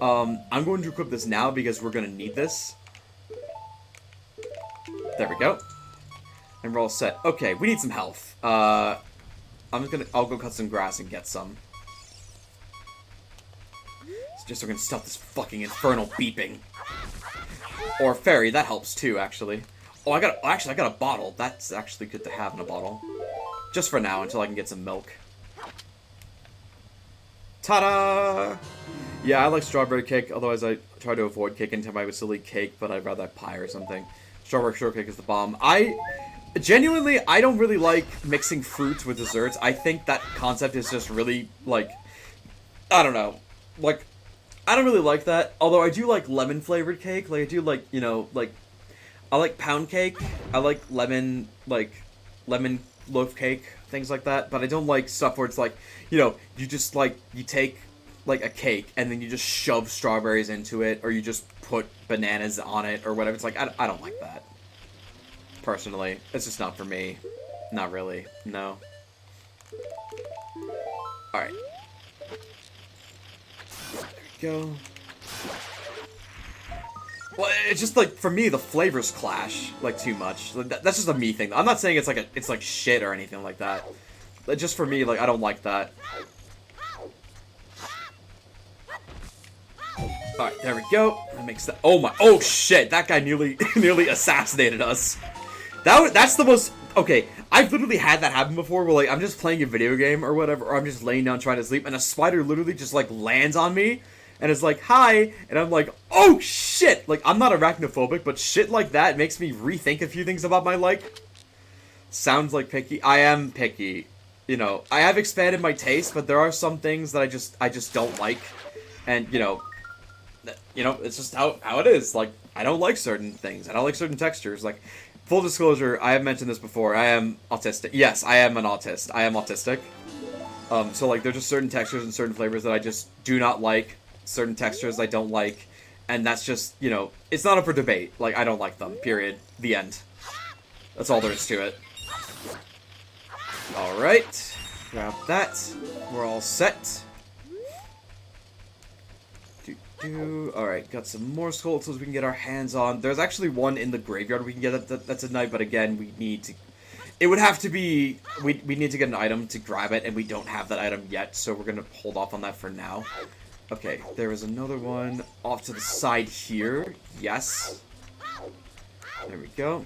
I'm going to equip this now because we're going to need this. There we go. And we're all set. Okay, we need some health. I'll go cut some grass and get some. It's just so we're gonna stop this fucking infernal beeping. Or fairy, that helps too, actually. Oh, I got a bottle. That's actually good to have in a bottle. Just for now, until I can get some milk. Ta-da! Yeah, I like strawberry cake, otherwise I try to avoid cake anytime I have a silly cake, but I'd rather have pie or something. Strawberry shortcake is the bomb. Genuinely, I don't really like mixing fruits with desserts. I think that concept is just really, like, I don't know. Like, I don't really like that. Although I do like lemon-flavored cake. Like, I do like, I like pound cake. I like lemon loaf cake, things like that. But I don't like stuff where it's like, you just, like, you take, like, a cake and then you just shove strawberries into it. Or you just put bananas on it or whatever. It's like, I don't like that. Personally, it's just not for me. Not really. No. Alright. There we go. Well, it's just like, for me, the flavors clash, like, too much. Like, that's just a me thing. I'm not saying it's like shit or anything like that. But just for me, like, I don't like that. Alright, there we go. That makes that. Oh shit, that guy nearly assassinated us. That's the most... Okay, I've literally had that happen before where, like, I'm just playing a video game or whatever, or I'm just laying down trying to sleep, and a spider literally just, like, lands on me, and is like, hi, and I'm like, oh, shit! Like, I'm not arachnophobic, but shit like that makes me rethink a few things about my like. Sounds like picky. I am picky. I have expanded my taste, but there are some things that I just don't like, and, it's just how it is. Like, I don't like certain things. I don't like certain textures, like... Full disclosure, I have mentioned this before, I am autistic. Yes, I am an autist. I am autistic. So, like, there's just certain textures and certain flavors that I just do not like. Certain textures I don't like. And that's just, it's not up for debate. Like, I don't like them. Period. The end. That's all there is to it. Alright. Grab that. We're all set. Alright, got some more skeletons we can get our hands on. There's actually one in the graveyard we can get that's at night, but again, we need to... It would have to be... We need to get an item to grab it, and we don't have that item yet, so we're gonna hold off on that for now. Okay, there is another one off to the side here. Yes. There we go.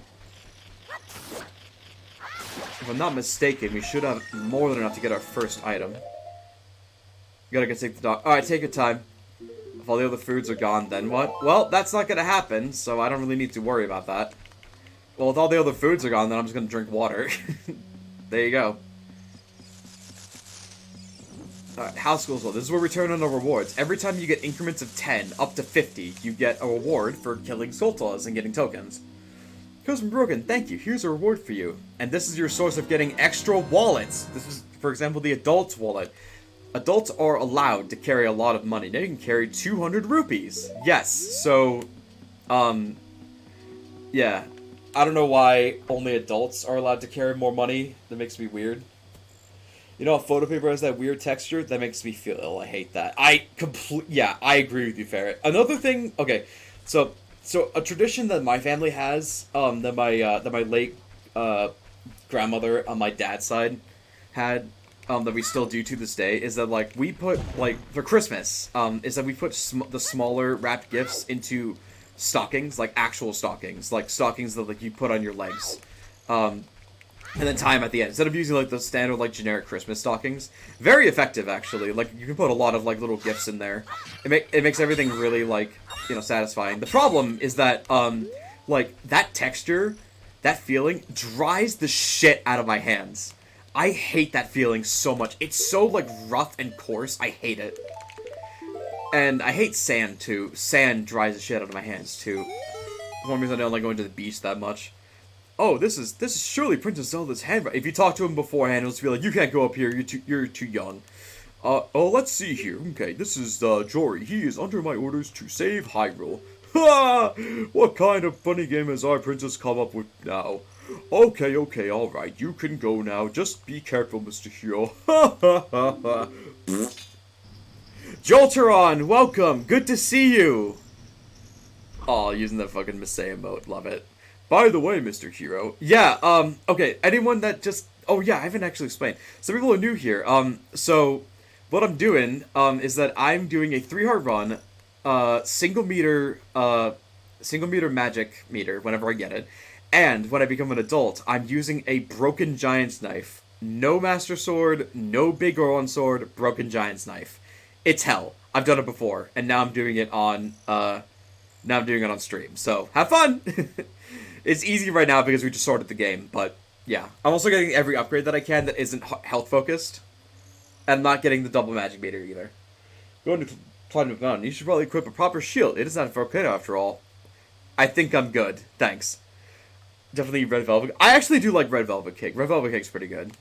If I'm not mistaken, we should have more than enough to get our first item. Gotta go take the dog. Alright, take your time. If all the other foods are gone, then what? Well, that's not gonna happen, so I don't really need to worry about that. Well, if all the other foods are gone, then I'm just gonna drink water. There you go. Alright, house goals. Well, this is where we turn on our rewards. Every time you get increments of 10 up to 50, you get a reward for killing Sultas and getting tokens. Cousin Brogan, thank you. Here's a reward for you. And this is your source of getting extra wallets. This is, for example, the adult's wallet. Adults are allowed to carry a lot of money. Now you can carry 200 rupees. Yes, so, yeah. I don't know why only adults are allowed to carry more money. That makes me weird. You know, photo paper has that weird texture? That makes me feel ill. I hate that. Yeah, I agree with you, Ferret. Another thing, okay, so a tradition that my family has, that my late, grandmother on my dad's side had, that we still do to this day, is that, like, we put, like, for Christmas, is that we put the smaller wrapped gifts into stockings, like actual stockings, like stockings that, like, you put on your legs, and then tie them at the end, instead of using, like, the standard, like, generic Christmas stockings. Very effective, actually. Like, you can put a lot of, like, little gifts in there. It makes everything really, like, you know, satisfying. The problem is that, like, that texture, that feeling, dries the shit out of my hands. I hate that feeling so much. It's so, like, rough and coarse. I hate it. And I hate sand, too. Sand dries the shit out of my hands, too. One reason I don't like going to the beach that much. Oh, this is surely Princess Zelda's handwriting. If you talk to him beforehand, he'll just be like, you can't go up here, you're too young. Oh, let's see here. Okay, this is, Jory. He is under my orders to save Hyrule. Ha! What kind of funny game has our princess come up with now? Okay, alright, you can go now. Just be careful, Mr. Hero. Ha ha ha ha. Jolteron, welcome! Good to see you! Aw, using the fucking Misei emote, love it. By the way, Mr. Hero. Yeah, okay, anyone that just... Oh, yeah, I haven't actually explained. Some people are new here. So, what I'm doing, is that I'm doing a 3-heart run, single meter magic meter, whenever I get it. And, when I become an adult, I'm using a broken giant's knife. No Master Sword, no Big Goron Sword, broken giant's knife. It's hell. I've done it before, and now I'm doing it on, stream. So, have fun! It's easy right now because we just started the game, but yeah. I'm also getting every upgrade that I can that isn't health focused. And I'm not getting the double magic meter either. Going to Platinum Gun, you should probably equip a proper shield. It is not for Ocarina after all. I think I'm good. Thanks. Definitely Red Velvet. I actually do like Red Velvet Cake. Red Velvet Cake's pretty good.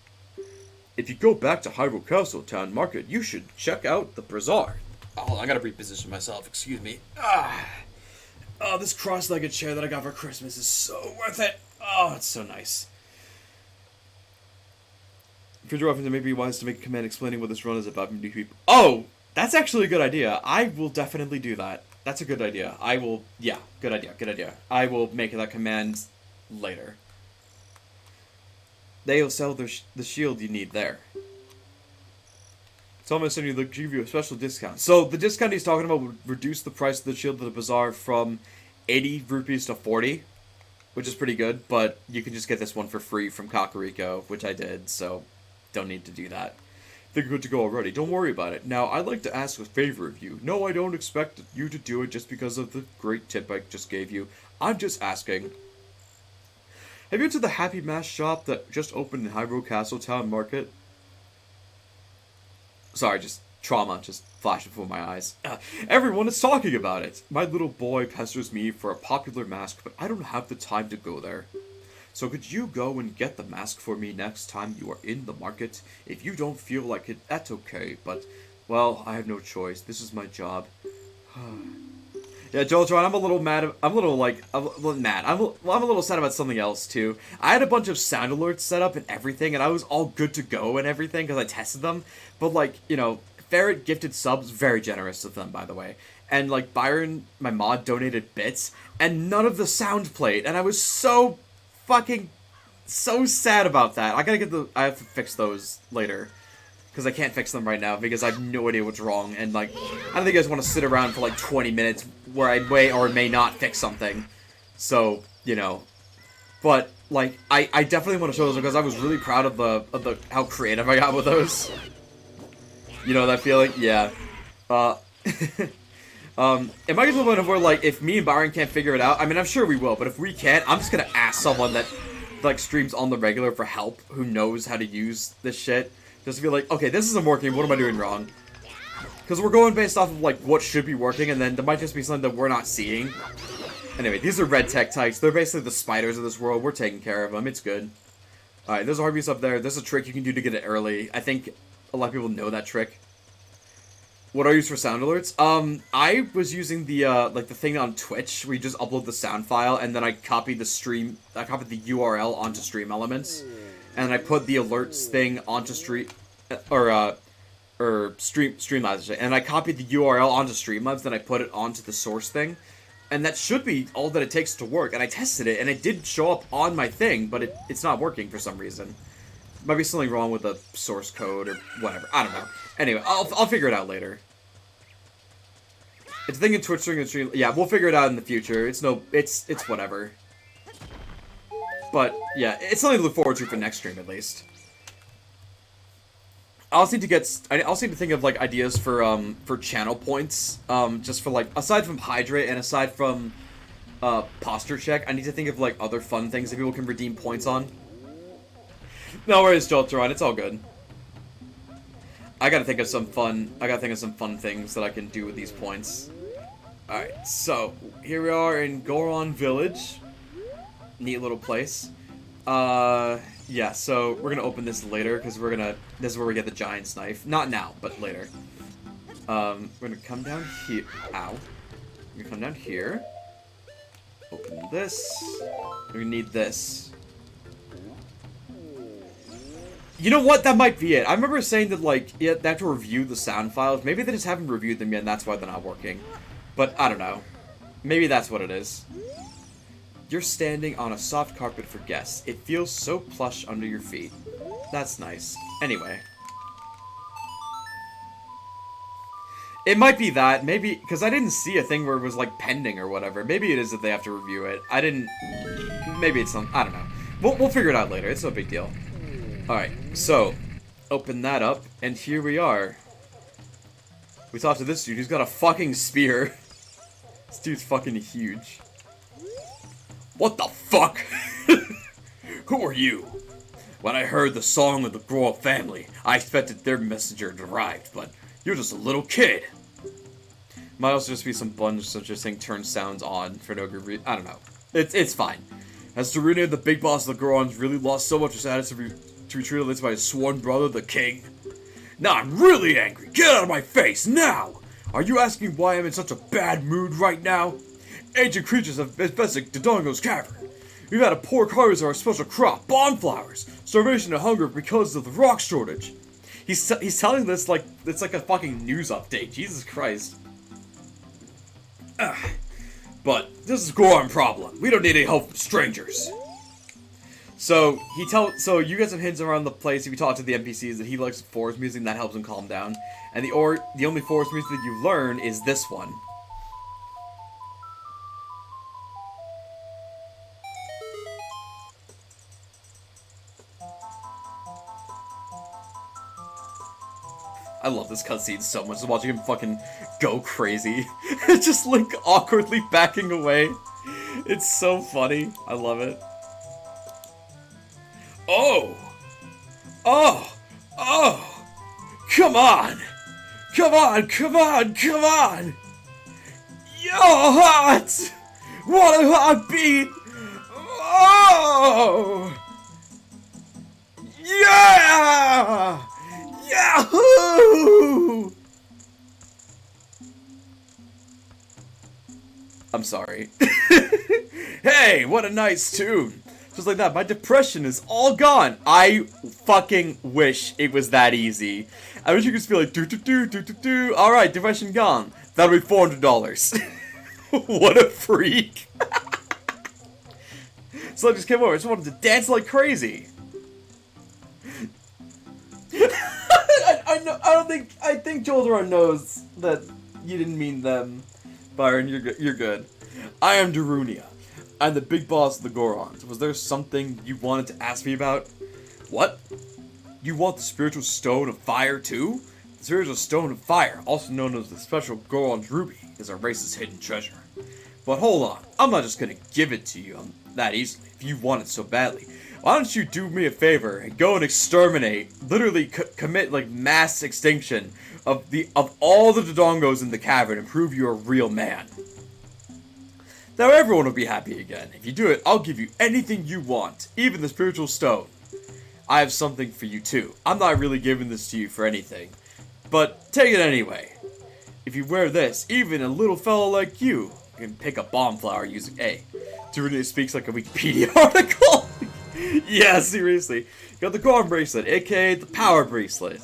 If you go back to Hyrule Castle Town Market, you should check out the Bazaar. Oh, I gotta reposition myself. Excuse me. Oh, this cross-legged chair that I got for Christmas is so worth it. Oh, it's so nice. Future reference, it may be wise to make a command explaining what this run is about. Oh, that's actually a good idea. I will definitely do that. That's a good idea. Yeah, good idea. I will make that command later. They'll sell the shield you need there. So I'm going to send you, give you a special discount. So the discount he's talking about would reduce the price of the shield to the bazaar from 80 rupees to 40, which is pretty good, but you can just get this one for free from Kakariko, which I did, so don't need to do that. Think you're good to go already. Don't worry about it. Now, I'd like to ask a favor of you. No, I don't expect you to do it just because of the great tip I just gave you. I'm just asking. Have you been to the Happy Mask shop that just opened in Hyrule Castle Town Market? Sorry, just trauma just flashed before my eyes. Everyone is talking about it. My little boy pesters me for a popular mask, but I don't have the time to go there. So could you go and get the mask for me next time you are in the market? If you don't feel like it, that's okay, but, well, I have no choice. This is my job. Yeah, Joltron, I'm a little mad. I'm a little sad about something else, too. I had a bunch of sound alerts set up and everything, and I was all good to go and everything, because I tested them. But, like, you know, Ferret gifted subs, very generous of them, by the way. And, like, Byron, my mod, donated bits, and none of the sound played, and I was so sad about that. I have to fix those later. Because I can't fix them right now, because I have no idea what's wrong, and, like, I don't think you guys want to sit around for, like, 20 minutes where I may or may not fix something. So, you know. But, like, I definitely want to show those, because I was really proud of how creative I got with those. You know that feeling? Yeah. Uh, it might get to the point where, like, if me and Byron can't figure it out, I mean, I'm sure we will, but if we can't, I'm just gonna ask someone that, like, streams on the regular for help, who knows how to use this shit. Just to be like, okay, this isn't working, what am I doing wrong? Because we're going based off of, like, what should be working, and then there might just be something that we're not seeing. Anyway, these are red Tektites. They're basically the spiders of this world. We're taking care of them. It's good. Alright, there's a Harpies up there. There's a trick you can do to get it early. I think a lot of people know that trick. What do I use for sound alerts? I was using the, like, the thing on Twitch, where you just upload the sound file, and then I copied the URL onto Stream Elements, and I put the alerts thing onto Streamlabs, and I copied the URL onto Streamlabs, then I put it onto the source thing, and that should be all that it takes to work, and I tested it, and it did show up on my thing, but it's not working for some reason. Might be something wrong with the source code, or whatever, I don't know. Anyway, I'll figure it out later. It's a thing in Twitch during the stream. Yeah, we'll figure it out in the future. It's whatever. But yeah, it's something to look forward to for next stream at least. I also need to think of like ideas for channel points. Just for like aside from hydrate and aside from posture check, I need to think of like other fun things that people can redeem points on. No worries, Jolteron. It's all good. I gotta think of some fun things that I can do with these points. Alright, so, here we are in Goron Village. Neat little place. Yeah, so, we're gonna open this later, because this is where we get the Giant's Knife. Not now, but later. We're gonna come down here. Ow. We're gonna come down here. Open this. We're gonna need this. You know what? That might be it. I remember saying that, like, yeah, they have to review the sound files. Maybe they just haven't reviewed them yet, and that's why they're not working. But, I don't know. Maybe that's what it is. You're standing on a soft carpet for guests. It feels so plush under your feet. That's nice. Anyway. It might be that. Maybe, because I didn't see a thing where it was, like, pending or whatever. Maybe it is that they have to review it. I didn't... Maybe it's some... I don't know. We'll figure it out later. It's no big deal. Alright, so, open that up, and here we are. We talked to this dude who's got a fucking spear. This dude's fucking huge. What the fuck? Who are you? When I heard the song of the Grow Up family, I expected their messenger had arrived, but you're just a little kid. Might also just be some bunch such as thing turn sounds on for no good reason. I don't know. It's fine. Has Darunia, the big boss of the Gorons, really lost so much status to be treated like by his sworn brother, the king? Now I'm really angry. Get out of my face, now! Are you asking why I'm in such a bad mood right now? Ancient creatures have infested Dodongo's cavern. We've had a poor harvest of our special crop, bonflowers, starvation and hunger because of the rock shortage. He's telling this like it's like a fucking news update. Jesus Christ. But this is a Goron problem. We don't need any help from strangers. So you get some hints around the place if you talk to the NPCs that he likes forest music and that helps him calm down. And the only forest music that you learn is this one. I love this cutscene so much. Just watching him fucking go crazy. Just Link awkwardly backing away. It's so funny. I love it. Oh! Oh! Oh! Come on! Come on! Come on! Come on! Yo, hot! What a hot beat! Oh! Yeah! Yahoo! I'm sorry. Hey, what a nice tune. Just like that, my depression is all gone. I fucking wish it was that easy. I wish you could just be like, do. Alright, depression gone. That'll be $400. What a freak. So I just came over. I just wanted to dance like crazy. I think Jolteron knows that you didn't mean them. Byron, you're good. I am Darunia. I'm the big boss of the Gorons. Was there something you wanted to ask me about? What? You want the spiritual stone of fire too? The Spiritual Stone of Fire, also known as the Special Goron's Ruby, is our race's hidden treasure. But hold on, I'm not just gonna give it to you that easily if you want it so badly. Why don't you do me a favor and go and exterminate, literally commit like mass extinction of all the Dodongos in the cavern and prove you're a real man. Now everyone will be happy again. If you do it, I'll give you anything you want, even the Spiritual Stone. I have something for you too. I'm not really giving this to you for anything, but take it anyway. If you wear this, even a little fellow like you can pick a bomb flower using A. Dude, speaks like a Wikipedia article. Yeah, seriously. Got the Goron bracelet, aka the power bracelet.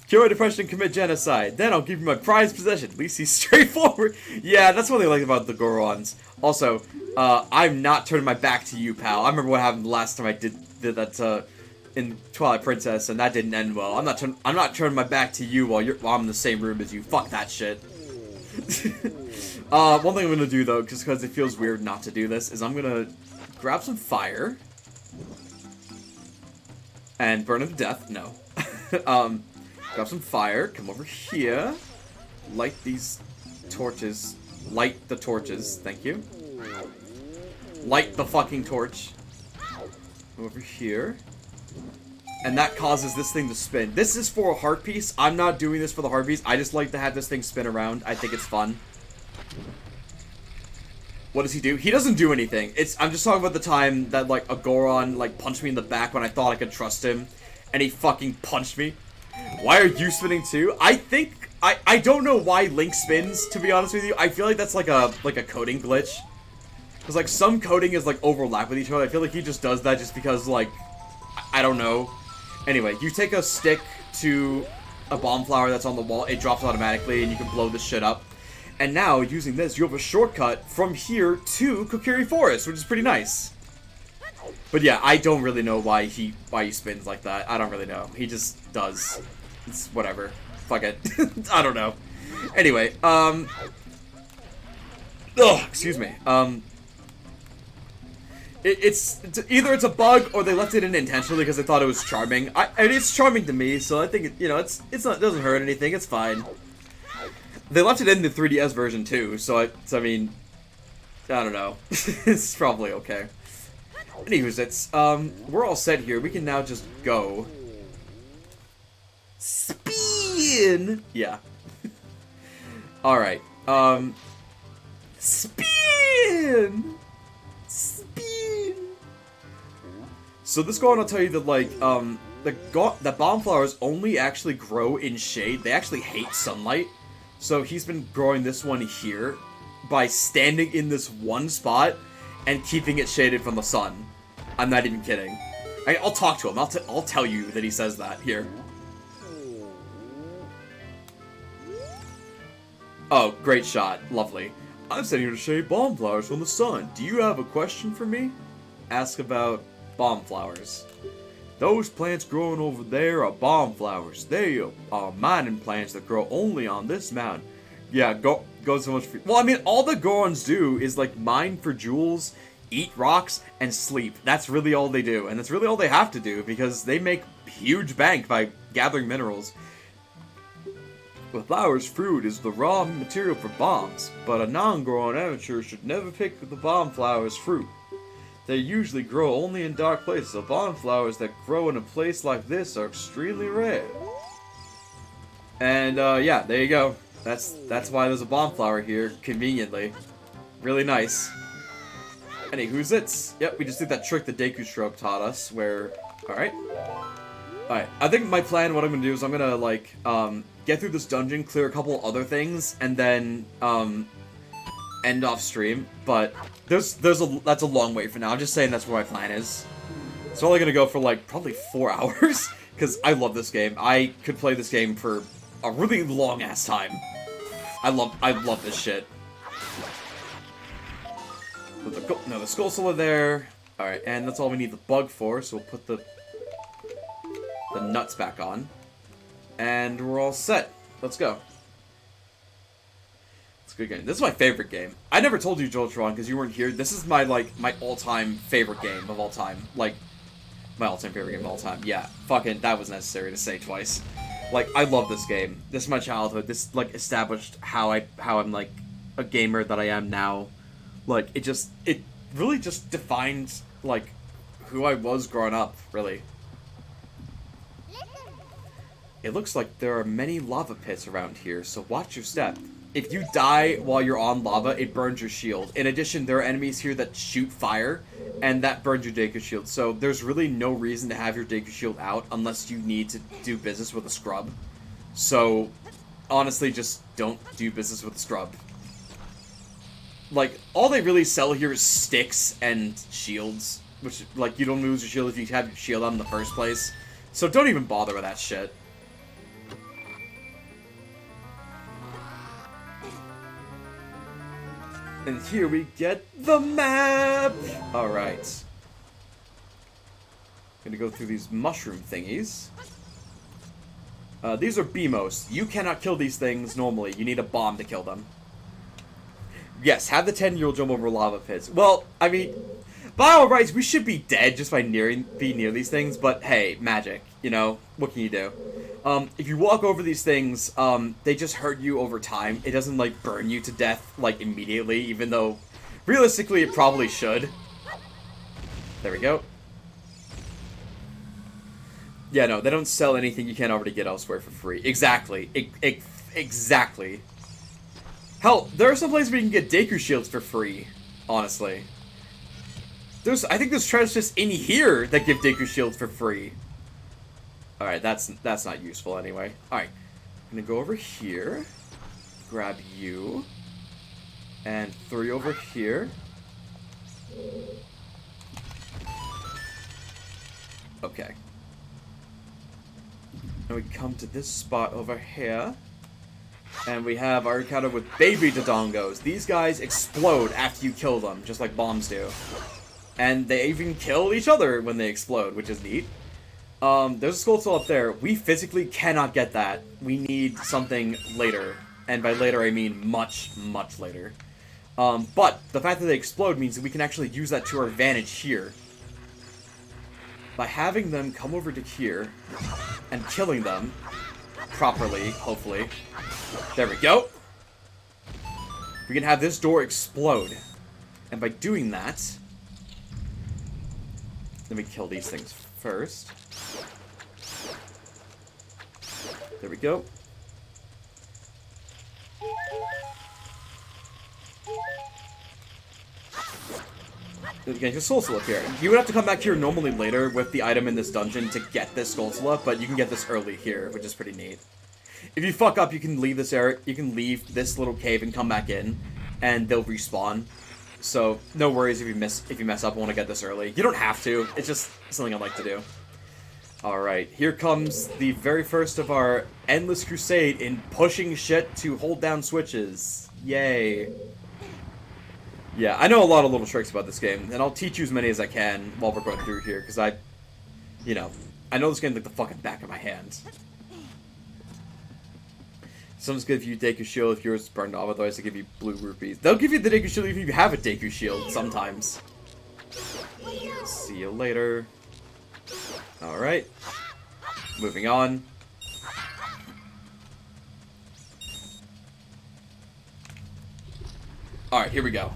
Cure depression, commit genocide. Then I'll give you my prized possession. At least he's straightforward. Yeah, that's what they like about the Gorons. Also, I'm not turning my back to you, pal. I remember what happened the last time I did that in Twilight Princess, and that didn't end well. I'm not turning my back to you while I'm in the same room as you. Fuck that shit. One thing I'm gonna do though, just because it feels weird not to do this, is I'm gonna grab some fire and burn it to death. No. Grab some fire, come over here, light these torches, light the torches, thank you. Light the fucking torch. Come over here. And that causes this thing to spin. This is for a heart piece. I'm not doing this for the heart piece. I just like to have this thing spin around. I think it's fun. What does he do? He doesn't do anything. I'm just talking about the time that, like, a Goron, like, punched me in the back when I thought I could trust him. And he fucking punched me. Why are you spinning too? I think... I don't know why Link spins, to be honest with you. I feel like that's like a coding glitch. Because, like, some coding is, like, overlap with each other. I feel like he just does that just because, like... I don't know. Anyway, you take a stick to a bomb flower that's on the wall. It drops automatically, and you can blow this shit up. And now, using this, you have a shortcut from here to Kokiri Forest, which is pretty nice. But yeah, I don't really know why he spins like that. I don't really know. He just does. It's whatever. Fuck it. I don't know. Anyway, excuse me. It's either it's a bug or they left it in intentionally because they thought it was charming. And it's charming to me, so I think it doesn't hurt anything. It's fine. They left it in the 3DS version too, so I mean, I don't know. It's probably okay. Anyways, we're all set here. We can now just go. Spin! Yeah. Alright, spin! Spin! So this Goron, I'll tell you that, like, the bomb flowers only actually grow in shade. They actually hate sunlight. So he's been growing this one here by standing in this one spot and keeping it shaded from the sun. I'm not even kidding. I'll talk to him. I'll tell you that he says that. Here. Oh, great shot. Lovely. I'm sitting here to shade bomb flowers from the sun. Do you have a question for me? Ask about bomb flowers. Those plants growing over there are bomb flowers. They are mining plants that grow only on this mountain. Yeah, go so much for... Well, I mean, all the Gorons do is, like, mine for jewels, eat rocks, and sleep. That's really all they do. And that's really all they have to do, because they make huge bank by gathering minerals. The flower's fruit is the raw material for bombs, but a non-Goron amateur should never pick the bomb flower's fruit. They usually grow only in dark places, so bomb flowers that grow in a place like this are extremely rare. And, yeah, there you go. That's why there's a bomb flower here, conveniently. Really nice. Anywho's it's. Yep, we just did that trick that Deku Stroke taught us, where... Alright. Alright, I think my plan, what I'm gonna do is I'm gonna, like, get through this dungeon, clear a couple other things, and then, end off stream, but that's a long wait for now. I'm just saying that's where my plan is. It's only gonna go for, like, probably 4 hours, because I love this game. I could play this game for a really long-ass time. I love this shit. Put the Skull Solar there. Alright, and that's all we need the bug for, so we'll put the nuts back on. And we're all set. Let's go. It's a good game. This is my favorite game. I never told you, Joltron, because you weren't here. This is my, like, my all-time favorite game of all time. Like, my all-time favorite game of all time. Yeah, fucking, that was necessary to say twice. Like, I love this game. This is my childhood. This, like, established how I'm, like, a gamer that I am now. Like, it really just defined, like, who I was growing up, really. It looks like there are many lava pits around here, so watch your step. If you die while you're on lava, it burns your shield. In addition, there are enemies here that shoot fire, and that burns your Deku Shield. So there's really no reason to have your Deku Shield out unless you need to do business with a scrub. So, honestly, just don't do business with a scrub. Like, all they really sell here is sticks and shields, which, like, you don't lose your shield if you have your shield on in the first place. So don't even bother with that shit. And here we get the map! Alright. Gonna go through these mushroom thingies. These are BMOs. You cannot kill these things normally. You need a bomb to kill them. Yes, have the 10-year-old jump over lava pits. Well, I mean, by all rights, we should be dead just by being near these things, but hey, magic. You know, what can you do? If you walk over these things, they just hurt you over time. It doesn't, like, burn you to death, like, immediately, even though, realistically, it probably should. There we go. Yeah, no, they don't sell anything you can't already get elsewhere for free. Exactly. Exactly. Hell, there are some places where you can get Deku Shields for free, honestly. I think there's treasures just in here that give Deku Shields for free. Alright, that's not useful anyway. Alright, I'm gonna go over here, grab you, and 3 over here. Okay. And we come to this spot over here, and we have our encounter with baby Dodongos. These guys explode after you kill them, just like bombs do. And they even kill each other when they explode, which is neat. There's a skull up there. We physically cannot get that. We need something later. And by later, I mean much, much later. But the fact that they explode means that we can actually use that to our advantage here. By having them come over to here and killing them properly, hopefully. There we go. We can have this door explode. And by doing that, let me kill these things first. There we go. Again, your soul up here. You would have to come back here normally later with the item in this dungeon to get this Skulltula, but you can get this early here, which is pretty neat. If you fuck up, you can leave this area. You can leave this little cave and come back in, and they'll respawn. So no worries if you mess up and want to get this early. You don't have to. It's just something I like to do. Alright, here comes the very first of our endless crusade in pushing shit to hold down switches. Yay. Yeah, I know a lot of little tricks about this game, and I'll teach you as many as I can while we're going through here, because I know this game like the fucking back of my hand. Someone's gonna give you Deku Shield if yours is burned off, otherwise they give you blue rupees. They'll give you the Deku Shield if you have a Deku Shield, sometimes. See you later. Alright. Moving on. Alright, here we go.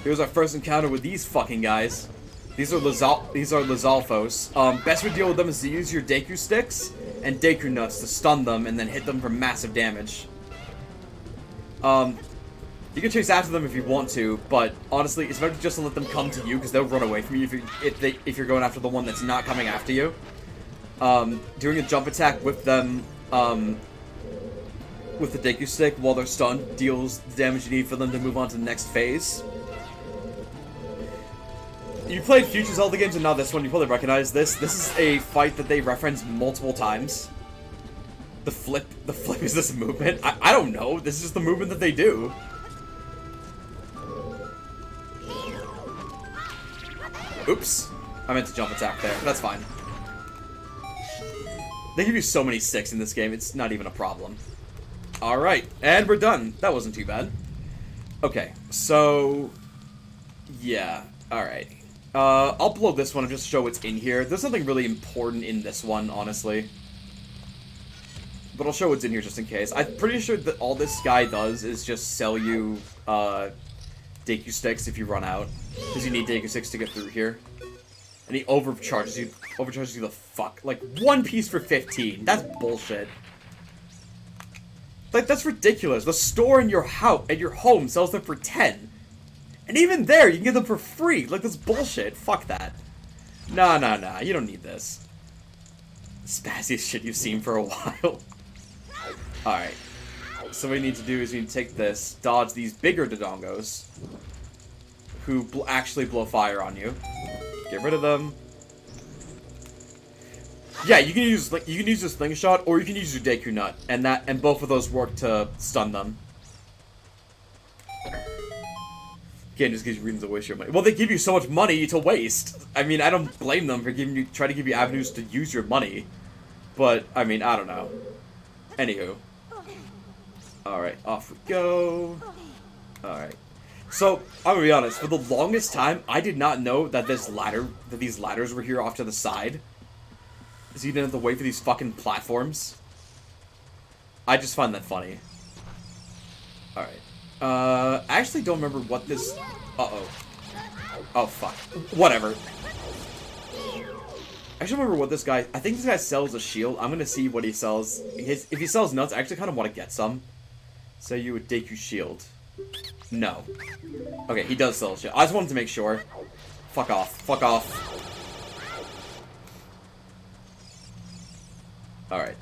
Here's our first encounter with these fucking guys. These are Lizalfos. Best way to deal with them is to use your Deku Sticks and Deku Nuts to stun them and then hit them for massive damage. You can chase after them if you want to, but honestly, it's better just to let them come to you because they'll run away from you if you're going after the one that's not coming after you. Doing a jump attack with them, with the Deku Stick while they're stunned deals the damage you need for them to move on to the next phase. You played future Zelda games and not this one, you probably recognize this. This is a fight that they reference multiple times. The flip is this movement? I don't know, this is just the movement that they do. Oops. I meant to jump attack there, that's fine. They give you so many sticks in this game, it's not even a problem. Alright, and we're done. That wasn't too bad. Okay, so... yeah, alright. I'll blow this one and just show what's in here. There's nothing really important in this one, honestly. But I'll show what's in here just in case. I'm pretty sure that all this guy does is just sell you, Deku Sticks if you run out. Because you need Deku Sticks to get through here. And he overcharges you the fuck. Like, 1 piece for 15. That's bullshit. Like, that's ridiculous. The store in your house, at your home, sells them for 10. And even there, you can get them for free. Like, that's bullshit. Fuck that. Nah. You don't need this. Spazziest shit you've seen for a while. Alright. So what we need to do is we need to take this, dodge these bigger Dodongos, who actually blow fire on you. Get rid of them. Yeah, you can use a slingshot, or you can use your Deku Nut, and both of those work to stun them. Again, just gives you reasons to waste your money. Well, they give you so much money to waste. I mean, I don't blame them for trying to give you avenues to use your money. But, I mean, I don't know. Anywho. Alright, off we go. Alright. So, I'm gonna be honest, for the longest time, I did not know that these ladders were here off to the side. So you didn't have to wait for these fucking platforms. I just find that funny. Alright. I actually don't remember what this... Uh-oh. Oh, fuck. Whatever. I actually remember what this guy... I think this guy sells a shield. I'm gonna see what he sells. If he sells nuts, I actually kind of want to get some. So you would Deku Shield. No. Okay, he does sell a shield. I just wanted to make sure. Fuck off. Fuck off. Alright.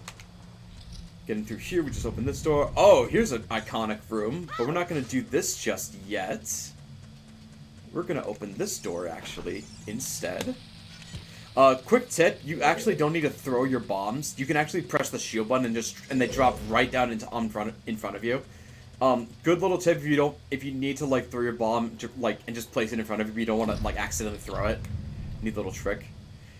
Getting through here, we just open this door. Oh, here's an iconic room. But we're not gonna do this just yet. We're gonna open this door, actually, instead. Quick tip, you actually don't need to throw your bombs. You can actually press the shield button and they drop right down in front of you. Good little tip if you need to like throw your bomb and just place it in front of you, but you don't want to like accidentally throw it. Neat little trick.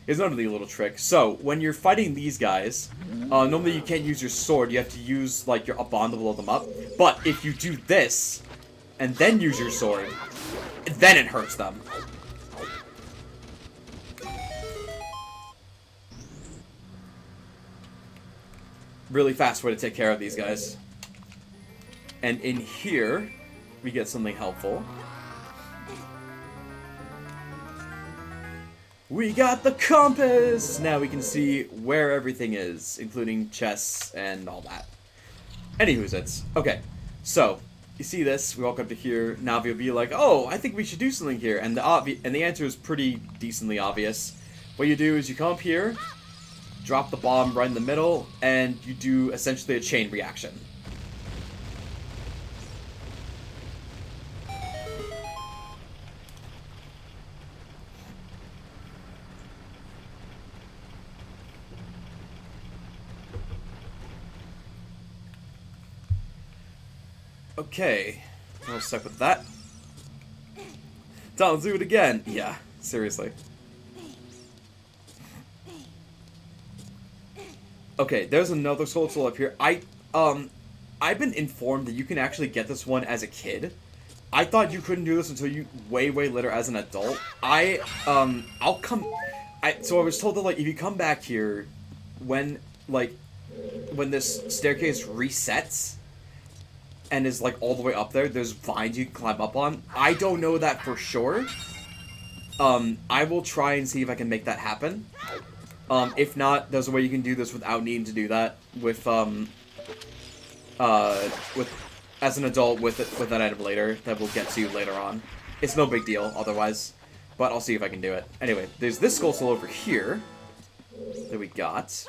It's not really a little trick. So when you're fighting these guys, normally you can't use your sword. You have to use like a bomb to blow them up. But if you do this and then use your sword, then it hurts them. Really fast way to take care of these guys. And in here, we get something helpful. We got the compass! Now we can see where everything is, including chests and all that. Anywho's it's. Okay, so, you see this, we walk up to here, Navi will be like, oh, I think we should do something here, and the answer is pretty decently obvious. What you do is you come up here, drop the bomb right in the middle, and you do essentially a chain reaction. Okay, I'll stuck with that. Don't do it again. Yeah, seriously. Okay, there's another soul up here. I've been informed that you can actually get this one as a kid. I thought you couldn't do this until way later as an adult. So I was told that like if you come back here, when this staircase resets and is like all the way up there, there's vines you can climb up on. I don't know that for sure. I will try and see if I can make that happen. If not, there's a way you can do this without needing to do that with as an adult with an item later that we'll get to later on. It's no big deal otherwise, but I'll see if I can do it. Anyway, there's this skull soul over here that we got.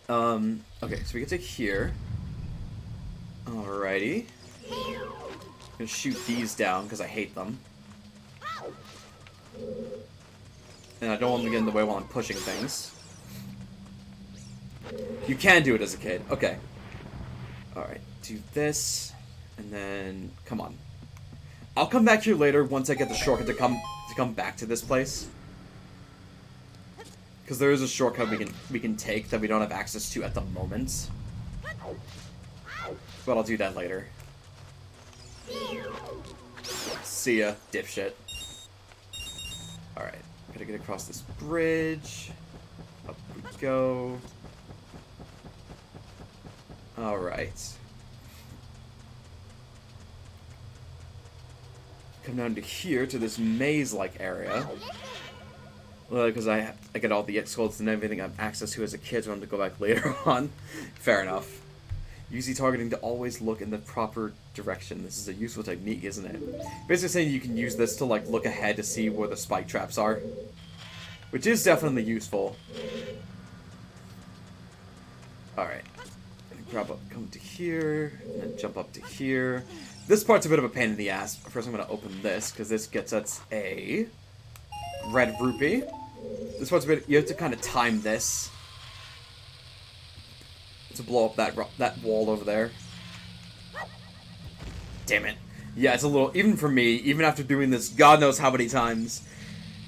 Okay, so we can take here. Alrighty. I'm gonna shoot these down because I hate them. And I don't want them to get in the way while I'm pushing things. You can do it as a kid. Okay. Alright, do this. And then... come on. I'll come back here later once I get the shortcut to come back to this place. Because there is a shortcut we can take that we don't have access to at the moment. But I'll do that later. See ya, dipshit. Alright. Gotta get across this bridge. Up we go. Alright. Come down to here, to this maze-like area. Well, because I get all the skulls and everything I have access to as a kid, so I want to go back later on. Fair enough. Use the targeting to always look in the proper direction. This is a useful technique, isn't it? Basically saying you can use this to, like, look ahead to see where the spike traps are. Which is definitely useful. Alright. Grab up, come to here, and then jump up to here. This part's a bit of a pain in the ass. First I'm going to open this, because this gets us a red rupee. This part's a bit... You have to kind of time this to blow up that wall over there. Damn it. Yeah, it's a little... Even for me, even after doing this God knows how many times,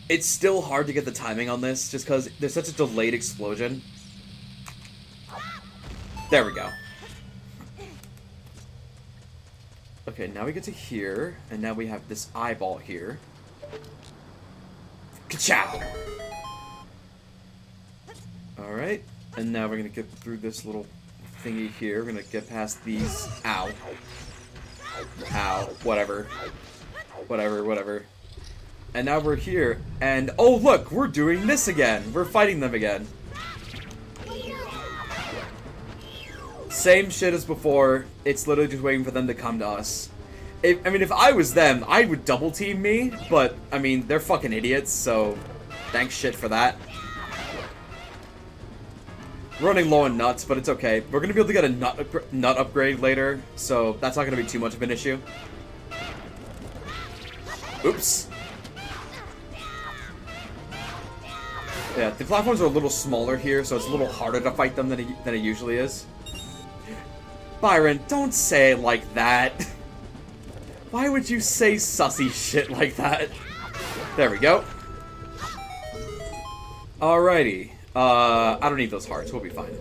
it's still hard to get the timing on this, just because there's such a delayed explosion. There we go. Okay, now we get to here, and now we have this eyeball here. Ka-chow! Alright, and now we're gonna get through this little thingy here. We're gonna get past these... Ow. Ow. Whatever. Whatever. And now we're here, and... Oh, look! We're doing this again! We're fighting them again. Same shit as before. It's literally just waiting for them to come to us. I mean, if I was them, I would double team me, but, I mean, they're fucking idiots, so thanks shit for that. We're running low on nuts, but it's okay. We're gonna be able to get a nut upgrade later, so that's not gonna be too much of an issue. Oops. Yeah, the platforms are a little smaller here, so it's a little harder to fight them than it usually is. Byron, don't say it like that. Why would you say sussy shit like that? There we go. Alrighty. I don't need those hearts. We'll be fine.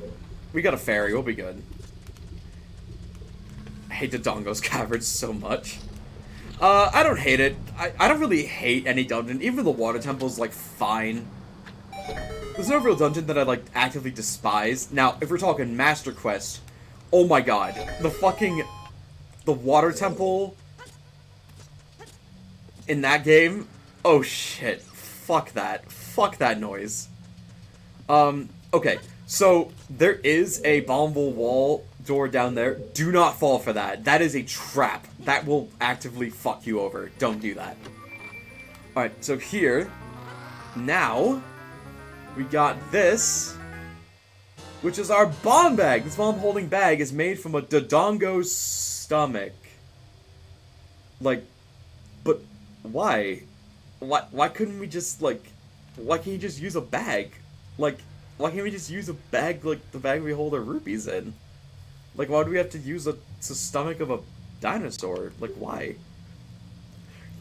We got a fairy. We'll be good. I hate Dodongo's Caverns so much. I don't hate it. I don't really hate any dungeon. Even the water temple's, like, fine. There's no real dungeon that I, like, actively despise. Now, if we're talking Master Quest... Oh my god. The water temple in that game? Oh shit. Fuck that. Fuck that noise. Okay. So, there is a bombable wall door down there. Do not fall for that. That is a trap. That will actively fuck you over. Don't do that. Alright, so here, now, we got this... which is our bomb bag. This bomb-holding bag is made from a Dodongo's stomach. Like, but why? Why couldn't we just, like, why can't you just use a bag? Like, why can't we just use a bag like the bag we hold our rupees in? Like, why do we have to use the stomach of a dinosaur? Like, why?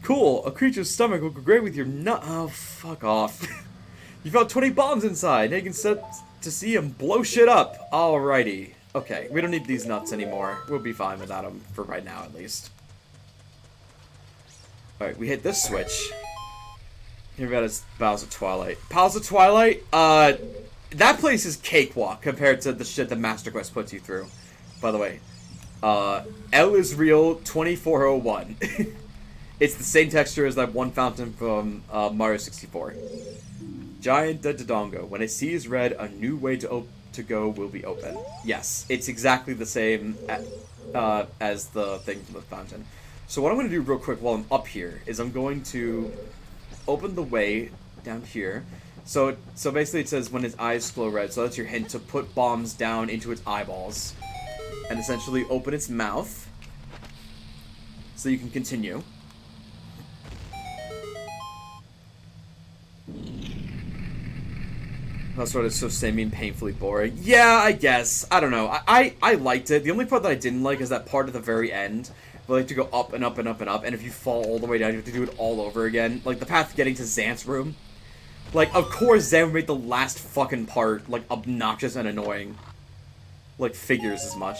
Cool, a creature's stomach will go great with your nut. Oh, fuck off. You found 20 bombs inside. Now you can set to see him blow shit up. Alrighty. Okay, we don't need these nuts anymore. We'll be fine without them, for right now at least. Alright, we hit this switch. Here we got his Palace of Twilight. Palace of Twilight, that place is cakewalk compared to the shit that Master Quest puts you through. By the way, L is real 2401. It's the same texture as that one fountain from Mario 64. Giant Dodongo. When it sees red, a new way to go will be open. Yes, it's exactly the same as the thing from the fountain. So what I'm going to do real quick while I'm up here is I'm going to open the way down here. So basically it says when his eyes glow red, so that's your hint to put bombs down into its eyeballs. And essentially open its mouth. So you can continue. That's what it's so samey and painfully boring. Yeah, I guess. I don't know. I liked it. The only part that I didn't like is that part at the very end. Where you have to go up and up and up and up, and if you fall all the way down, you have to do it all over again. Like, the path getting to Xant's room. Like, of course Xant would make the last fucking part, like, obnoxious and annoying. Like, figures as much.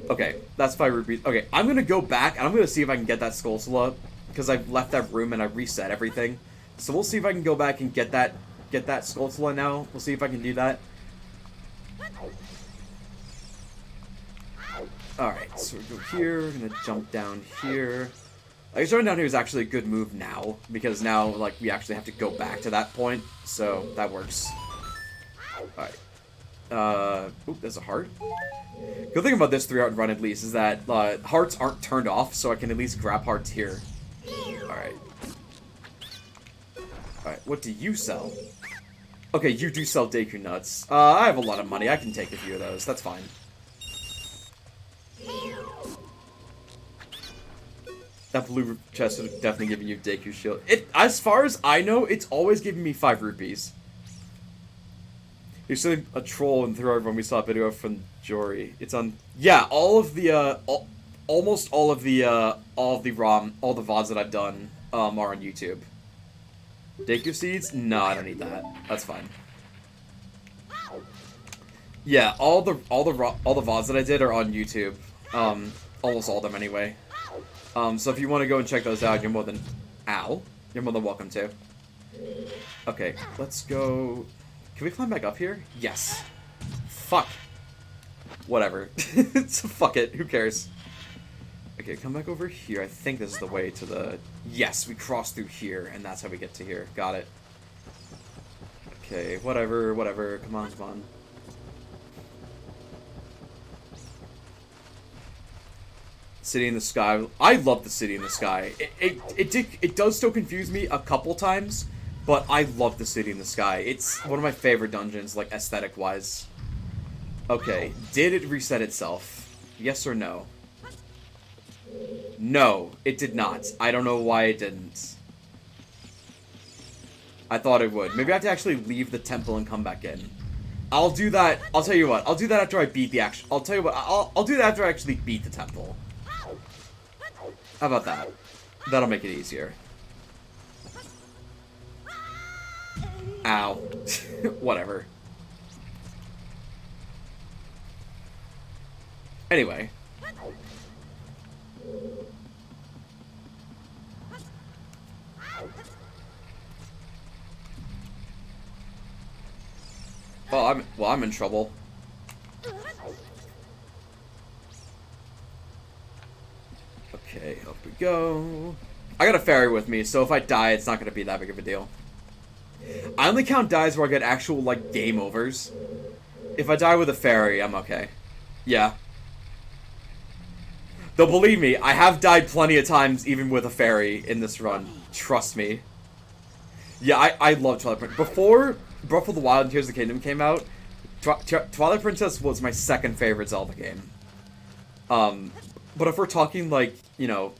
Okay, that's 5 rupees. Okay, I'm gonna go back, and I'm gonna see if I can get that Skulltula, because I've left that room and I reset everything. So we'll see if I can go back and get that Skulltula now. We'll see if I can do that. Alright, so we go here, we're gonna jump down here. I guess jumping down here is actually a good move now, because now, like, we actually have to go back to that point, so that works. Alright. Oop, there's a heart. Good thing about this 3-heart run, at least, is that hearts aren't turned off, so I can at least grab hearts here. Alright. Alright, what do you sell? Okay, you do sell Deku Nuts. I have a lot of money, I can take a few of those, that's fine. That blue chest is definitely giving you Deku Shield. As far as I know, it's always giving me 5 rupees. You're still a troll and through when we saw a video from Jory. It's on. Yeah, all of the almost all of the VODs that I've done are on YouTube. Deku seeds? No, I don't need that. That's fine. Yeah, all the VODs that I did are on YouTube. Almost all of them anyway. So if you want to go and check those out, you're more than welcome to. Okay, let's go. Can we climb back up here? Yes. Fuck. Whatever. Fuck it. Who cares? Okay, come back over here. I think this is the way to the... Yes, we cross through here, and that's how we get to here. Got it. Okay, whatever. Come on. City in the Sky. I love the City in the Sky. It does still confuse me a couple times, but I love the City in the Sky. It's one of my favorite dungeons, like, aesthetic-wise. Okay, did it reset itself? Yes or no? No, it did not. I don't know why it didn't. I thought it would. Maybe I have to actually leave the temple and come back in. I'll do that. I'll tell you what. I'll do that after I beat the actual... I'll tell you what. I'll do that after I actually beat the temple. How about that? That'll make it easier. Ow. Whatever. Anyway. I'm in trouble. Okay, up we go. I got a fairy with me, so if I die, it's not gonna be that big of a deal. I only count dies where I get actual, like, game overs. If I die with a fairy, I'm okay. Yeah. Though, believe me, I have died plenty of times, even with a fairy, in this run. Trust me. Yeah, I love Twilight Princess. Before Breath of the Wild and Tears of the Kingdom came out, Twilight Princess was my second favorite Zelda game. But if we're talking, like, you know...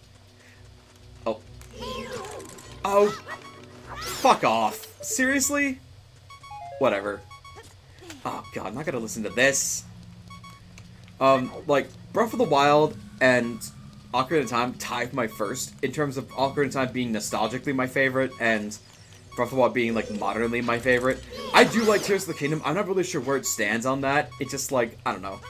Oh. Fuck off. Seriously? Whatever. Oh, God, I'm not gonna listen to this. Like, Breath of the Wild and Ocarina of Time tied my first, in terms of Ocarina of Time being nostalgically my favorite, and Breath of the Wild being, like, modernly my favorite. I do like Tears of the Kingdom. I'm not really sure where it stands on that. It's just, like, I don't know.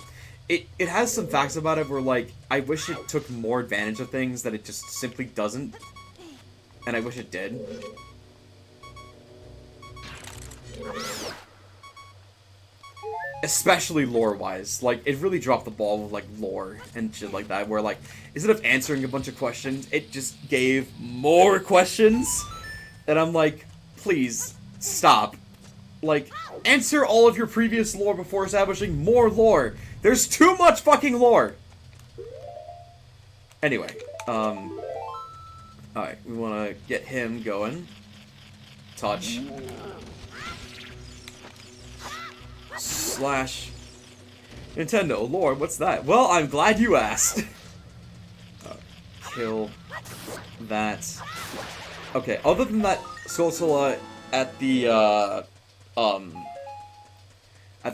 It has some facts about it where, like, I wish it took more advantage of things that it just simply doesn't. And I wish it did. Especially lore-wise. Like, it really dropped the ball with, like, lore and shit like that, where, like, instead of answering a bunch of questions, it just gave more questions. And I'm like, please, stop. Like, answer all of your previous lore before establishing more lore. There's too much fucking lore! Anyway, alright, we wanna get him going. Touch. Slash. Nintendo, lore, what's that? Well, I'm glad you asked. Kill that. Okay, other than that Skulltula at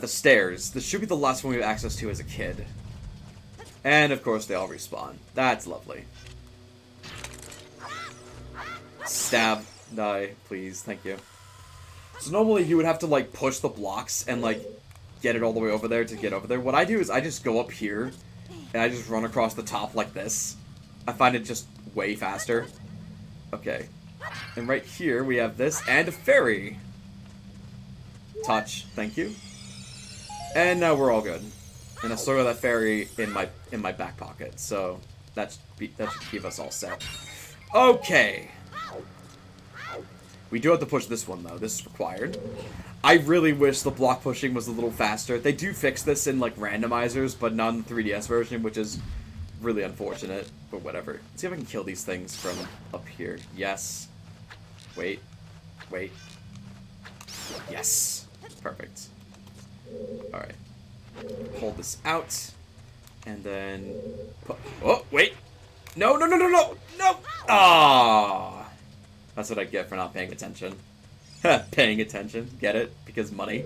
the stairs, this should be the last one we have access to as a kid. And, of course, they all respawn. That's lovely. Stab. Die, please. Thank you. So normally you would have to, like, push the blocks and, like, get it all the way over there to get over there. What I do is I just go up here, and I just run across the top like this. I find it just way faster. Okay. And right here we have this, and a fairy. Touch. Thank you. And now we're all good. And I still got that fairy in my back pocket, so that should keep us all set. Okay. We do have to push this one though. This is required. I really wish the block pushing was a little faster. They do fix this in like randomizers, but not in the 3DS version, which is really unfortunate. But whatever. Let's see if I can kill these things from up here. Yes. Wait. Wait. Yes. Perfect. Alright. Hold this out. And then... Oh, wait! No, no, no, no, no! No! Ah! That's what I get for not paying attention. Paying attention. Get it? Because money.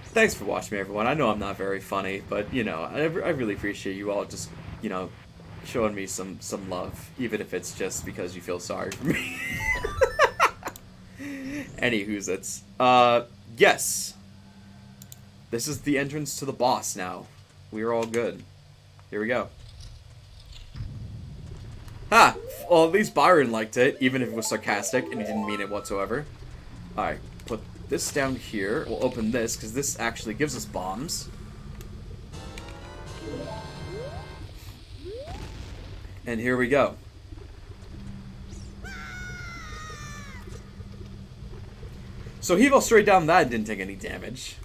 Thanks for watching me, everyone. I know I'm not very funny, but, you know, I really appreciate you all just, you know, showing me some love. Even if it's just because you feel sorry for me. Anywho's it's yes. This is the entrance to the boss now. We are all good. Here we go. Ha! Well, at least Byron liked it, even if it was sarcastic and he didn't mean it whatsoever. Alright, put this down here. We'll open this, because this actually gives us bombs. And here we go. So he fell straight down that and didn't take any damage.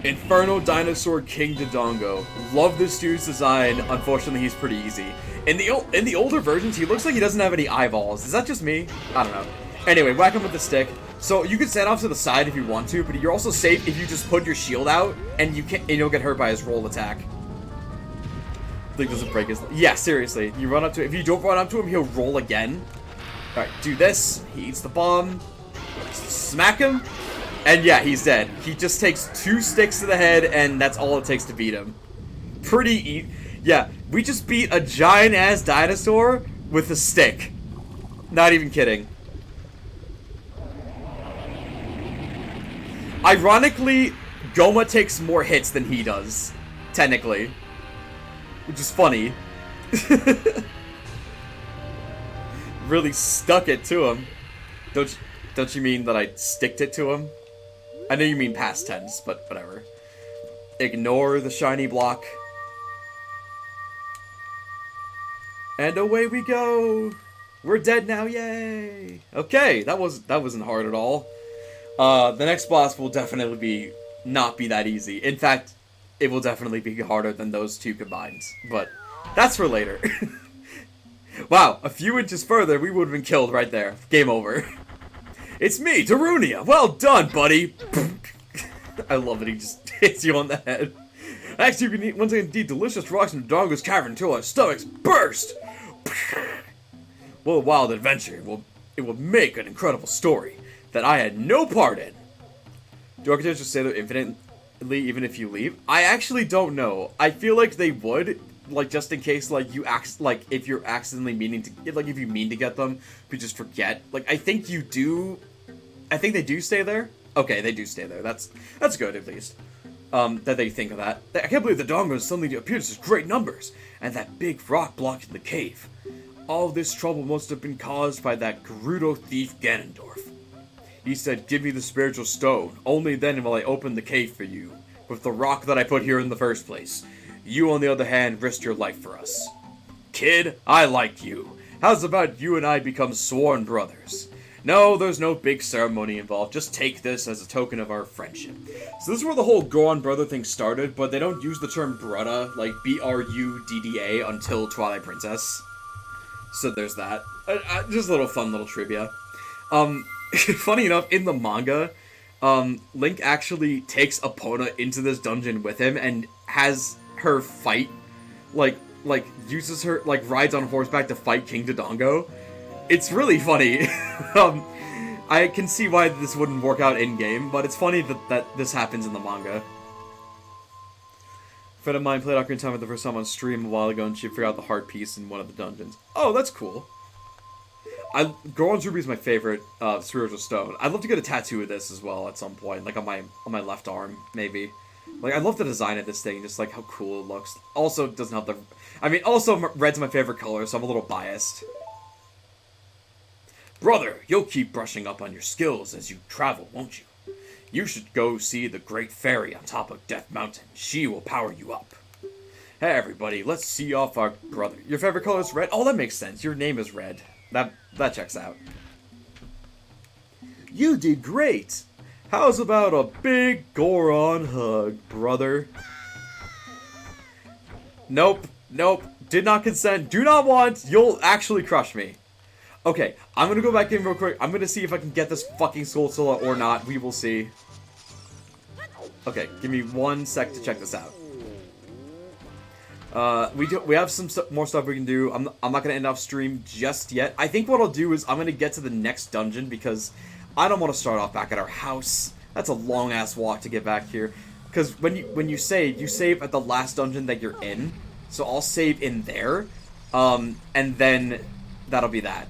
Inferno Dinosaur King Dodongo. Love this dude's design. Unfortunately, he's pretty easy. In the older versions, he looks like he doesn't have any eyeballs. Is that just me? I don't know. Anyway, whack him with the stick. So you can stand off to the side if you want to, but you're also safe if you just put your shield out and you'll get hurt by his roll attack. Think doesn't break his. Yeah, seriously. You run up to. If you don't run up to him, he'll roll again. All right, do this. He eats the bomb. Smack him. And yeah, he's dead. He just takes 2 sticks to the head, and that's all it takes to beat him. Pretty yeah, we just beat a giant-ass dinosaur with a stick. Not even kidding. Ironically, Goma takes more hits than he does. Technically. Which is funny. Really stuck it to him. Don't you mean that I sticked it to him? I know you mean past tense, but whatever. Ignore the shiny block. And away we go! We're dead now, yay! Okay, that wasn't hard at all. The next boss will definitely not be that easy. In fact, it will definitely be harder than those two combined. But that's for later. Wow, a few inches further, we would have been killed right there. Game over. It's me, Darunia! Well done, buddy! I love that he just hits you on the head. Next, you can eat once again eat delicious rocks in Dodongo's cavern until our stomachs burst! What a wild adventure. It will make an incredible story that I had no part in. Do architects just say they're infinitely even if you leave? I actually don't know. I feel like they would, like, just in case, like, if you're accidentally meaning to, like, if you mean to get them, but you just forget. Like, I think you do, I think they do stay there. Okay, they do stay there. That's good, at least. That they think of that. I can't believe the Dongos suddenly appeared in such great numbers, and that big rock blocking the cave. All this trouble must have been caused by that Gerudo thief Ganondorf. He said, give me the spiritual stone, only then will I open the cave for you, with the rock that I put here in the first place. You, on the other hand, risked your life for us. Kid, I like you. How's about you and I become sworn brothers? No, there's no big ceremony involved, just take this as a token of our friendship. So this is where the whole Goron brother thing started, but they don't use the term brudda, like B-R-U-D-D-A, until Twilight Princess. So there's that. Just a little fun little trivia. Funny enough, in the manga, Link actually takes Epona into this dungeon with him and has her fight, like uses her, like, rides on horseback to fight King Dodongo. It's really funny. I can see why this wouldn't work out in-game, but it's funny that this happens in the manga. A friend of mine played Ocarina of Time for the first time on stream a while ago, and she figured out the heart piece in one of the dungeons. Oh, that's cool. Goron's Ruby is my favorite spiritual stone. I'd love to get a tattoo of this as well at some point, like on my left arm, maybe. Like, I love the design of this thing, just like how cool it looks. Also, it doesn't have the... I mean, also, red's my favorite color, so I'm a little biased. Brother, you'll keep brushing up on your skills as you travel, won't you? You should go see the Great Fairy on top of Death Mountain. She will power you up. Hey, everybody, let's see off our brother. Your favorite color is red? Oh, that makes sense. Your name is Red. That checks out. You did great. How's about a big Goron hug, brother? Nope. Nope. Did not consent. Do not want. You'll actually crush me. Okay, I'm gonna go back in real quick. I'm gonna see if I can get this fucking Skulltula or not. We will see. Okay, give me 1 sec to check this out. We have some more stuff we can do. I'm not gonna end off stream just yet. I think what I'll do is I'm gonna get to the next dungeon because I don't want to start off back at our house. That's a long ass walk to get back here. Because when you save at the last dungeon that you're in. So I'll save in there, and then that'll be that.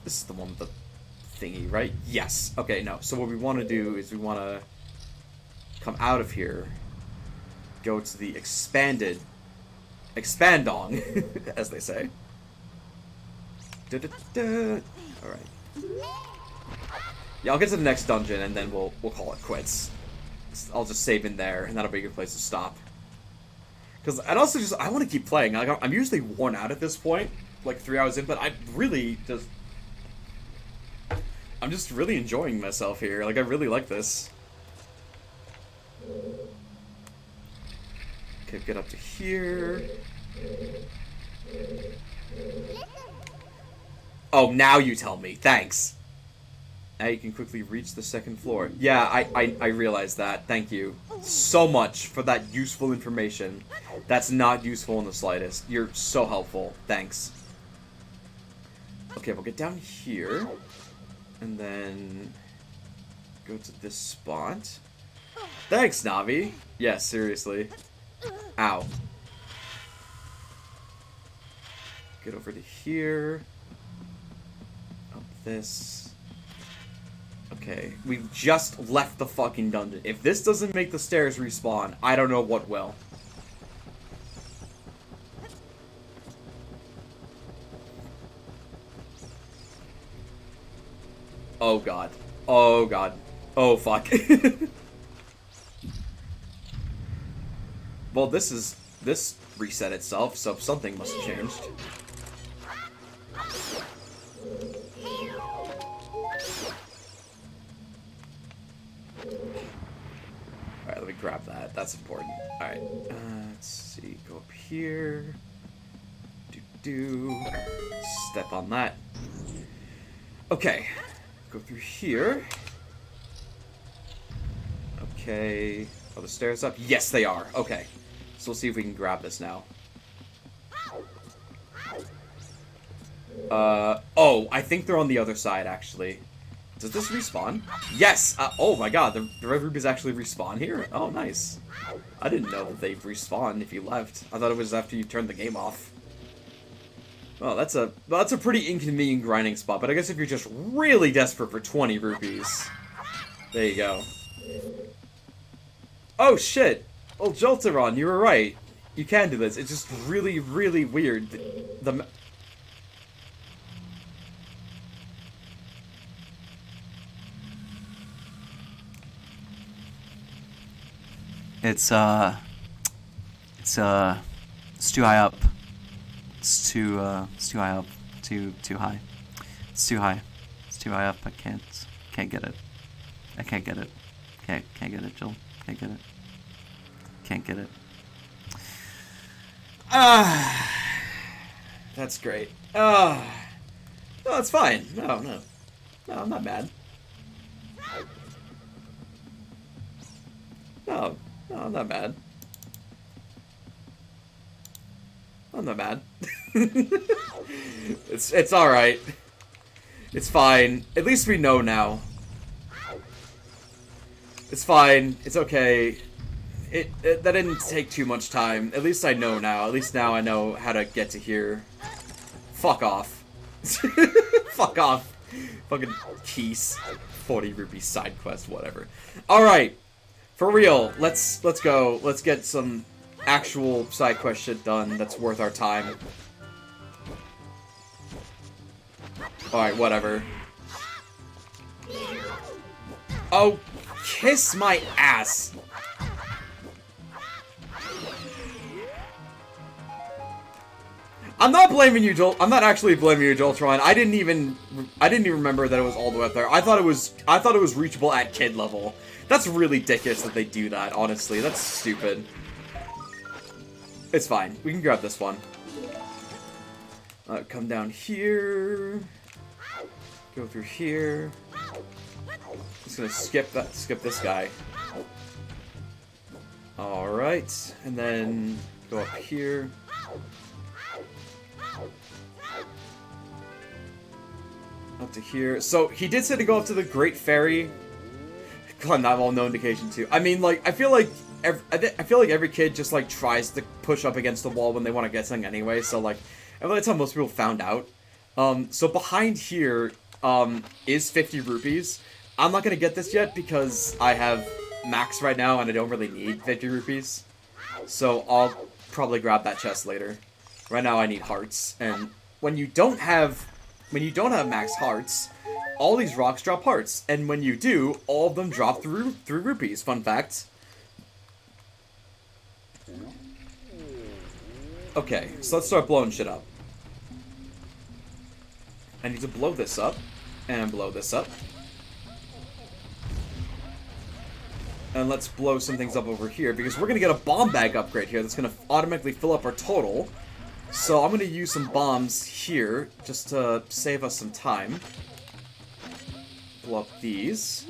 This is the one with the thingy, right? Yes. Okay, no. So what we want to do is we want to come out of here, go to the expandong, as they say. Alright. Yeah, I'll get to the next dungeon and then we'll call it quits. I'll just save in there and that'll be a good place to stop. Because I'd also I want to keep playing. Like, I'm usually worn out at this point, like 3 hours in, but I'm just really enjoying myself here. Like, I really like this. Okay, get up to here. Oh, now you tell me. Thanks. Now you can quickly reach the second floor. Yeah, I realize that. Thank you so much for that useful information. That's not useful in the slightest. You're so helpful. Thanks. Okay, we'll get down here. And then go to this spot. Thanks, Navi. Yeah, seriously. Ow. Get over to here. Up this. Okay, we've just left the fucking dungeon. If this doesn't make the stairs respawn, I don't know what will. Oh god. Oh god. Oh fuck. Well, this reset itself, so something must have changed. Alright, let me grab that. That's important. Alright, let's see. Go up here. Step on that. Okay. Go through here. Okay. Are the stairs up? Yes, they are. Okay. So we'll see if we can grab this now. Oh, I think they're on the other side, actually. Does this respawn? Yes! Oh my god, the red rubies actually respawn here? Oh, nice. I didn't know that they respawned if you left. I thought it was after you turned the game off. Well, that's a pretty inconvenient grinding spot, but I guess if you're just really desperate for 20 rupees. There you go. Oh shit! Well, Jolteron, you were right. You can do this. It's just really, really weird. It's too high up. It's too high up. Too high. It's too high. It's too high up. I can't get it. I can't get it. Can't get it, Joel. Can't get it. Can't get it. That's great. No, it's fine. No, I'm not mad. No, I'm not mad. I'm not mad. It's alright. It's fine. At least we know now. It's fine. It's okay. that didn't take too much time. At least I know now. At least now I know how to get to here. Fuck off. Fuck off. Fucking keys. 40 rupee side quest, whatever. Alright. For real, let's go. Let's get some actual side quest shit done that's worth our time. Alright, whatever. Oh, kiss my ass. I'm not blaming you, Joel. I'm not actually blaming you, Joltron. I didn't even remember that it was all the way up there. I thought it was reachable at kid level. That's really ridiculous that they do that, honestly. That's stupid. It's fine. We can grab this one. Come down here. Go through here. Just gonna skip this guy. Alright. And then go up here. Up to here. So, he did say to go up to the Great Fairy. Not all no indication too. I mean, like, I feel like every kid just, like, tries to push up against the wall when they want to get something anyway. So, like, I feel that's how most people found out. So behind here, is 50 rupees. I'm not gonna get this yet because I have max right now and I don't really need 50 rupees. So I'll probably grab that chest later. Right now I need hearts, and when you don't have max hearts, all these rocks drop hearts, and when you do, all of them drop through rupees. Fun fact. Okay, so let's start blowing shit up. I need to blow this up, and blow this up. And let's blow some things up over here, because we're going to get a bomb bag upgrade here that's going to automatically fill up our total. So I'm going to use some bombs here, just to save us some time. Blow up these.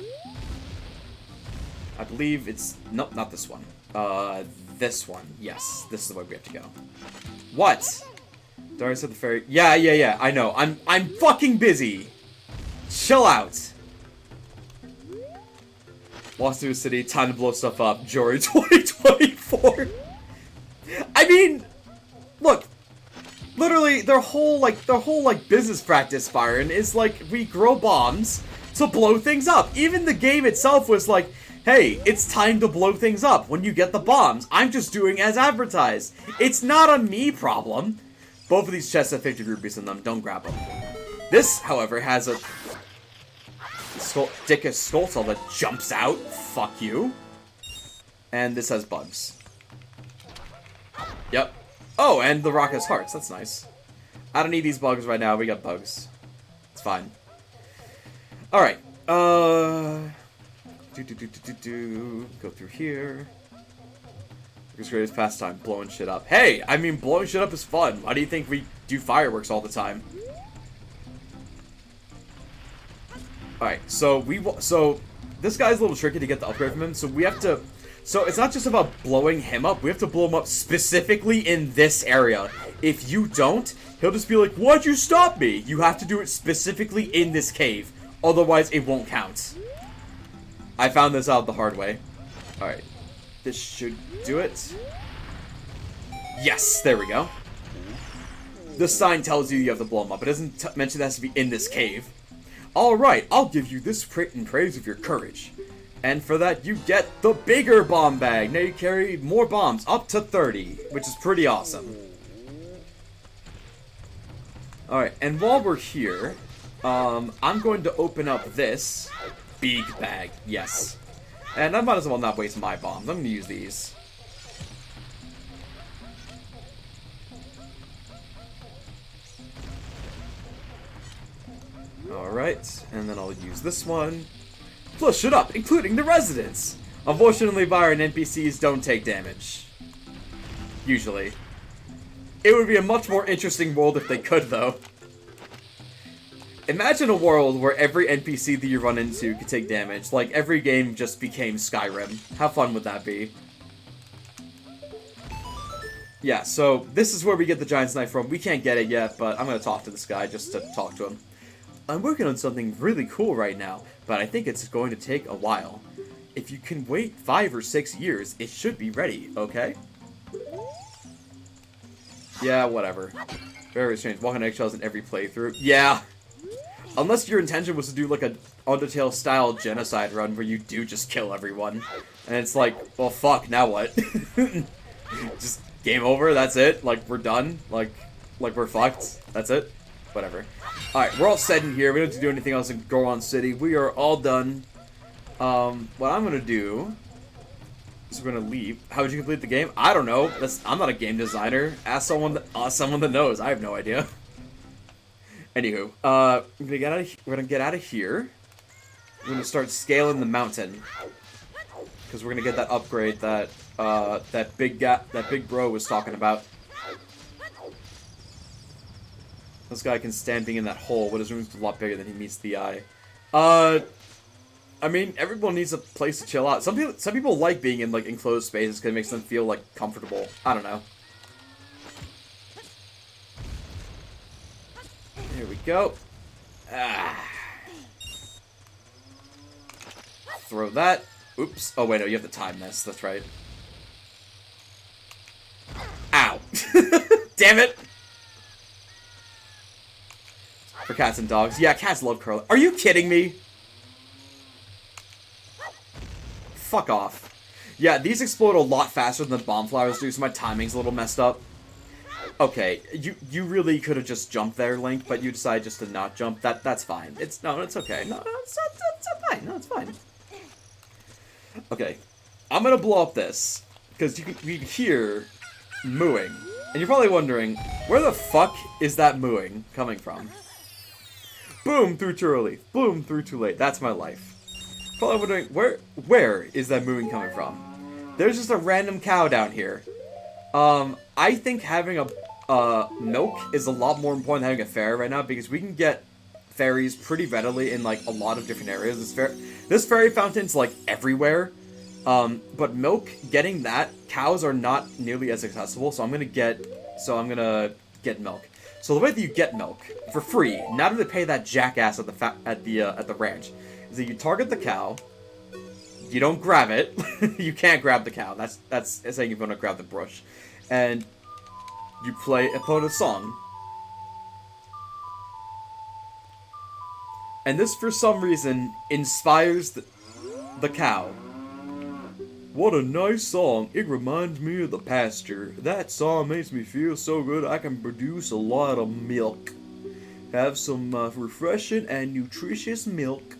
I believe it's... Nope, not this one. This one. Yes, this is the way we have to go. What? Darius said the fairy... Yeah, I know. I'm fucking busy! Chill out! Lost to a city, time to blow stuff up. Jory 2024. I mean, look, literally their whole business practice, Byron, is like we grow bombs to blow things up. Even the game itself was like, hey, it's time to blow things up when you get the bombs. I'm just doing as advertised. It's not a me problem. Both of these chests have 50 rupees in them. Don't grab them. This, however, has a Dickus Skulltail that jumps out. Fuck you. And this has bugs. Yep. Oh, and the rock has hearts. That's nice. I don't need these bugs right now. We got bugs. It's fine. Alright. Go through here. Because greatest pastime, blowing shit up. Hey, I mean, blowing shit up is fun. Why do you think we do fireworks all the time? Alright, so this guy's a little tricky to get the upgrade from him, so we have to... So it's not just about blowing him up, we have to blow him up specifically in this area. If you don't, he'll just be like, why'd you stop me? You have to do it specifically in this cave, otherwise it won't count. I found this out the hard way. Alright, this should do it. Yes, there we go. The sign tells you have to blow him up. It doesn't mention it has to be in this cave. Alright, I'll give you this in praise of your courage. And for that, you get the bigger bomb bag. Now you carry more bombs, up to 30, which is pretty awesome. Alright, and while we're here, I'm going to open up this big bag. Yes. And I might as well not waste my bombs. I'm going to use these. Alright, and then I'll use this one. Flush it up, including the residents! Unfortunately, Byron, NPCs don't take damage. Usually. It would be a much more interesting world if they could, though. Imagine a world where every NPC that you run into could take damage. Like, every game just became Skyrim. How fun would that be? Yeah, so this is where we get the Giant's Knife from. We can't get it yet, but I'm gonna talk to this guy just to talk to him. I'm working on something really cool right now, but I think it's going to take a while. if you can wait 5 or 6 years, it should be ready, okay? Yeah, whatever. Very strange. Walking eggshells in every playthrough. Yeah. Unless your intention was to do like a Undertale-style genocide run where you do just kill everyone. And it's like, well, fuck, now what? Just game over, that's it? Like, we're done? Like we're fucked? That's it? Whatever. Alright, we're all set in here. We don't have to do anything else in Goron City. We are all done. What I'm gonna do is we're gonna leave. How would you complete the game? I don't know. I'm not a game designer. Ask someone that knows. I have no idea. Anywho, we're gonna get out of here. We're gonna start scaling the mountain because we're gonna get that upgrade that that big bro was talking about. This guy can stand being in that hole, but his room's a lot bigger than he meets the eye. I mean, everyone needs a place to chill out. Some people like being in like enclosed spaces because it makes them feel like comfortable. I don't know. Here we go. Throw that. Oops. Oh, wait, no, you have to time this. That's right. Ow. Damn it. For cats and dogs. Yeah, cats love curling. Are you kidding me? Fuck off. Yeah, these explode a lot faster than the bomb flowers do, so my timing's a little messed up. Okay, you really could have just jumped there, Link, but you decided just to not jump. That's fine. It's okay. No, it's fine. No, it's fine. Okay, I'm gonna blow up this because you can hear mooing, and you're probably wondering where the fuck is that mooing coming from? Boom through too early. Boom through too late. That's my life. Probably wondering where is that mooing coming from? There's just a random cow down here. I think having a milk is a lot more important than having a fairy right now because we can get fairies pretty readily in like a lot of different areas. This fairy fountain's like everywhere. But milk, getting that, cows are not nearly as accessible, so I'm gonna get milk. So the way that you get milk for free, not to pay that jackass at the ranch, is that you target the cow. You don't grab it. You can't grab the cow. That's saying you're gonna grab the bush, and you play a song. And this, for some reason, inspires the cow. What a nice song. It reminds me of the pasture. That song makes me feel so good I can produce a lot of milk. Have some refreshing and nutritious milk.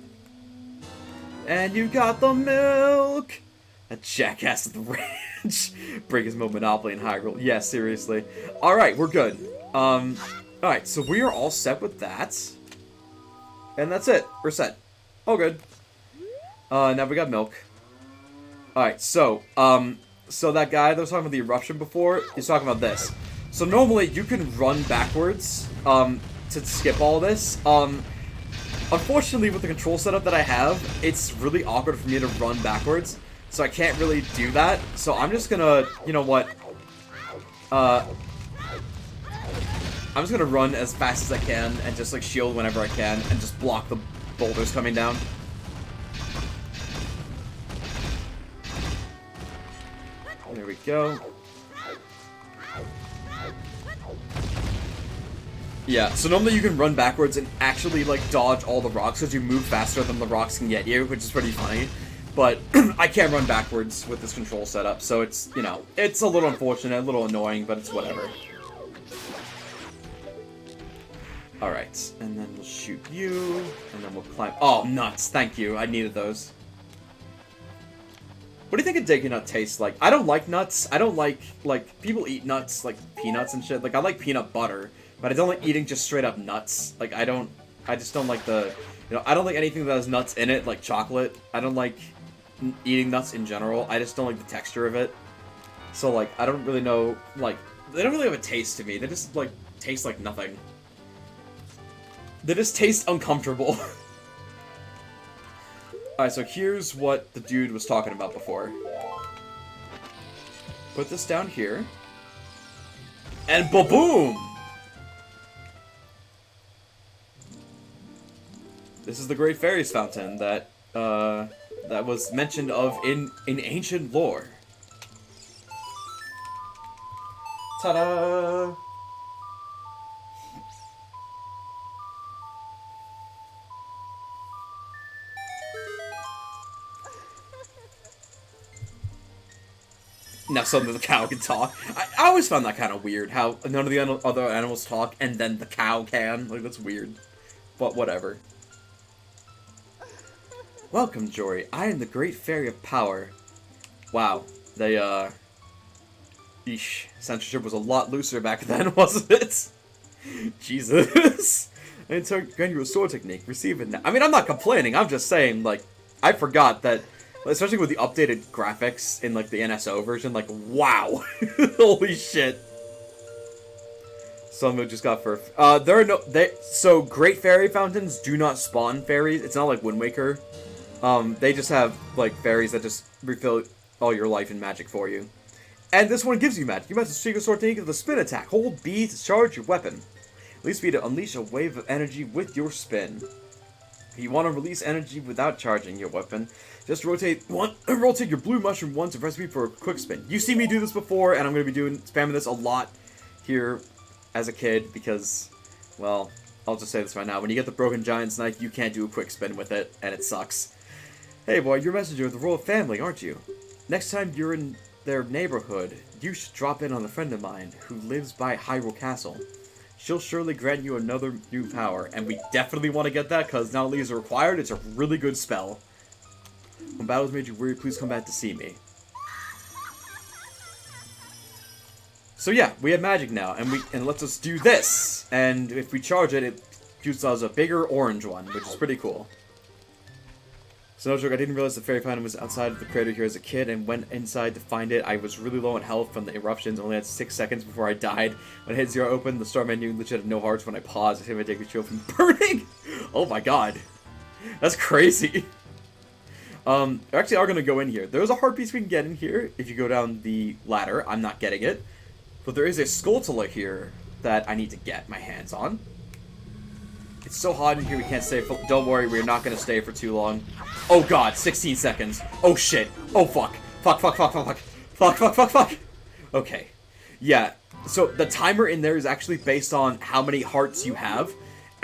And you got the milk! A jackass at the ranch. Break his Monopoly in Hyrule. Yeah, seriously. Alright, we're good. Alright, so we are all set with that. And that's it. We're set. All good. Now we got milk. Alright, so that guy that was talking about the eruption before, he's talking about this. So normally you can run backwards, to skip all this. Unfortunately with the control setup that I have, it's really awkward for me to run backwards. So I can't really do that. So I'm just gonna, you know what? I'm just gonna run as fast as I can and just like shield whenever I can and just block the boulders coming down. There we go. Yeah, so normally you can run backwards and actually, like, dodge all the rocks because you move faster than the rocks can get you, which is pretty funny. But I can't run backwards with this control setup, so it's, you know, it's a little unfortunate, a little annoying, but it's whatever. Alright, and then we'll shoot you, and then we'll climb. Oh, nuts, thank you, I needed those. What do you think a Dega nut tastes like? I don't like nuts. I don't like, people eat nuts, like peanuts and shit. Like, I like peanut butter, but I don't like eating just straight up nuts. Like, I just don't like I don't like anything that has nuts in it, like chocolate. I don't like eating nuts in general. I just don't like the texture of it. So, like, I don't really know, like, they don't really have a taste to me. They just, like, taste like nothing. They just taste uncomfortable. Alright, so here's what the dude was talking about before. Put this down here. And ba-boom! This is the Great Fairies Fountain that that was mentioned of in ancient lore. Ta-da! Now suddenly the cow can talk. I always found that kind of weird, how none of the other animals talk, and then the cow can. Like, that's weird. But whatever. Welcome, Jory. I am the Great Fairy of Power. Wow. They, Eesh. Censorship was a lot looser back then, wasn't it? Jesus. And so, grant you a sword technique. Receive it now. I mean, I'm not complaining. I'm just saying, like, I forgot that, especially with the updated graphics in, like, the NSO version, like, wow. Holy shit. Some just got for... there are no... So, Great Fairy Fountains do not spawn fairies. It's not like Wind Waker. They just have, like, fairies that just refill all your life in magic for you. And this one gives you magic. You must secret sword technique with a spin attack. Hold B to charge your weapon. Release B to unleash a wave of energy with your spin. If you want to release energy without charging your weapon, just rotate your blue mushroom once to press B for a quick spin. You've seen me do this before, and I'm going to be spamming this a lot here as a kid because, well, I'll just say this right now. When you get the Broken Giant's Knife, you can't do a quick spin with it, and it sucks. Hey boy, you're a messenger of the royal family, aren't you? Next time you're in their neighborhood, you should drop in on a friend of mine who lives by Hyrule Castle. She'll surely grant you another new power, and we definitely want to get that, because not only is it required, it's a really good spell. When battles made you worried, please come back to see me. So yeah, we have magic now, and lets us do this, and if we charge it, it shoots us a bigger orange one, which is pretty cool. So no joke, I didn't realize the fairy fountain was outside of the crater here as a kid, and went inside to find it. I was really low on health from the eruptions, only had 6 seconds before I died. When I hit 0 open, the start menu legit had no hearts. When I paused, I saved my take the shield from burning! Oh my god. That's crazy. We actually are going to go in here. There's a heart piece we can get in here if you go down the ladder. I'm not getting it. But there is a Skulltula here that I need to get my hands on. It's so hot in here we can't stay for... Don't worry, we're not going to stay for too long. Oh god, 16 seconds. Oh shit. Oh fuck. Fuck. Okay. Yeah. So the timer in there is actually based on how many hearts you have.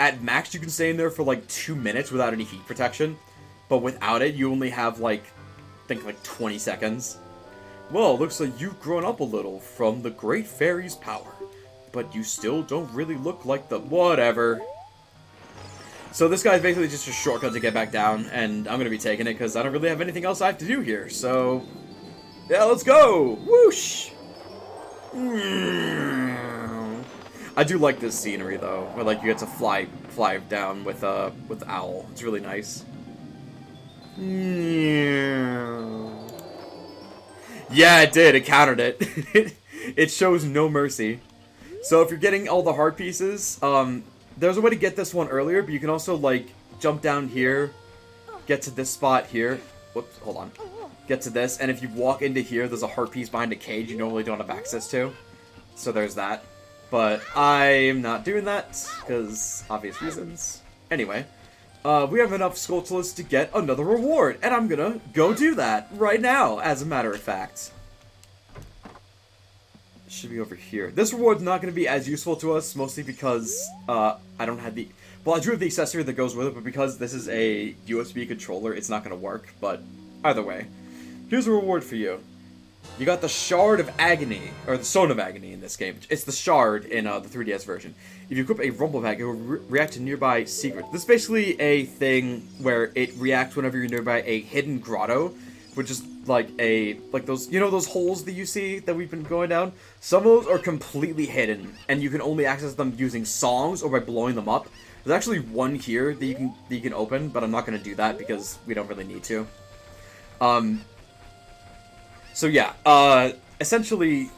At max, you can stay in there for like 2 minutes without any heat protection. But without it, you only have like, I think like 20 seconds. Well, looks like you've grown up a little from the Great Fairy's power. But you still don't really look like the... Whatever. So this guy's basically just a shortcut to get back down, and I'm going to be taking it because I don't really have anything else I have to do here, so... Yeah, let's go! Whoosh! I do like this scenery, though, where, like, you get to fly down with Owl. It's really nice. Yeah, it did. It countered it. It shows no mercy. So if you're getting all the heart pieces, there's a way to get this one earlier, but you can also, like, jump down here, get to this spot here. Whoops, hold on. Get to this, and if you walk into here, there's a heart piece behind a cage you normally don't have access to. So there's that. But I'm not doing that, because obvious reasons. Anyway, we have enough Skulltulas to get another reward, and I'm gonna go do that right now, as a matter of fact. Should be over here. This reward's not going to be as useful to us, mostly because I don't have the... Well, I do have the accessory that goes with it, but because this is a USB controller, it's not going to work. But either way, here's a reward for you. You got the Shard of Agony, or the Stone of Agony in this game. It's the Shard in the 3DS version. If you equip a Rumble Pack, it will react to nearby secrets. This is basically a thing where it reacts whenever you're nearby a hidden grotto, which is like those, you know, those holes that you see that we've been going down? Some of those are completely hidden, and you can only access them using songs or by blowing them up. There's actually one here that you can open, but I'm not going to do that because we don't really need to. So yeah, essentially,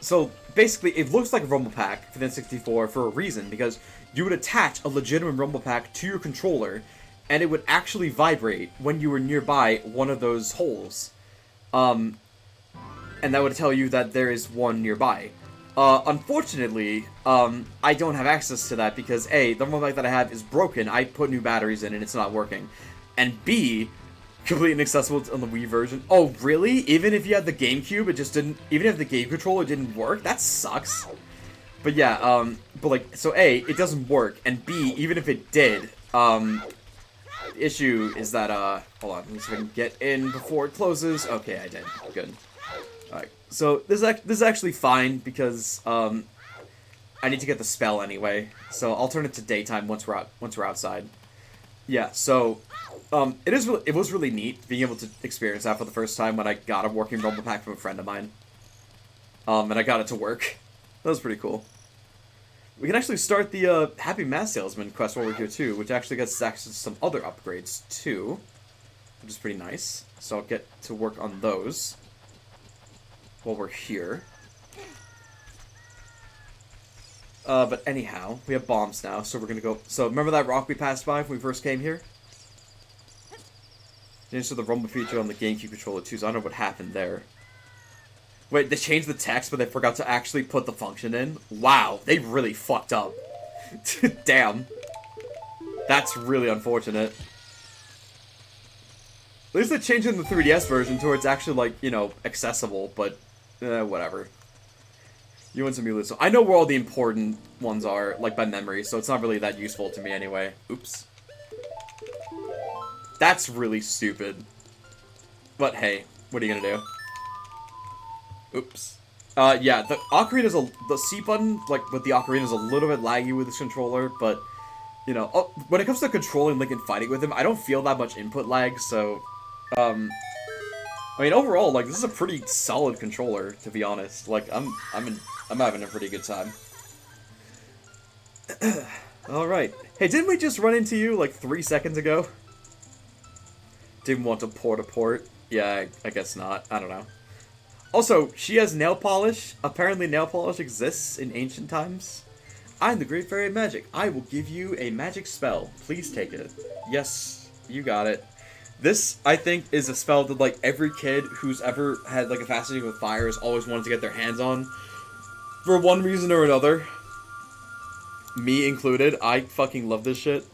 so basically it looks like a Rumble Pack for the N64 for a reason, because you would attach a legitimate Rumble Pack to your controller, and it would actually vibrate when you were nearby one of those holes. And that would tell you that there is one nearby. Unfortunately, I don't have access to that because, A, the Rumble Pack that I have is broken. I put new batteries in and it's not working. and B, completely inaccessible on the Wii version. Oh, really? Even if you had the GameCube, it just didn't... Even if the game controller didn't work? That sucks. But yeah, but like, so A, it doesn't work, and B, even if it did, the issue is that, hold on, let me see if I can get in before it closes. Okay, I did. Good. Alright, so this is actually fine, because, I need to get the spell anyway, so I'll turn it to daytime once we're outside. Yeah, so, it was really neat being able to experience that for the first time when I got a working rumble pack from a friend of mine. And I got it to work. That was pretty cool. We can actually start the Happy Mask Salesman quest while we're here too, which actually gets access to some other upgrades too, which is pretty nice. So I'll get to work on those while we're here. But anyhow, we have bombs now, so we're gonna go... So remember that rock we passed by when we first came here? They installed the rumble feature on the GameCube controller too, so I don't know what happened there. Wait, they changed the text, but they forgot to actually put the function in? Wow, they really fucked up. Damn. That's really unfortunate. At least they changed it in the 3DS version to where it's actually, like, you know, accessible, but, whatever. You want some Mulu, so I know where all the important ones are, like, by memory, so it's not really that useful to me anyway. Oops. That's really stupid. But hey, what are you gonna do? Oops. Yeah, the Ocarina the C button, like, with the Ocarina is a little bit laggy with this controller, but, you know, when it comes to controlling Link and fighting with him, I don't feel that much input lag, so, I mean, overall, like, this is a pretty solid controller, to be honest. Like, I'm having a pretty good time. Alright. Hey, didn't we just run into you, like, 3 seconds ago? Didn't want to port a port? Yeah, I guess not. I don't know. Also, she has nail polish. Apparently nail polish exists in ancient times. I'm the Great Fairy of Magic. I will give you a magic spell. Please take it. Yes, you got it. This, I think, is a spell that, like, every kid who's ever had, like, a fascination with fire has always wanted to get their hands on. For one reason or another. Me included. I fucking love this shit.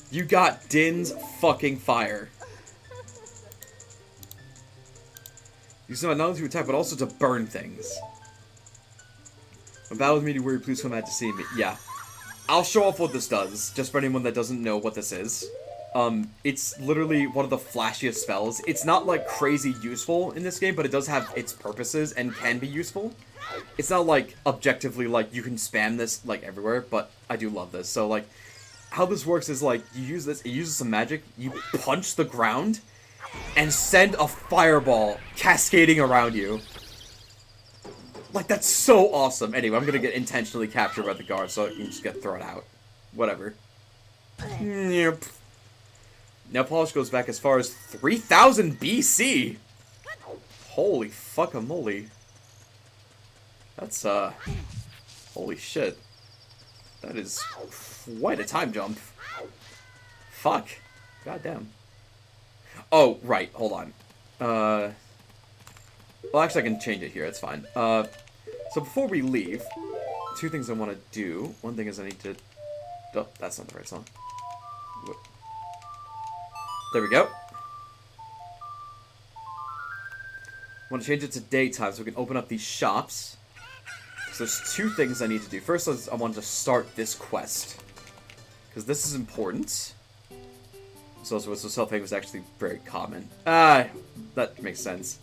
You got Din's fucking fire. Use it not only to attack, but also to burn things. When battle with me, where you please come out to see me. Yeah. I'll show off what this does, just for anyone that doesn't know what this is. It's literally one of the flashiest spells. It's not, like, crazy useful in this game, but it does have its purposes and can be useful. It's not, like, objectively, like, you can spam this, like, everywhere, but I do love this. So, like, how this works is, like, you use this, it uses some magic, you punch the ground, and send a fireball cascading around you. Like, that's so awesome. Anyway, I'm gonna get intentionally captured by the guard so I can just get thrown out. Whatever. Yep. Nail polish goes back as far as 3000 BC! Holy fuckamoly. That's, holy shit. That is quite a time jump. Fuck. Goddamn. Oh, right. Hold on. Well, actually, I can change it here. It's fine. So before we leave, two things I want to do. One thing is I need to... Oh, that's not the right song. There we go. I want to change it to daytime so we can open up these shops. So there's two things I need to do. First, I want to start this quest. Because this is important. So self-hate was actually very common. That makes sense.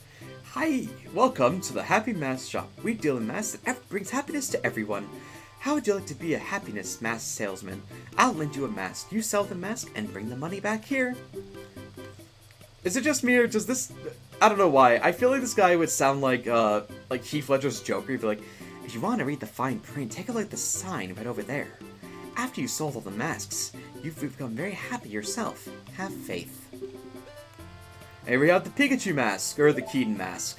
Hi, welcome to the Happy Mask Shop. We deal in masks that brings happiness to everyone. How would you like to be a happiness mask salesman? I'll lend you a mask. You sell the mask and bring the money back here. Is it just me or does this... I don't know why. I feel like this guy would sound like Heath Ledger's Joker. He'd be like, if you want to read the fine print, take a look at the sign right over there. After you sold all the masks, you've become very happy yourself. Have faith. And we have the Pikachu mask, or the Keaton mask,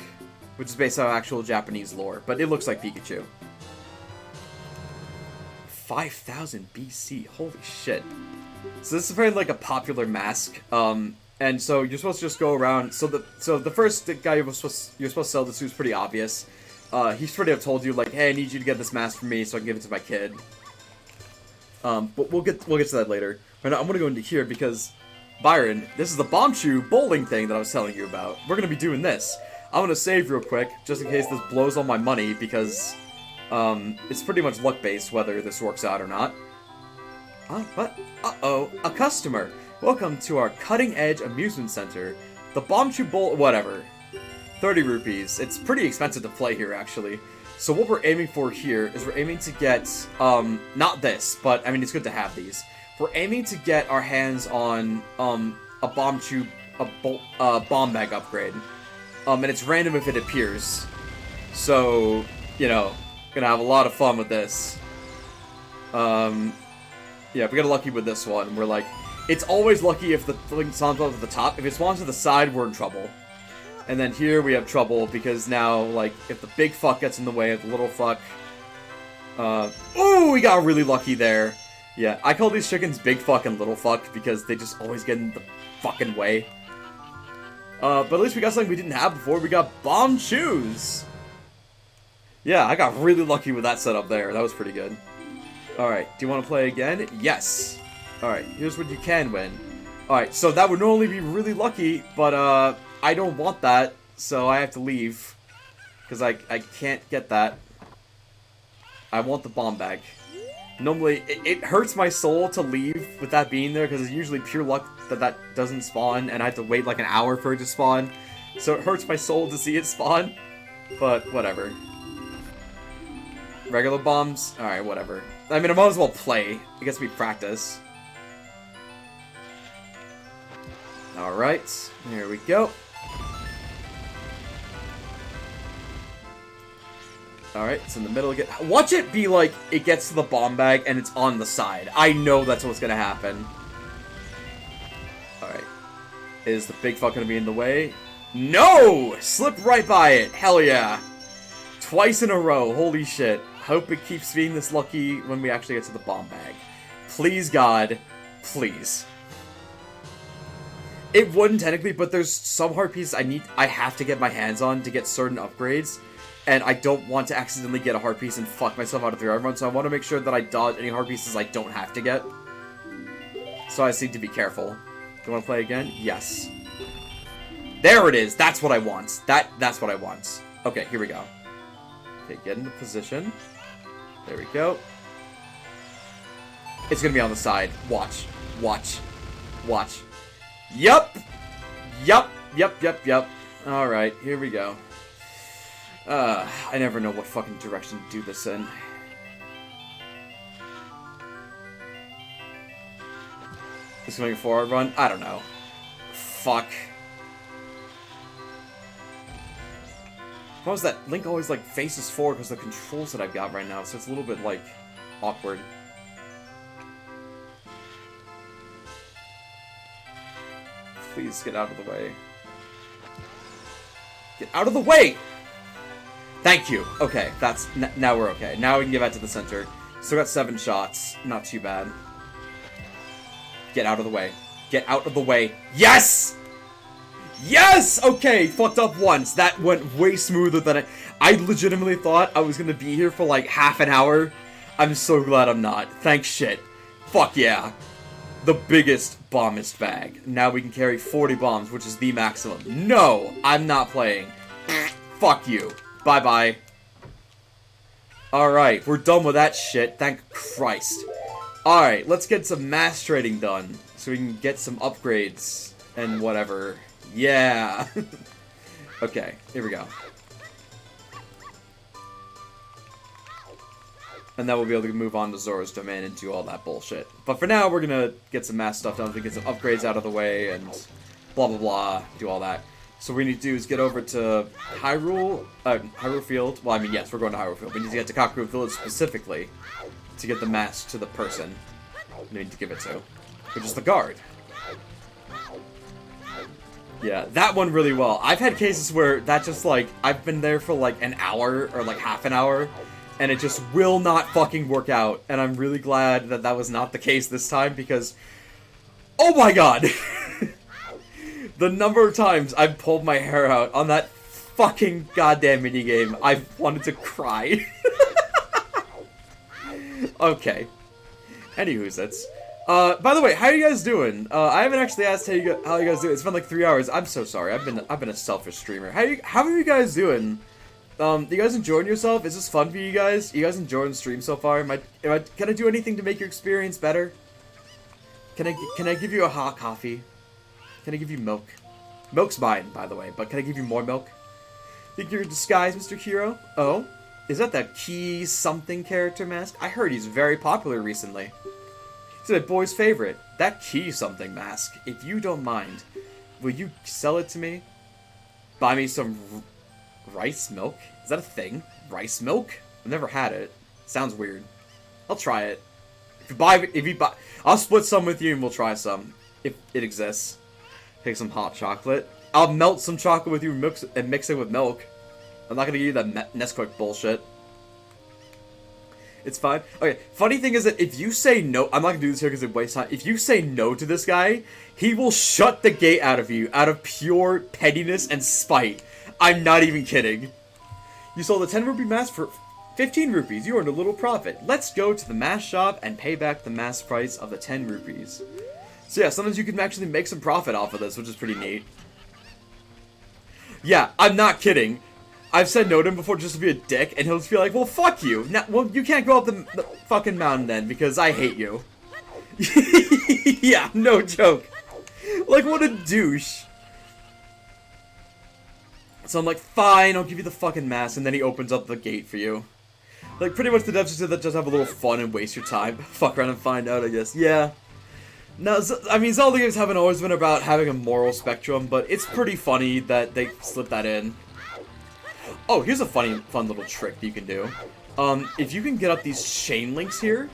which is based on actual Japanese lore, but it looks like Pikachu. 5000 BC, holy shit. So this is very, like, a popular mask, and so you're supposed to just go around, so the first guy you're supposed to sell this to is pretty obvious. He's pretty have told you, like, hey, I need you to get this mask for me so I can give it to my kid. But we'll get to that later. Right now, I'm gonna go into here because, Byron, this is the Bombchu bowling thing that I was telling you about. We're gonna be doing this. I'm gonna save real quick, just in case this blows all my money, because, it's pretty much luck-based whether this works out or not. What? Uh-oh, a customer. Welcome to our cutting-edge amusement center. The Bombchu Bowl... whatever. 30 rupees. It's pretty expensive to play here, actually. So what we're aiming for here is we're aiming to get, not this, but, I mean, it's good to have these. We're aiming to get our hands on, a Bombchu, bomb bag upgrade. And it's random if it appears. So, you know, gonna have a lot of fun with this. Yeah, we got lucky with this one. We're like, it's always lucky if the thing spawns up at the top. If it spawns to the side, we're in trouble. And then here we have trouble because now, like, if the big fuck gets in the way of the little fuck... oh, we got really lucky there. Yeah, I call these chickens big fuck and little fuck because they just always get in the fucking way. But at least we got something we didn't have before. We got bomb shoes. Yeah, I got really lucky with that setup there. That was pretty good. Alright, do you want to play again? Yes. Alright, here's what you can win. Alright, so that would normally be really lucky, but I don't want that, so I have to leave. Because I can't get that. I want the bomb bag. Normally, it hurts my soul to leave with that being there, because it's usually pure luck that doesn't spawn, and I have to wait like an hour for it to spawn. So it hurts my soul to see it spawn, but whatever. Regular bombs? Alright, whatever. I mean, I might as well play. It gets me practice. Alright, here we go. Alright, it's in the middle again. Watch it be like, it gets to the bomb bag and it's on the side. I know that's what's gonna happen. Alright. Is the big fuck gonna be in the way? No! Slip right by it! Hell yeah! Twice in a row, holy shit. Hope it keeps being this lucky when we actually get to the bomb bag. Please, God. Please. It wouldn't technically, but there's some heart pieces I have to get my hands on to get certain upgrades. And I don't want to accidentally get a heart piece and fuck myself out of the yard run, so I want to make sure that I dodge any heart pieces I don't have to get. So I just need to be careful. Do you want to play again? Yes. There it is! That's what I want. That's what I want. Okay, here we go. Okay, get into position. There we go. It's gonna be on the side. Watch. Watch. Watch. Yup! Yup. Yup, yup, yup. Alright, here we go. I never know what fucking direction to do this in. This is going a forward run? I don't know. Fuck. What was that? Link always, like, faces forward because of the controls that I've got right now, so it's a little bit, like, awkward. Please get out of the way. Get out of the way! Thank you. Okay, that's... now we're okay. Now we can get back to the center. Still got 7 shots. Not too bad. Get out of the way. Get out of the way. Yes! Yes! Okay, fucked up once. That went way smoother than I legitimately thought I was gonna be here for like half an hour. I'm so glad I'm not. Thanks shit. Fuck yeah. The biggest bombist bag. Now we can carry 40 bombs, which is the maximum. No! I'm not playing. Fuck you. Bye-bye. Alright, we're done with that shit. Thank Christ. Alright, let's get some mass trading done. So we can get some upgrades. And whatever. Yeah. Okay, here we go. And then we'll be able to move on to Zora's Domain and do all that bullshit. But for now, we're gonna get some mass stuff done. We can get some upgrades out of the way and blah blah blah. Do all that. So what we need to do is get over to Hyrule Field. Well, I mean, yes, we're going to Hyrule Field. We need to get to Kakariko Village specifically to get the mask to the person we need to give it to, which is the guard. Yeah, that one really well. I've had cases where that just, like, I've been there for, like, an hour or, like, half an hour, and it just will not fucking work out. And I'm really glad that that was not the case this time because, oh my god! The number of times I've pulled my hair out on that fucking goddamn minigame, I've wanted to cry. Okay. Anywho's that's. By the way, how are you guys doing? I haven't actually asked how you guys doing. It's been like 3 hours. I'm so sorry. I've been a selfish streamer. How are you guys doing? You guys enjoying yourself? Is this fun for you guys? You guys enjoying the stream so far? Can I do anything to make your experience better? Can I give you a hot coffee? Can I give you milk? Milk's mine, by the way, but can I give you more milk? Think you're in disguise, Mr. Hero? Oh? Is that Key something character mask? I heard he's very popular recently. He's a boy's favorite. That Key something mask. If you don't mind, will you sell it to me? Buy me some rice milk? Is that a thing? Rice milk? I've never had it. Sounds weird. I'll try it. If you buy, I'll split some with you and we'll try some. If it exists. Take some hot chocolate. I'll melt some chocolate with you and mix it with milk. I'm not gonna give you that Nesquik bullshit. It's fine. Okay, funny thing is that if you say no, I'm not gonna do this here because it wastes time. If you say no to this guy, he will shut the gate out of you out of pure pettiness and spite. I'm not even kidding. You sold a 10 rupee mask for 15 rupees. You earned a little profit. Let's go to the mask shop and pay back the mask price of the 10 rupees. So yeah, sometimes you can actually make some profit off of this, which is pretty neat. Yeah, I'm not kidding. I've said no to him before just to be a dick, and he'll just be like, well, fuck you. Now, well, you can't go up the fucking mountain then, because I hate you. Yeah, no joke. Like, what a douche. So I'm like, fine, I'll give you the fucking mask, and then he opens up the gate for you. Like, pretty much the devs just have a little fun and waste your time. Fuck around and find out, I guess. Yeah. No, I mean, Zelda games haven't always been about having a moral spectrum, but it's pretty funny that they slip that in. Oh, here's a fun little trick that you can do. If you can get up these chain links here,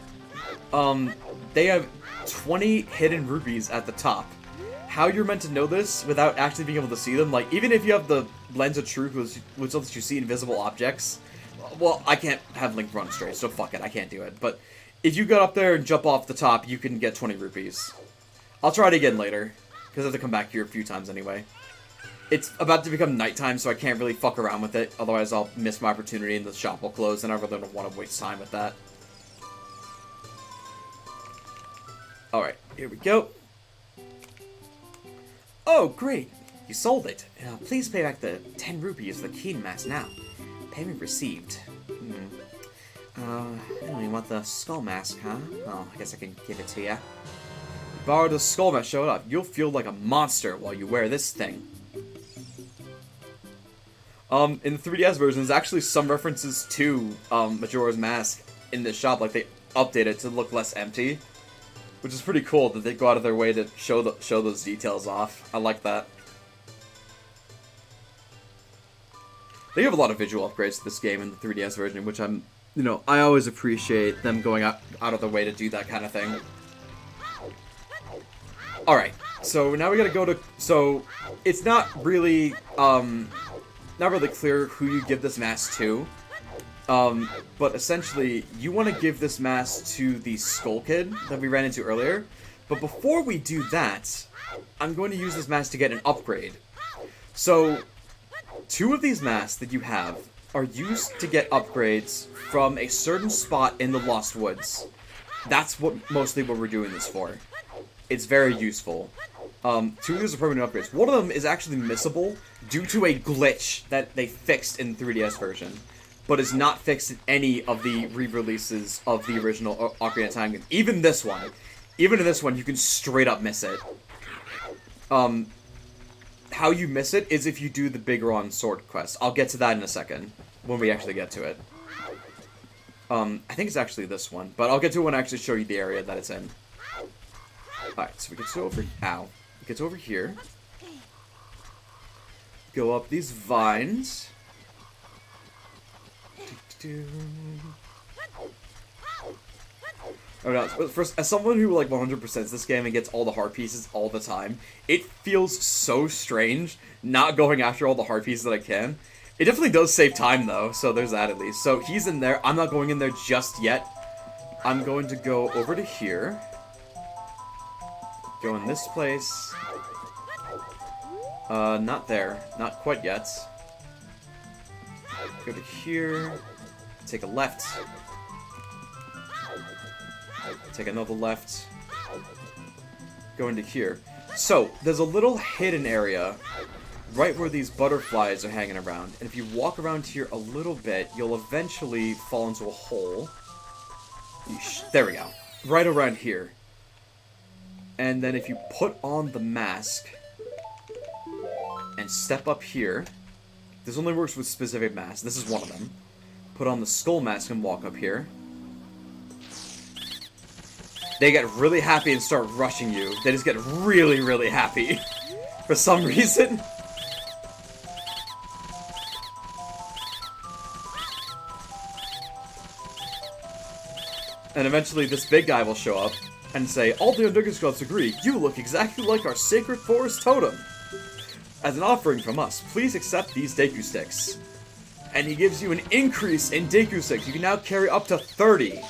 they have 20 hidden rupees at the top. How you're meant to know this without actually being able to see them, like, even if you have the lens of truth, which lets you see invisible objects, well, I can't have Link run straight, so fuck it, I can't do it. But if you get up there and jump off the top, you can get 20 rupees. I'll try it again later, because I have to come back here a few times anyway. It's about to become nighttime, so I can't really fuck around with it, otherwise I'll miss my opportunity and the shop will close, and I really don't want to waste time with that. Alright, here we go. Oh, great! You sold it. Please pay back the 10 rupees for the Keen mask now. Payment received. Anyway, you want the skull mask, huh? Oh, I guess I can give it to you. Borrow the skull mask, show it up. You'll feel like a monster while you wear this thing. In the 3DS version, there's actually some references to Majora's Mask in this shop. Like, they update it to look less empty, which is pretty cool that they go out of their way to show those details off. I like that. They have a lot of visual upgrades to this game in the 3DS version, which I always appreciate them going out of their way to do that kind of thing. Alright, so now we gotta go to... So, it's not really clear who you give this mask to. But essentially, you want to give this mask to the Skull Kid that we ran into earlier. But before we do that, I'm going to use this mask to get an upgrade. So, 2 of these masks that you have are used to get upgrades from a certain spot in the Lost Woods. That's mostly what we're doing this for. It's very useful. 2 of these are permanent upgrades. One of them is actually missable due to a glitch that they fixed in the 3DS version, but is not fixed in any of the re-releases of the original Ocarina of Time. Even in this one, you can straight up miss it. How you miss it is if you do the Big Ron Sword quest. I'll get to that in a second, when we actually get to it. I think it's actually this one, but I'll get to it when I actually show you the area that it's in. Alright, so we get to over... Ow. We get to over here. Go up these vines. Oh no, first, as someone who like 100%s this game and gets all the heart pieces all the time, it feels so strange not going after all the heart pieces that I can. It definitely does save time though, so there's that at least. So he's in there. I'm not going in there just yet. I'm going to go over to here. Go in this place. Not there. Not quite yet. Go to here. Take a left. Take another left. Go into here. So, there's a little hidden area right where these butterflies are hanging around. And if you walk around here a little bit, you'll eventually fall into a hole. There we go. Right around here. And then if you put on the mask and step up here, this only works with specific masks. This is one of them. Put on the skull mask and walk up here. They get really happy and start rushing you. They just get really, really happy. For some reason. And eventually this big guy will show up and say, all the Undead Scouts agree, you look exactly like our sacred forest totem. As an offering from us, please accept these Deku Sticks. And he gives you an increase in Deku Sticks. You can now carry up to 30.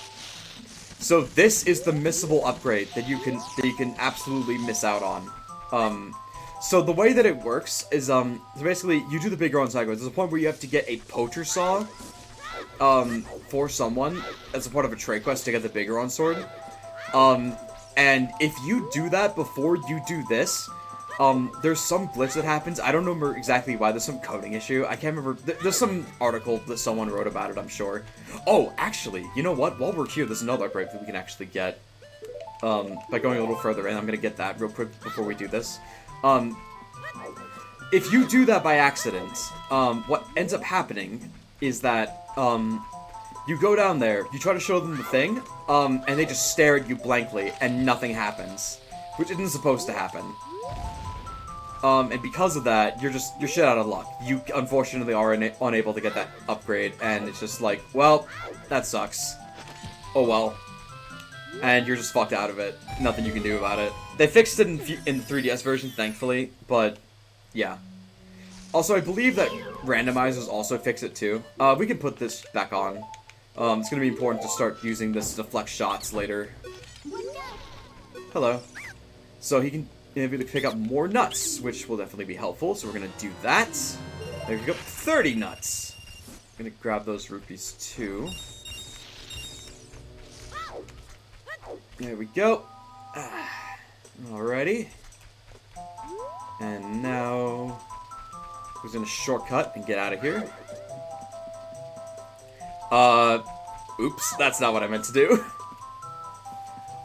So this is the missable upgrade that you can absolutely miss out on. So the way that it works is so basically you do the bigger on cycle. There's a point where you have to get a poacher saw for someone as a part of a trade quest to get the bigger on sword. And if you do that before you do this, there's some glitch that happens. I don't remember exactly why. There's some coding issue. I can't remember. There's some article that someone wrote about it, I'm sure. Oh, actually, you know what? While we're here, there's another upgrade that we can actually get. By going a little further in, I'm going to get that real quick before we do this. If you do that by accident, what ends up happening is that, you go down there, you try to show them the thing, and they just stare at you blankly, and nothing happens. Which isn't supposed to happen. And because of that, you're shit out of luck. You unfortunately are unable to get that upgrade, and it's just like, well, that sucks. Oh well. And you're just fucked out of it. Nothing you can do about it. They fixed it in the 3DS version, thankfully, but yeah. Also, I believe that randomizers also fix it too. We can put this back on. It's gonna be important to start using this to deflect shots later. Hello. So he can able to pick up more nuts, which will definitely be helpful, so we're gonna do that. There we go, 30 nuts. I'm gonna grab those rupees too. There we go. Alrighty. And now we're gonna shortcut and get out of here. Oops, that's not what I meant to do.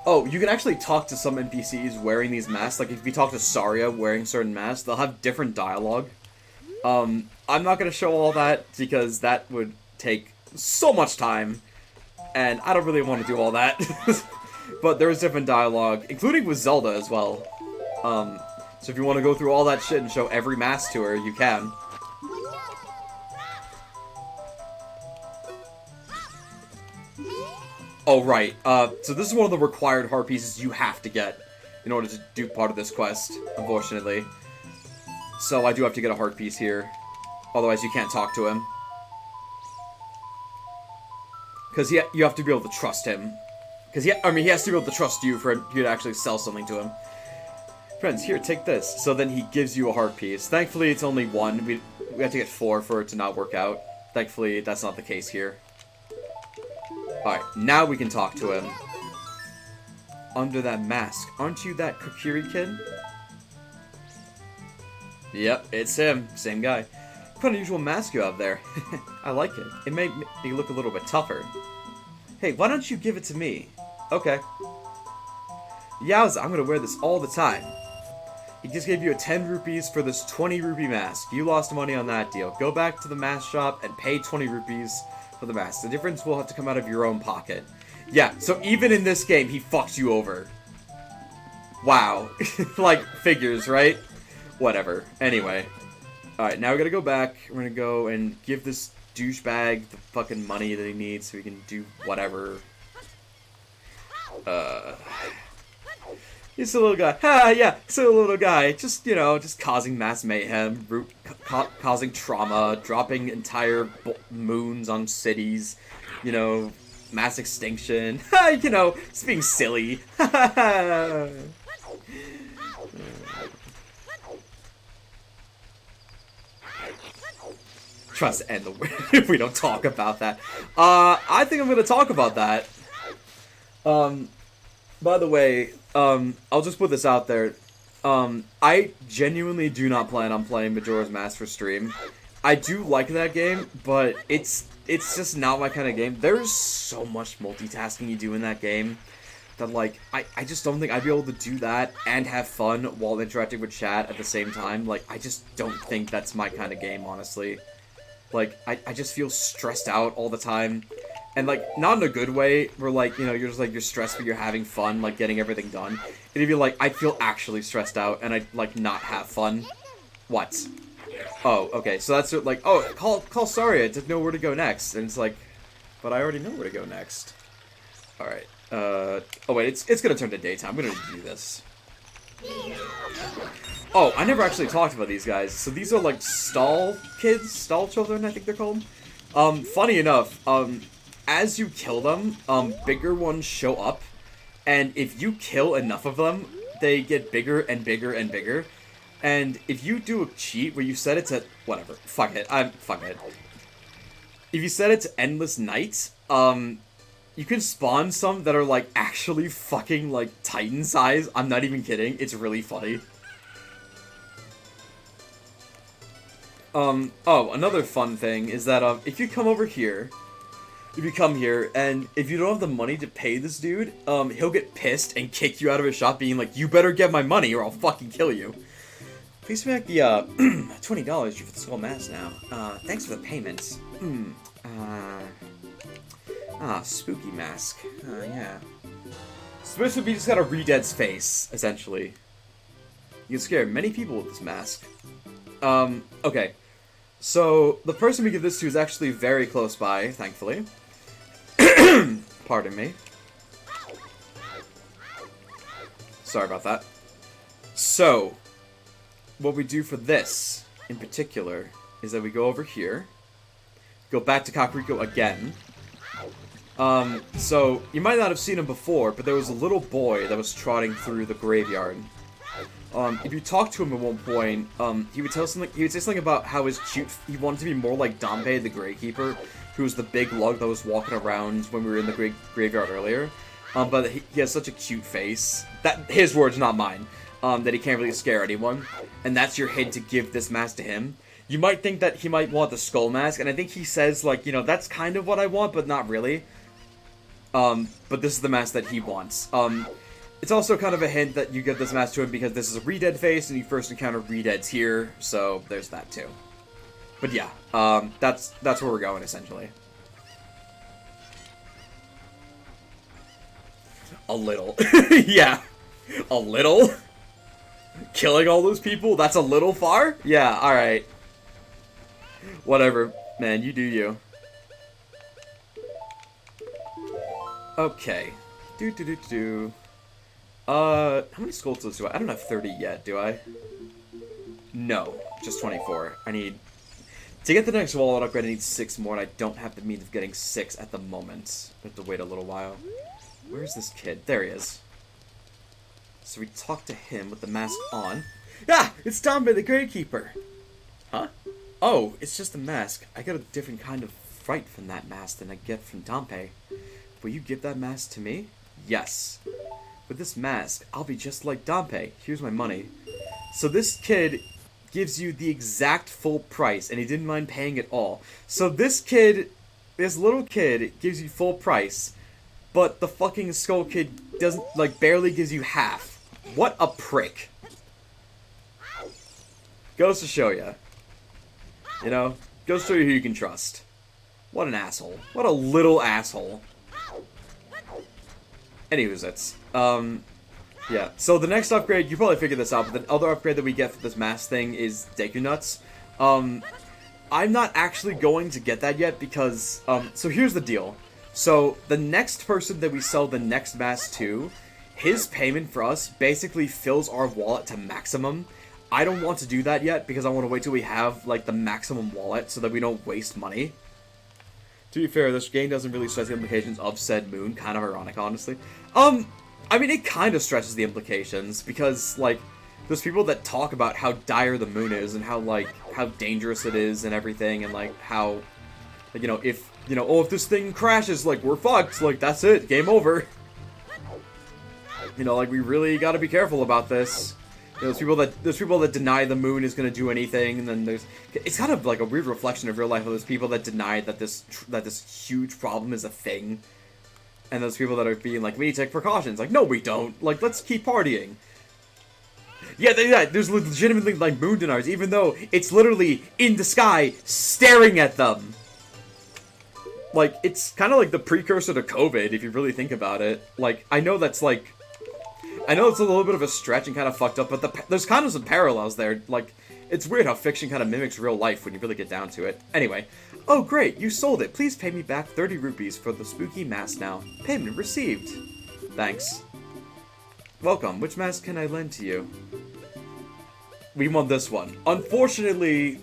Oh, you can actually talk to some NPCs wearing these masks. Like, if you talk to Saria wearing certain masks, they'll have different dialogue. I'm not gonna show all that, because that would take so much time, and I don't really want to do all that. But there is different dialogue, including with Zelda as well. So if you want to go through all that shit and show every mask to her, you can. Oh, right. So this is one of the required heart pieces you have to get in order to do part of this quest, unfortunately. So I do have to get a heart piece here. Otherwise, you can't talk to him. Because you have to be able to trust him. Because he has to be able to trust you for you to actually sell something to him. Friends, here, take this. So then he gives you a heart piece. Thankfully, it's only one. We have to get 4 for it to not work out. Thankfully, that's not the case here. Alright, now we can talk to him. Under that mask. Aren't you that Kokiri kid? Yep, it's him. Same guy. What unusual mask you have there. I like it. It made me look a little bit tougher. Hey, why don't you give it to me? Okay. Yowza, I'm gonna wear this all the time. He just gave you a 10 rupees for this 20 rupee mask. You lost money on that deal. Go back to the mask shop and pay 20 rupees for the mask. The difference will have to come out of your own pocket. Yeah, so even in this game, he fucks you over. Wow. Like, figures, right? Whatever. Anyway. Alright, now we gotta go back. We're gonna go and give this douchebag the fucking money that he needs so he can do whatever. He's a little guy. Ha, yeah, still a little guy. Just, you know, just causing mass mayhem, causing trauma, dropping entire moons on cities, you know, mass extinction. You know, just being silly. Trust to end the if we don't talk about that. I think I'm gonna talk about that. By the way, I'll just put this out there. I genuinely do not plan on playing Majora's Mask for stream. I do like that game, but it's just not my kind of game. There's so much multitasking you do in that game that, like, I just don't think I'd be able to do that and have fun while interacting with chat at the same time. Like, I just don't think that's my kind of game, honestly. Like, I just feel stressed out all the time. And, like, not in a good way, where, like, you know, you're just, like, you're stressed but you're having fun, like, getting everything done. It'd be, like, I'd feel actually stressed out, and I'd, like, not have fun. What? Oh, okay, so that's, like, oh, call Saria to know where to go next. And it's like, but I already know where to go next. Alright, oh wait, it's gonna turn to daytime, we don't need to do this. Oh, I never actually talked about these guys. So these are, like, stall kids? Stall children, I think they're called? Funny enough, as you kill them, bigger ones show up, and if you kill enough of them, they get bigger and bigger and bigger. And if you do a cheat where you set it to whatever, fuck it. If you set it to endless night, you can spawn some that are like actually fucking like Titan size. I'm not even kidding. It's really funny. Oh, another fun thing is that if you come over here, if you come here, and if you don't have the money to pay this dude, he'll get pissed and kick you out of his shop, being like, you better get my money or I'll fucking kill you. Please pay back the, $20 for the skull mask now. Thanks for the payment. Spooky mask. Yeah. So basically, we just gotta read Dead's face, essentially. You can scare many people with this mask. Okay. So, the person we give this to is actually very close by, thankfully. Pardon me. Sorry about that. So, what we do for this, in particular, is that we go over here, go back to Kakariko again. So, you might not have seen him before, but there was a little boy that was trotting through the graveyard. If you talk to him at one point, he would say something about how he wanted to be more like Dampé the Gravekeeper, who was the big lug that was walking around when we were in the graveyard earlier. But he has such a cute face, that his words, not mine, that he can't really scare anyone. And that's your hint to give this mask to him. You might think that he might want the skull mask, and I think he says, like, you know, that's kind of what I want, but not really. But this is the mask that he wants. It's also kind of a hint that you give this mask to him because this is a Redead face, and you first encounter Redeads here, so there's that too. But yeah, that's where we're going, essentially. A little. Yeah. A little? Killing all those people? That's a little far? Yeah, alright. Whatever, man, you do you. Okay. How many skulltulas do I? I don't have 30 yet, do I? No, just 24. I need... To get the next wallet upgrade, I need 6 more, and I don't have the means of getting 6 at the moment. I have to wait a little while. Where's this kid? There he is. So we talk to him with the mask on. Ah! It's Dampé the Gravekeeper! Huh? Oh, it's just a mask. I got a different kind of fright from that mask than I get from Dampé. Will you give that mask to me? Yes. With this mask, I'll be just like Dampé. Here's my money. So this kid gives you the exact full price, and he didn't mind paying it all. So this little kid gives you full price, but the fucking skull kid doesn't, like, barely gives you half. What a prick. Goes to show ya. You know? Goes to show you who you can trust. What an asshole. What a little asshole. Anyways, it's, yeah. So the next upgrade, you probably figured this out, but the other upgrade that we get for this mask thing is Deku Nuts. I'm not actually going to get that yet because, so here's the deal. So, the next person that we sell the next mask to, his payment for us basically fills our wallet to maximum. I don't want to do that yet because I want to wait till we have, like, the maximum wallet so that we don't waste money. To be fair, this game doesn't really stress the implications of said moon. Kind of ironic, honestly. I mean, it kind of stresses the implications because, like, there's people that talk about how dire the moon is and how, like, how dangerous it is and everything and, like, how, like, you know, if this thing crashes, like, we're fucked. Like, that's it. Game over. You know, like, we really gotta be careful about this. There's people that deny the moon is gonna do anything, and then it's kind of like a weird reflection of real life. There's people that deny that this huge problem is a thing, and those people that are being like, we need to take precautions. Like, no, we don't. Like, let's keep partying. Yeah, there's legitimately like moon deniers, even though it's literally in the sky staring at them. Like, it's kind of like the precursor to COVID, if you really think about it. Like, I know it's a little bit of a stretch and kind of fucked up, but there's kind of some parallels there. Like, it's weird how fiction kind of mimics real life when you really get down to it. Anyway. Oh, great, you sold it. Please pay me back 30 rupees for the spooky mask now. Payment received. Thanks. Welcome. Which mask can I lend to you? We want this one. Unfortunately,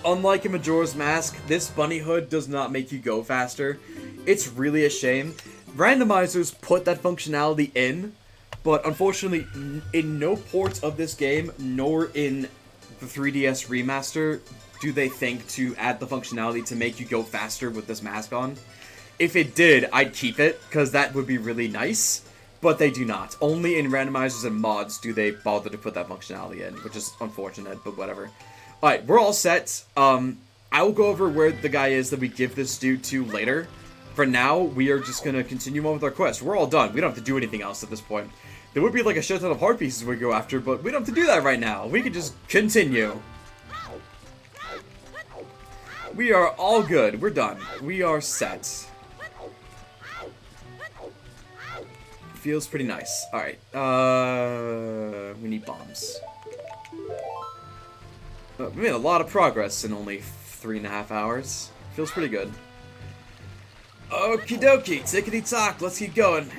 unlike a Majora's Mask, this bunny hood does not make you go faster. It's really a shame. Randomizers put that functionality in, but unfortunately, in no ports of this game, nor in the 3DS remaster, do they think to add the functionality to make you go faster with this mask on. If it did, I'd keep it, because that would be really nice, but they do not. Only in randomizers and mods do they bother to put that functionality in, which is unfortunate, but whatever. Alright, we're all set. I will go over where the guy is that we give this dude to later. For now, we are just gonna continue on with our quest. We're all done. We don't have to do anything else at this point. There would be like a shit ton of heart pieces we go after, but we don't have to do that right now. We can just continue. We are all good. We're done. We are set. Feels pretty nice. Alright. We need bombs. We made a lot of progress in only 3.5 hours. Feels pretty good. Okie dokie, tickety-tock, let's keep going.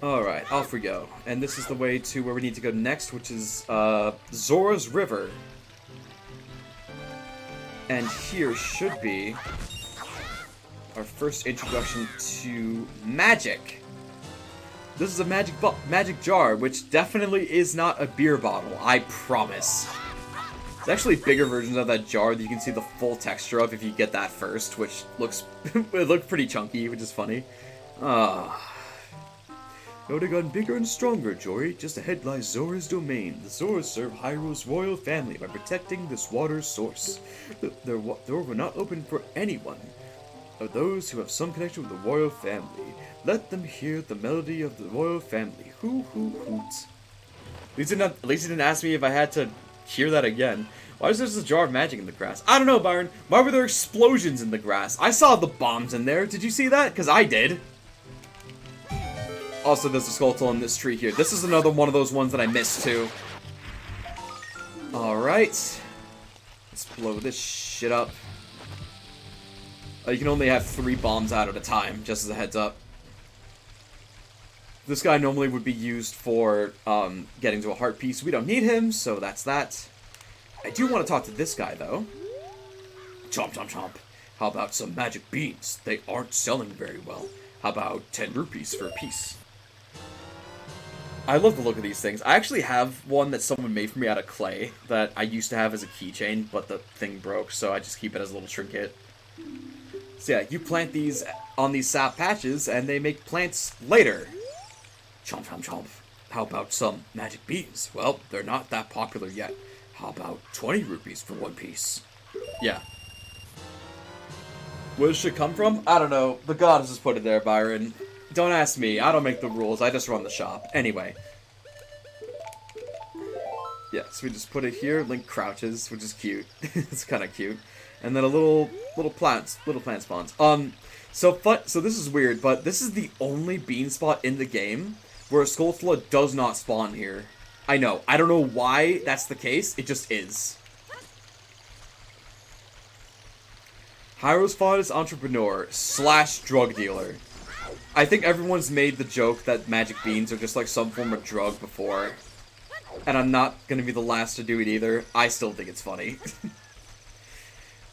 Alright, off we go. And this is the way to where we need to go next, which is, Zora's River. And here should be our first introduction to magic. This is a magic jar, which definitely is not a beer bottle, I promise. There's actually bigger versions of that jar that you can see the full texture of if you get that first, which looks it looked pretty chunky, which is funny. Note gotten bigger and stronger, Jory. Just ahead lies Zora's domain. The Zoras serve Hyrule's royal family by protecting this water source. The door will not open for anyone of those who have some connection with the royal family. Let them hear the melody of the royal family. Hoo hoo hoot. At least he didn't ask me if I had to hear that again. Why is there a jar of magic in the grass? I don't know, Byron. Why were there explosions in the grass? I saw the bombs in there. Did you see that? Because I did. Also, there's a skeleton in this tree here. This is another one of those ones that I missed, too. Alright. Let's blow this shit up. You can only have 3 bombs out at a time, just as a heads up. This guy normally would be used for getting to a heart piece. We don't need him, so that's that. I do want to talk to this guy, though. Chomp, chomp, chomp. How about some magic beans? They aren't selling very well. How about 10 rupees for a piece? I love the look of these things. I actually have one that someone made for me out of clay that I used to have as a keychain, but the thing broke, so I just keep it as a little trinket. So yeah, you plant these on these sap patches, and they make plants later. Chomp, chomp, chomp. How about some magic beans? Well, they're not that popular yet. How about 20 rupees for one piece? Yeah. Where does shit come from? I don't know. The gods just put it there, Byron. Don't ask me. I don't make the rules. I just run the shop. Anyway. Yeah, so we just put it here. Link crouches, which is cute. It's kind of cute. And then a little plant spawns. So this is weird, but this is the only bean spot in the game where a Skulltula does not spawn here. I know. I don't know why that's the case. It just is. Hyrule's finest entrepreneur / drug dealer. I think everyone's made the joke that magic beans are just like some form of drug before. And I'm not gonna be the last to do it either. I still think it's funny.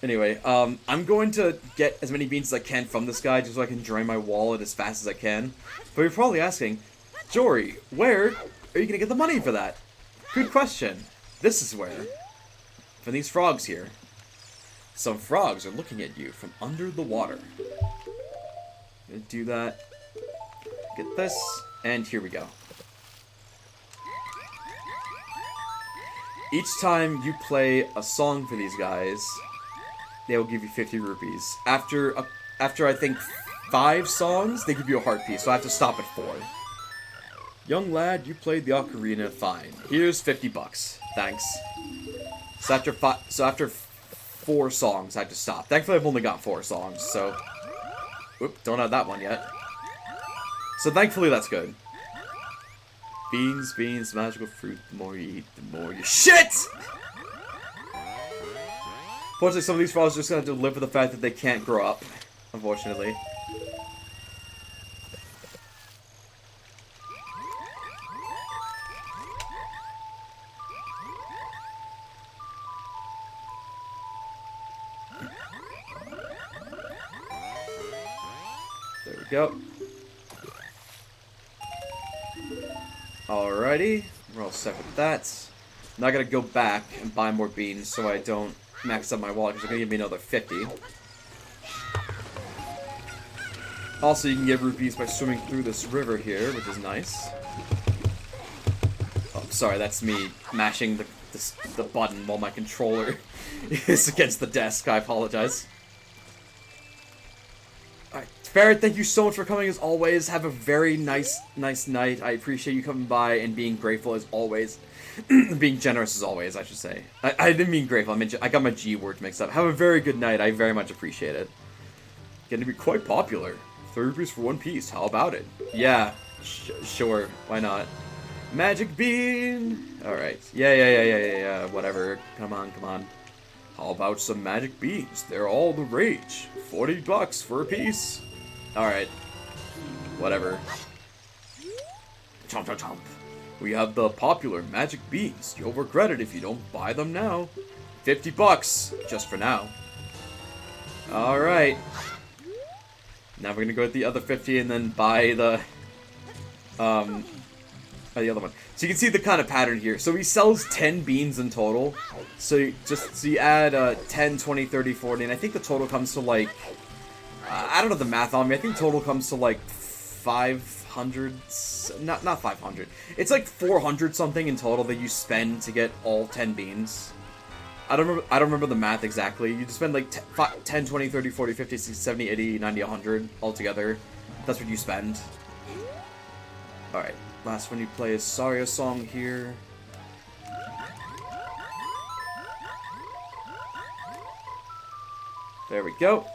Anyway, I'm going to get as many beans as I can from this guy just so I can drain my wallet as fast as I can. But you're probably asking, Jory, where are you gonna get the money for that? Good question. This is where. From these frogs here. Some frogs are looking at you from under the water. Gonna do that. Get this, and here we go. Each time you play a song for these guys, they will give you 50 rupees. After I think 5 songs, they give you a heart piece, so I have to stop at 4. Young lad, you played the ocarina fine. Here's 50 bucks. Thanks. So after 4 songs, I have to stop. Thankfully, I've only got 4 songs, so... Oop, don't have that one yet. So thankfully, that's good. Beans, beans, magical fruit. The more you eat, the more you shit! Unfortunately, some of these frogs are just gonna have to live with the fact that they can't grow up. Unfortunately. There we go. Alrighty, we're all set with that. Now I gotta go back and buy more beans so I don't max up my wallet, because they're gonna give me another 50. Also, you can get rupees by swimming through this river here, which is nice. Oh, sorry, that's me mashing the button while my controller is against the desk. I apologize. Alright, Ferret, thank you so much for coming as always. Have a very nice night. I appreciate you coming by and being grateful as always. Being generous as always, I should say. I didn't mean grateful, I got my G word mixed up. Have a very good night, I very much appreciate it. Getting to be quite popular. 30 rupees for 1 piece, how about it? Yeah, sure, why not? Magic bean! Alright, yeah, whatever. Come on. How about some magic beans? They're all the rage. 40 bucks for a piece. Alright. Whatever. Chomp, chomp, chomp. We have the popular magic beans. You'll regret it if you don't buy them now. 50 bucks, just for now. Alright. Now we're gonna go with the other 50 and then buy the other one. So you can see the kind of pattern here. So he sells 10 beans in total. So you add 10, 20, 30, 40, and I think the total comes to like, I don't know the math on me. I think total comes to like 500, not 500. It's like 400 something in total that you spend to get all 10 beans. I don't remember the math exactly. You just spend like 10, 20, 30, 40, 50, 60, 70, 80, 90, 100 altogether. That's what you spend. Alright, last one you play is Saria song here. There we go.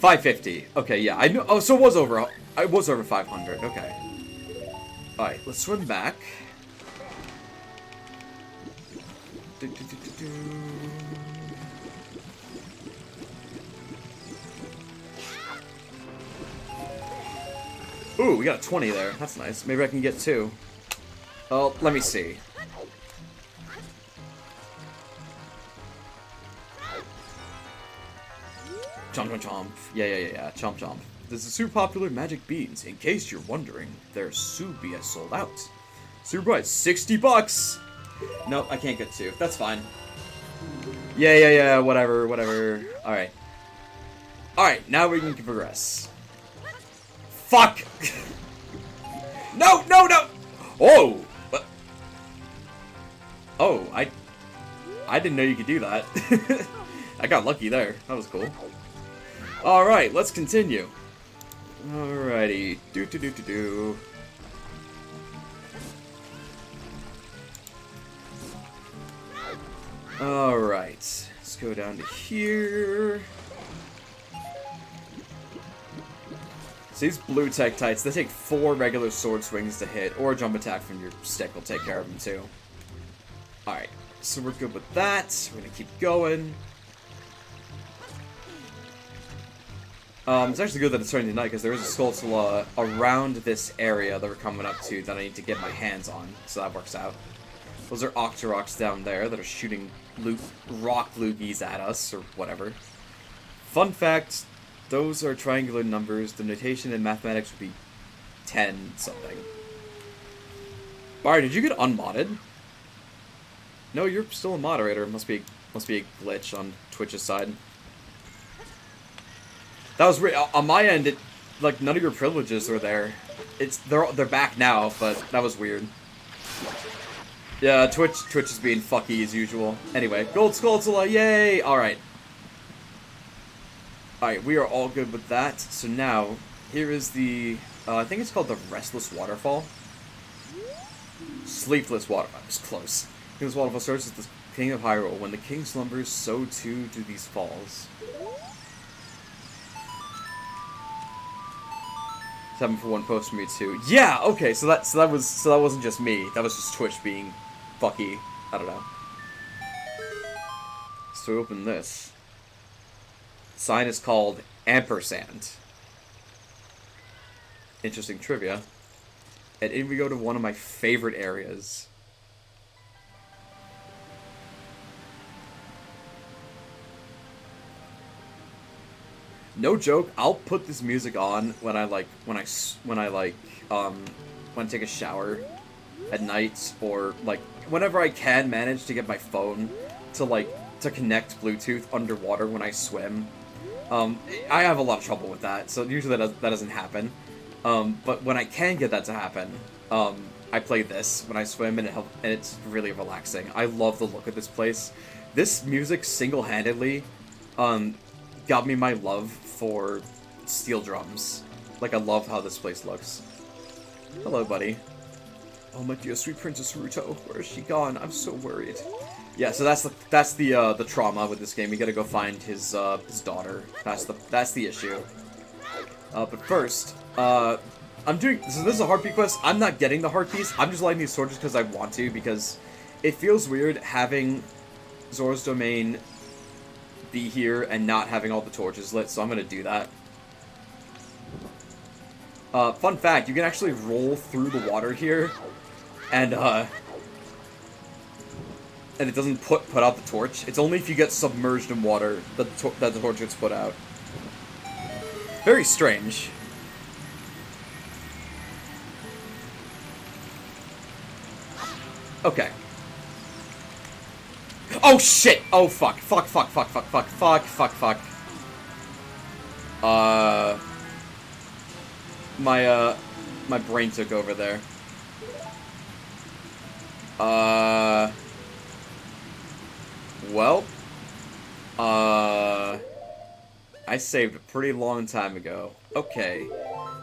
$550. Okay, yeah, I know. Oh, so it was over 500. Okay. Alright, let's swim back. Ooh, we got a 20 there. That's nice. Maybe I can get 2. Oh, let me see. Chomp, chomp, chomp. Yeah. Chomp, chomp. This is super popular magic beans. In case you're wondering, their Subi has sold out. Super price, 60 bucks! Nope, I can't get 2. That's fine. Yeah, whatever. Alright. Alright, now we can progress. Fuck! No! Oh! What? Oh, I didn't know you could do that. I got lucky there. That was cool. Alright, let's continue. Alrighty. Do. Alright. Let's go down to here. So these blue Tektites, they take 4 regular sword swings to hit, or a jump attack from your stick will take care of them too. Alright, so we're good with that. We're gonna keep going. It's actually good that it's turning to night, because there is a Skulltula around this area that we're coming up to that I need to get my hands on, so that works out. Those are Octoroks down there that are shooting rock loogies at us, or whatever. Fun fact, those are triangular numbers. The notation in mathematics would be 10 something. Barry, did you get unmodded? No, you're still a moderator. Must be a glitch on Twitch's side. That was on my end. It like none of your privileges were there. They're back now, but that was weird. Yeah, Twitch is being fucky as usual. Anyway, Gold Skulltula, yay! Alright. Alright, we are all good with that. So now, here is the, I think it's called the Restless Waterfall. Sleepless Waterfall. I was close. This waterfall serves as the king of Hyrule. When the king slumbers, so too do these falls. 7 for 1 post from me too. Yeah, okay, so that wasn't just me. That was just Twitch being fucky. I don't know. So we open this. The sign is called Ampersand. Interesting trivia. And in we go to one of my favorite areas. No joke, I'll put this music on when I take a shower at night, or like whenever I can manage to get my phone to connect Bluetooth underwater when I swim. I have a lot of trouble with that, so usually that doesn't happen. But when I can get that to happen, I play this when I swim, and it's really relaxing. I love the look of this place. This music single-handedly got me my love for steel drums. Like, I love how this place looks. Hello, buddy. Oh, my dear sweet Princess Ruto, where is she gone? I'm so worried. Yeah, so that's the trauma with this game. You gotta go find his daughter. That's the issue. But first, I'm doing, so this is a heart piece quest. I'm not getting the heart piece. I'm just lighting these torches because I want to, because it feels weird having Zora's Domain be here and not having all the torches lit, so I'm gonna do that. Fun fact, you can actually roll through the water here, and it doesn't put out the torch. It's only if you get submerged in water that the torch gets put out. Very strange. Okay. Oh shit! Oh fuck. Fuck. My brain took over there. Well. I saved a pretty long time ago. Okay.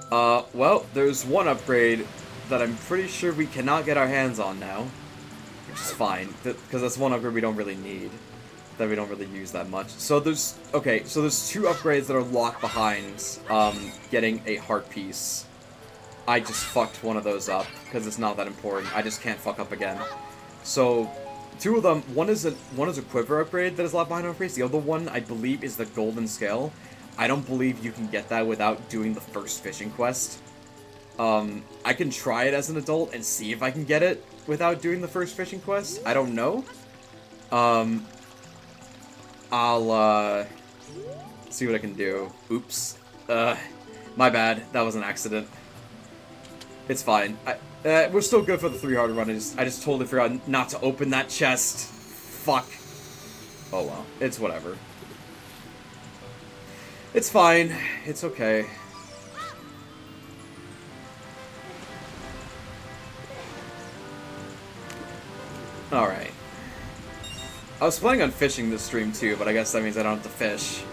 Well, there's one upgrade that I'm pretty sure we cannot get our hands on now. Which is fine, because that's one upgrade we don't really need. That we don't really use that much. So there's two upgrades that are locked behind, getting a heart piece. I just fucked one of those up, because it's not that important. I just can't fuck up again. So, two of them, one is a quiver upgrade that is locked behind heart piece. The other one, I believe, is the golden scale. I don't believe you can get that without doing the first fishing quest. I can try it as an adult and see if I can get it without doing the first fishing quest. I don't know. I'll, see what I can do. Oops. My bad. That was an accident. It's fine. We're still good for the 3-hearted run. I just totally forgot not to open that chest. Fuck. Oh well. It's whatever. It's fine. It's okay. Alright. I was planning on fishing this stream too, but I guess that means I don't have to fish.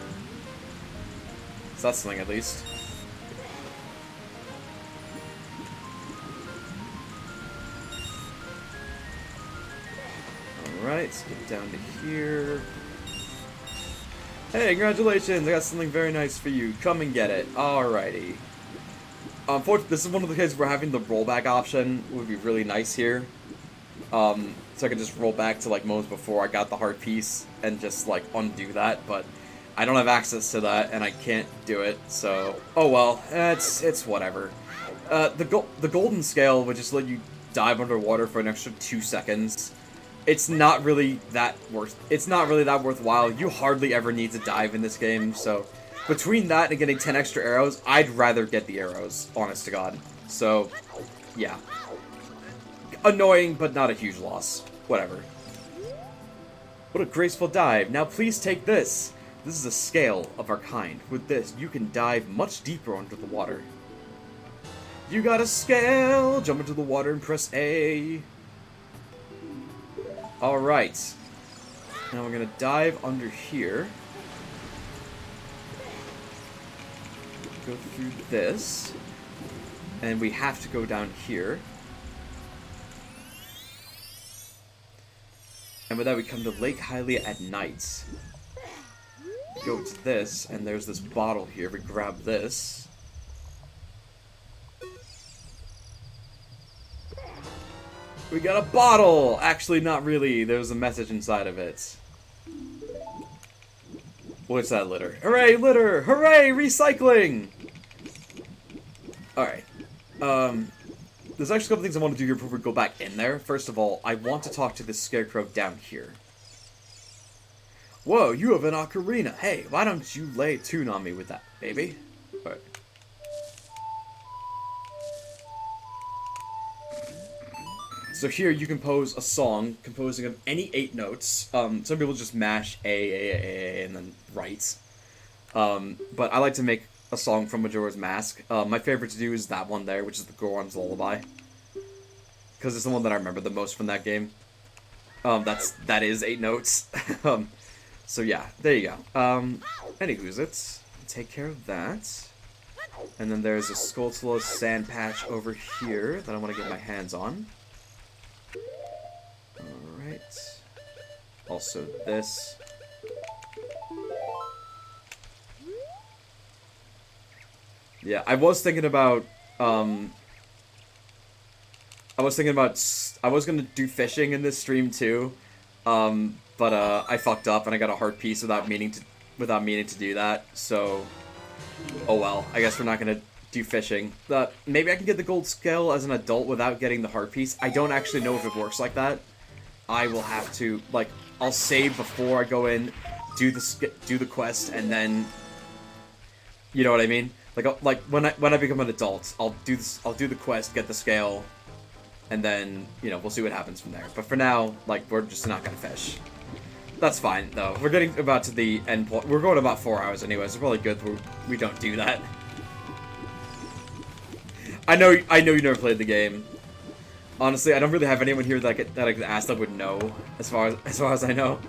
So that's something at least. Alright, let's get down to here. Hey, congratulations! I got something very nice for you. Come and get it. Alrighty. Unfortunately, this is one of the cases where having the rollback option would be really nice here. So I could just roll back to, like, moments before I got the heart piece and just, like, undo that, but I don't have access to that, and I can't do it, so... Oh well, it's whatever. The golden scale would just let you dive underwater for an extra 2 seconds. It's not really that worthwhile. You hardly ever need to dive in this game, so... Between that and getting 10 extra arrows, I'd rather get the arrows, honest to God. So, yeah. Annoying, but not a huge loss. Whatever. What a graceful dive. Now please take this. This is a scale of our kind. With this, you can dive much deeper under the water. You got a scale! Jump into the water and press A. Alright. Now we're gonna dive under here. Go through this. And we have to go down here. And with that, we come to Lake Hylia at night. Go to this, and there's this bottle here. We grab this. We got a bottle! Actually, not really. There's a message inside of it. What's that, litter? Hooray, litter! Hooray, recycling! Alright. There's actually a couple things I want to do here before we go back in there. First of all, I want to talk to this scarecrow down here. Whoa, you have an ocarina. Hey, why don't you lay a tune on me with that, baby? Alright. So here you compose a song composing of any 8 notes. Some people just mash A, and then write. But I like to make a song from Majora's Mask. My favorite to do is that one there, which is the Goron's Lullaby. Because it's the one that I remember the most from that game. That is 8 notes. So yeah, there you go. Anywho's it. Take care of that. And then there's a Skulltula sand patch over here that I want to get my hands on. Alright. Also this. Yeah, I was thinking about, I was gonna do fishing in this stream too, but I fucked up and I got a heart piece without meaning to do that, so, oh well, I guess we're not gonna do fishing. Maybe I can get the gold scale as an adult without getting the heart piece. I don't actually know if it works like that. I will have to, like, I'll save before I go in, do the quest, and then, you know what I mean? Like when I become an adult, I'll do the quest, get the scale, and then, you know, we'll see what happens from there. But for now, like, we're just not gonna fish. That's fine though. We're getting about to the end point. We're going about 4 hours anyway, so it's probably good we don't do that. I know you never played the game. Honestly, I don't really have anyone here that I could ask that would know, as far as I know.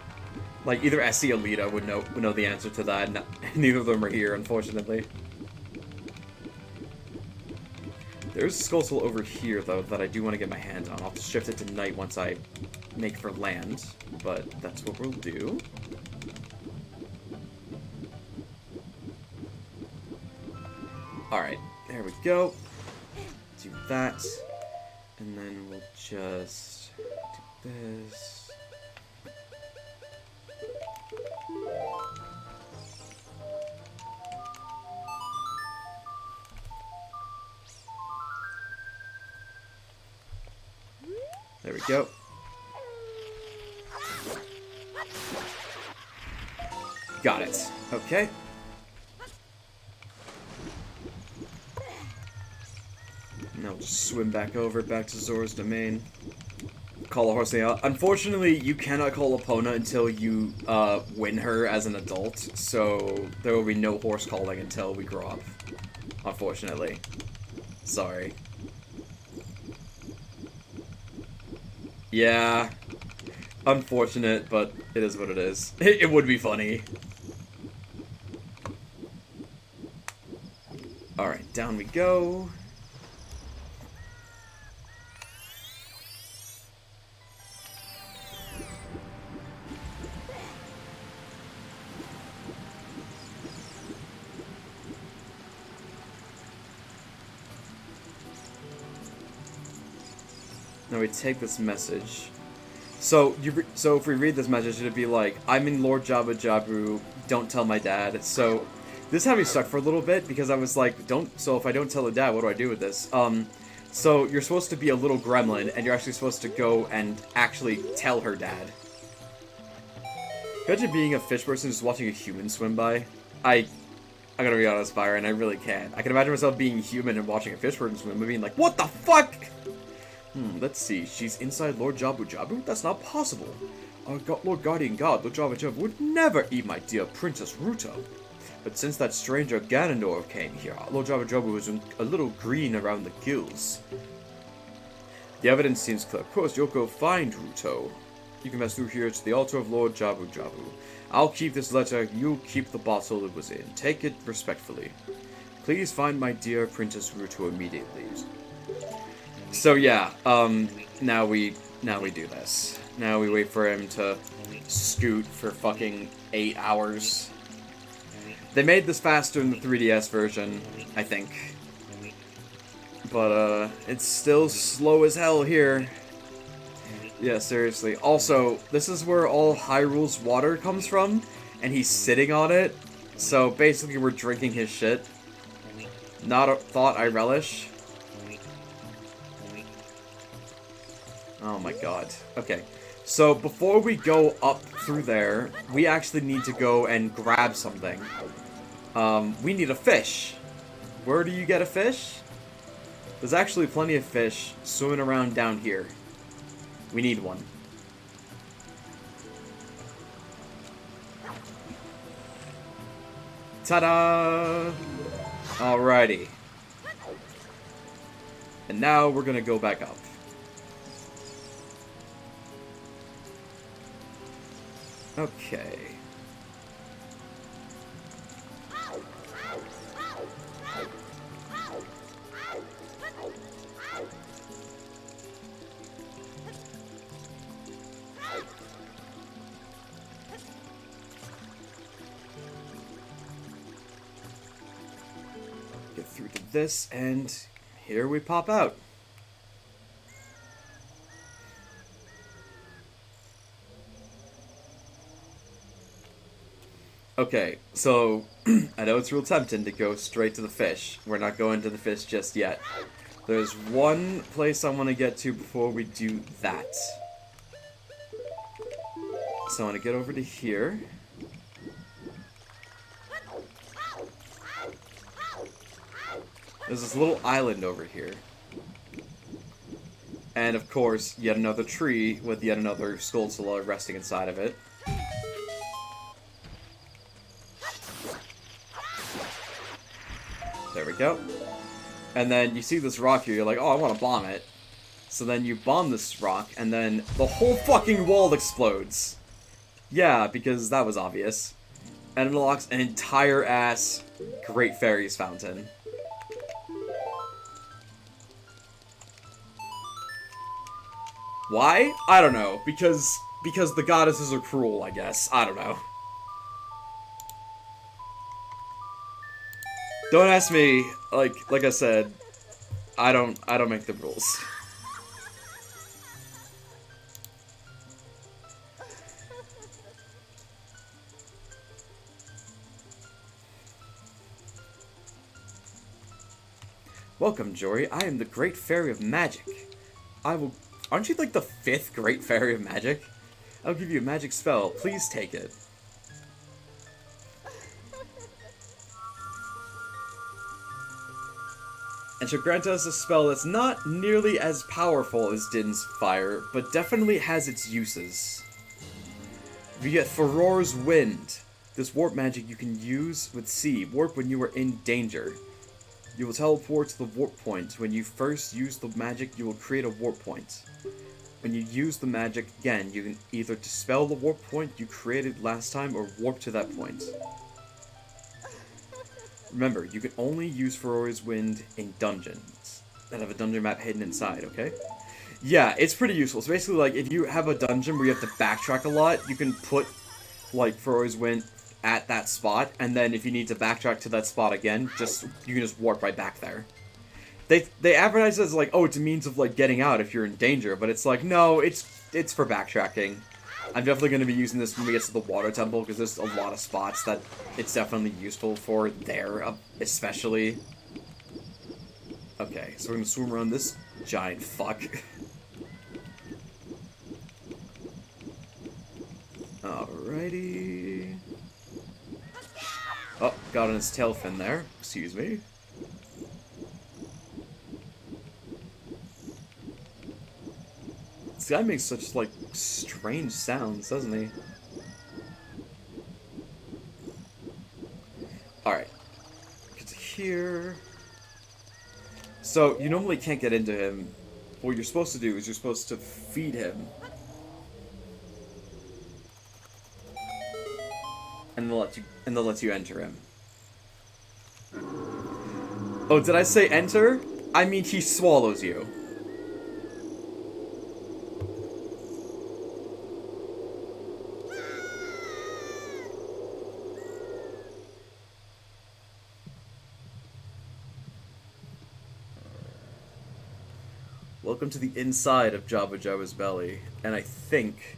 Like either SC or Lita would know the answer to that. Neither of them are here, unfortunately. There's a Skulltula over here, though, that I do want to get my hands on. I'll have to shift it to night once I make for land, but that's what we'll do. Alright, there we go. Do that. And then we'll just do this. There we go. Got it. Okay. Now we'll just swim back to Zora's domain. Call a horse out. Unfortunately, you cannot call Epona until you win her as an adult, so there will be no horse calling until we grow up. Unfortunately. Sorry. Yeah, unfortunate, but it is what it is. It would be funny. Alright, down we go. Now we take this message. So if we read this message, it'd be like, I'm in Lord Jabba Jabru, don't tell my dad. So this had me stuck for a little bit because I was like, so if I don't tell the dad, what do I do with this? So you're supposed to be a little gremlin, and you're actually supposed to go and actually tell her dad. Imagine being a fish person just watching a human swim by. I gotta be honest, Byron, I really can't. I can imagine myself being human and watching a fish person swim and being like, what the fuck? Let's see. She's inside Lord Jabu Jabu? That's not possible. Lord Guardian God, Lord Java Java, would never eat my dear Princess Ruto. But since that stranger Ganondorf came here, Lord Java Java was a little green around the gills. The evidence seems clear. Of course, you'll go find Ruto. You can pass through here to the altar of Lord Jabu Jabu. I'll keep this letter, you keep the bottle it was in. Take it respectfully. Please find my dear Princess Ruto immediately. So yeah, now we do this. Now we wait for him to scoot for fucking 8 hours. They made this faster in the 3DS version, I think. But, it's still slow as hell here. Yeah, seriously. Also, this is where all Hyrule's water comes from, and he's sitting on it. So, basically, we're drinking his shit. Not a thought I relish. Oh my god. Okay. So, before we go up through there, we actually need to go and grab something. We need a fish. Where do you get a fish? There's actually plenty of fish swimming around down here. We need one. Ta-da! Alrighty. And now we're gonna go back up. Okay. Get through to this, and here we pop out. Okay, so I know it's real tempting to go straight to the fish. We're not going to the fish just yet. There's one place I want to get to before we do that. So I want to get over to here. There's this little island over here. And of course, yet another tree with yet another Skulltula resting inside of it. There we go. And then you see this rock here, you're like, oh, I want to bomb it. So then you bomb this rock, and then the whole fucking wall explodes. Yeah, because that was obvious. And it unlocks an entire ass Great Fairies fountain. Why? I don't know. Because the goddesses are cruel, I guess. I don't know. Don't ask me. Like I said, I don't make the rules. Welcome, Jory. I am the Great Fairy of Magic. Aren't you like the 5th Great Fairy of Magic? I'll give you a magic spell. Please take it. And she'll grant us a spell that's not nearly as powerful as Din's Fire, but definitely has its uses. You get Furor's Wind. This warp magic you can use with C. Warp when you are in danger. You will teleport to the warp point. When you first use the magic, you will create a warp point. When you use the magic again, you can either dispel the warp point you created last time or warp to that point. Remember, you can only use Furor's Wind in dungeons that have a dungeon map hidden inside, okay? Yeah, it's pretty useful. So basically, like, if you have a dungeon where you have to backtrack a lot, you can put, like, Furor's Wind at that spot, and then if you need to backtrack to that spot again, you can just warp right back there. They advertise it as like, oh, it's a means of like getting out if you're in danger, but it's like, no, it's for backtracking. I'm definitely going to be using this when we get to the water temple, because there's a lot of spots that it's definitely useful for there, especially. Okay, so we're going to swim around this giant fuck. Alrighty. Oh, got on his tail fin there. Excuse me. This guy makes such, like, strange sounds, doesn't he? Alright. Get to here. So, you normally can't get into him. What you're supposed to do is you're supposed to feed him. And they'll let you enter him. Oh, did I say enter? I mean he swallows you. Welcome to the inside of Jabba Jabba's belly, and I think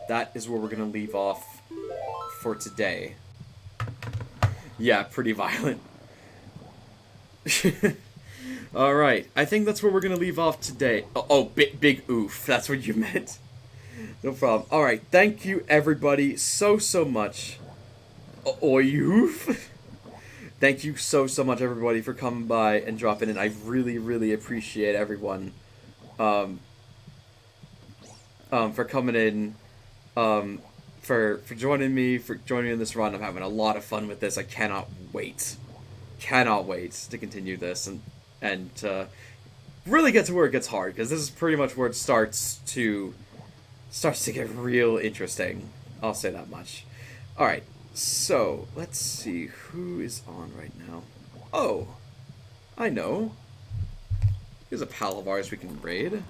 that is where we're gonna leave off for today. Yeah, pretty violent. Alright, I think that's where we're gonna leave off today. Oh, big oof, that's what you meant. No problem. Alright, thank you everybody so much. Oof. Thank you so much everybody for coming by and dropping in. I really appreciate everyone for coming in, for joining me in this run. I'm having a lot of fun with this. I cannot wait to continue this and really get to where it gets hard, because this is pretty much where it starts to get real interesting. I'll say that much. All right, so let's see who is on right now. Oh, I know. Here's a pal of ours we can raid.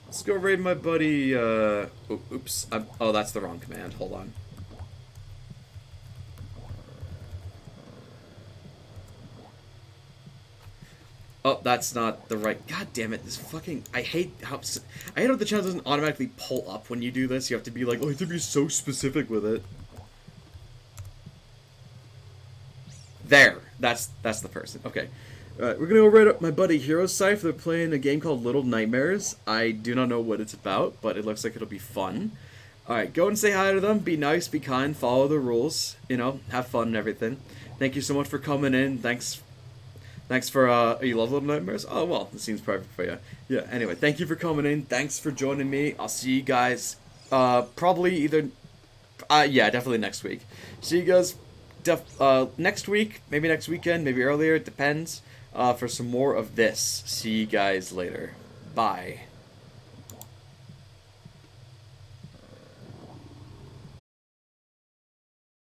Let's go raid my buddy, oops. Oh, that's the wrong command. Hold on. Oh, that's not the right... God damn it, this fucking... I hate how the channel doesn't automatically pull up when you do this. You have to be like, oh, you have to be so specific with it. There. That's the person. Okay. Alright, we're gonna go right up my buddy Hero Scythe. They're playing a game called Little Nightmares. I do not know what it's about, but it looks like it'll be fun. Alright, go and say hi to them. Be nice, be kind, follow the rules. You know, have fun and everything. Thank you so much for coming in. Thanks for, you love Little Nightmares? Oh, well, this seems perfect for you. Yeah, anyway, thank you for coming in. Thanks for joining me. I'll see you guys, probably either, yeah, definitely next week. See you guys, next week, maybe next weekend, maybe earlier, it depends, for some more of this. See you guys later. Bye.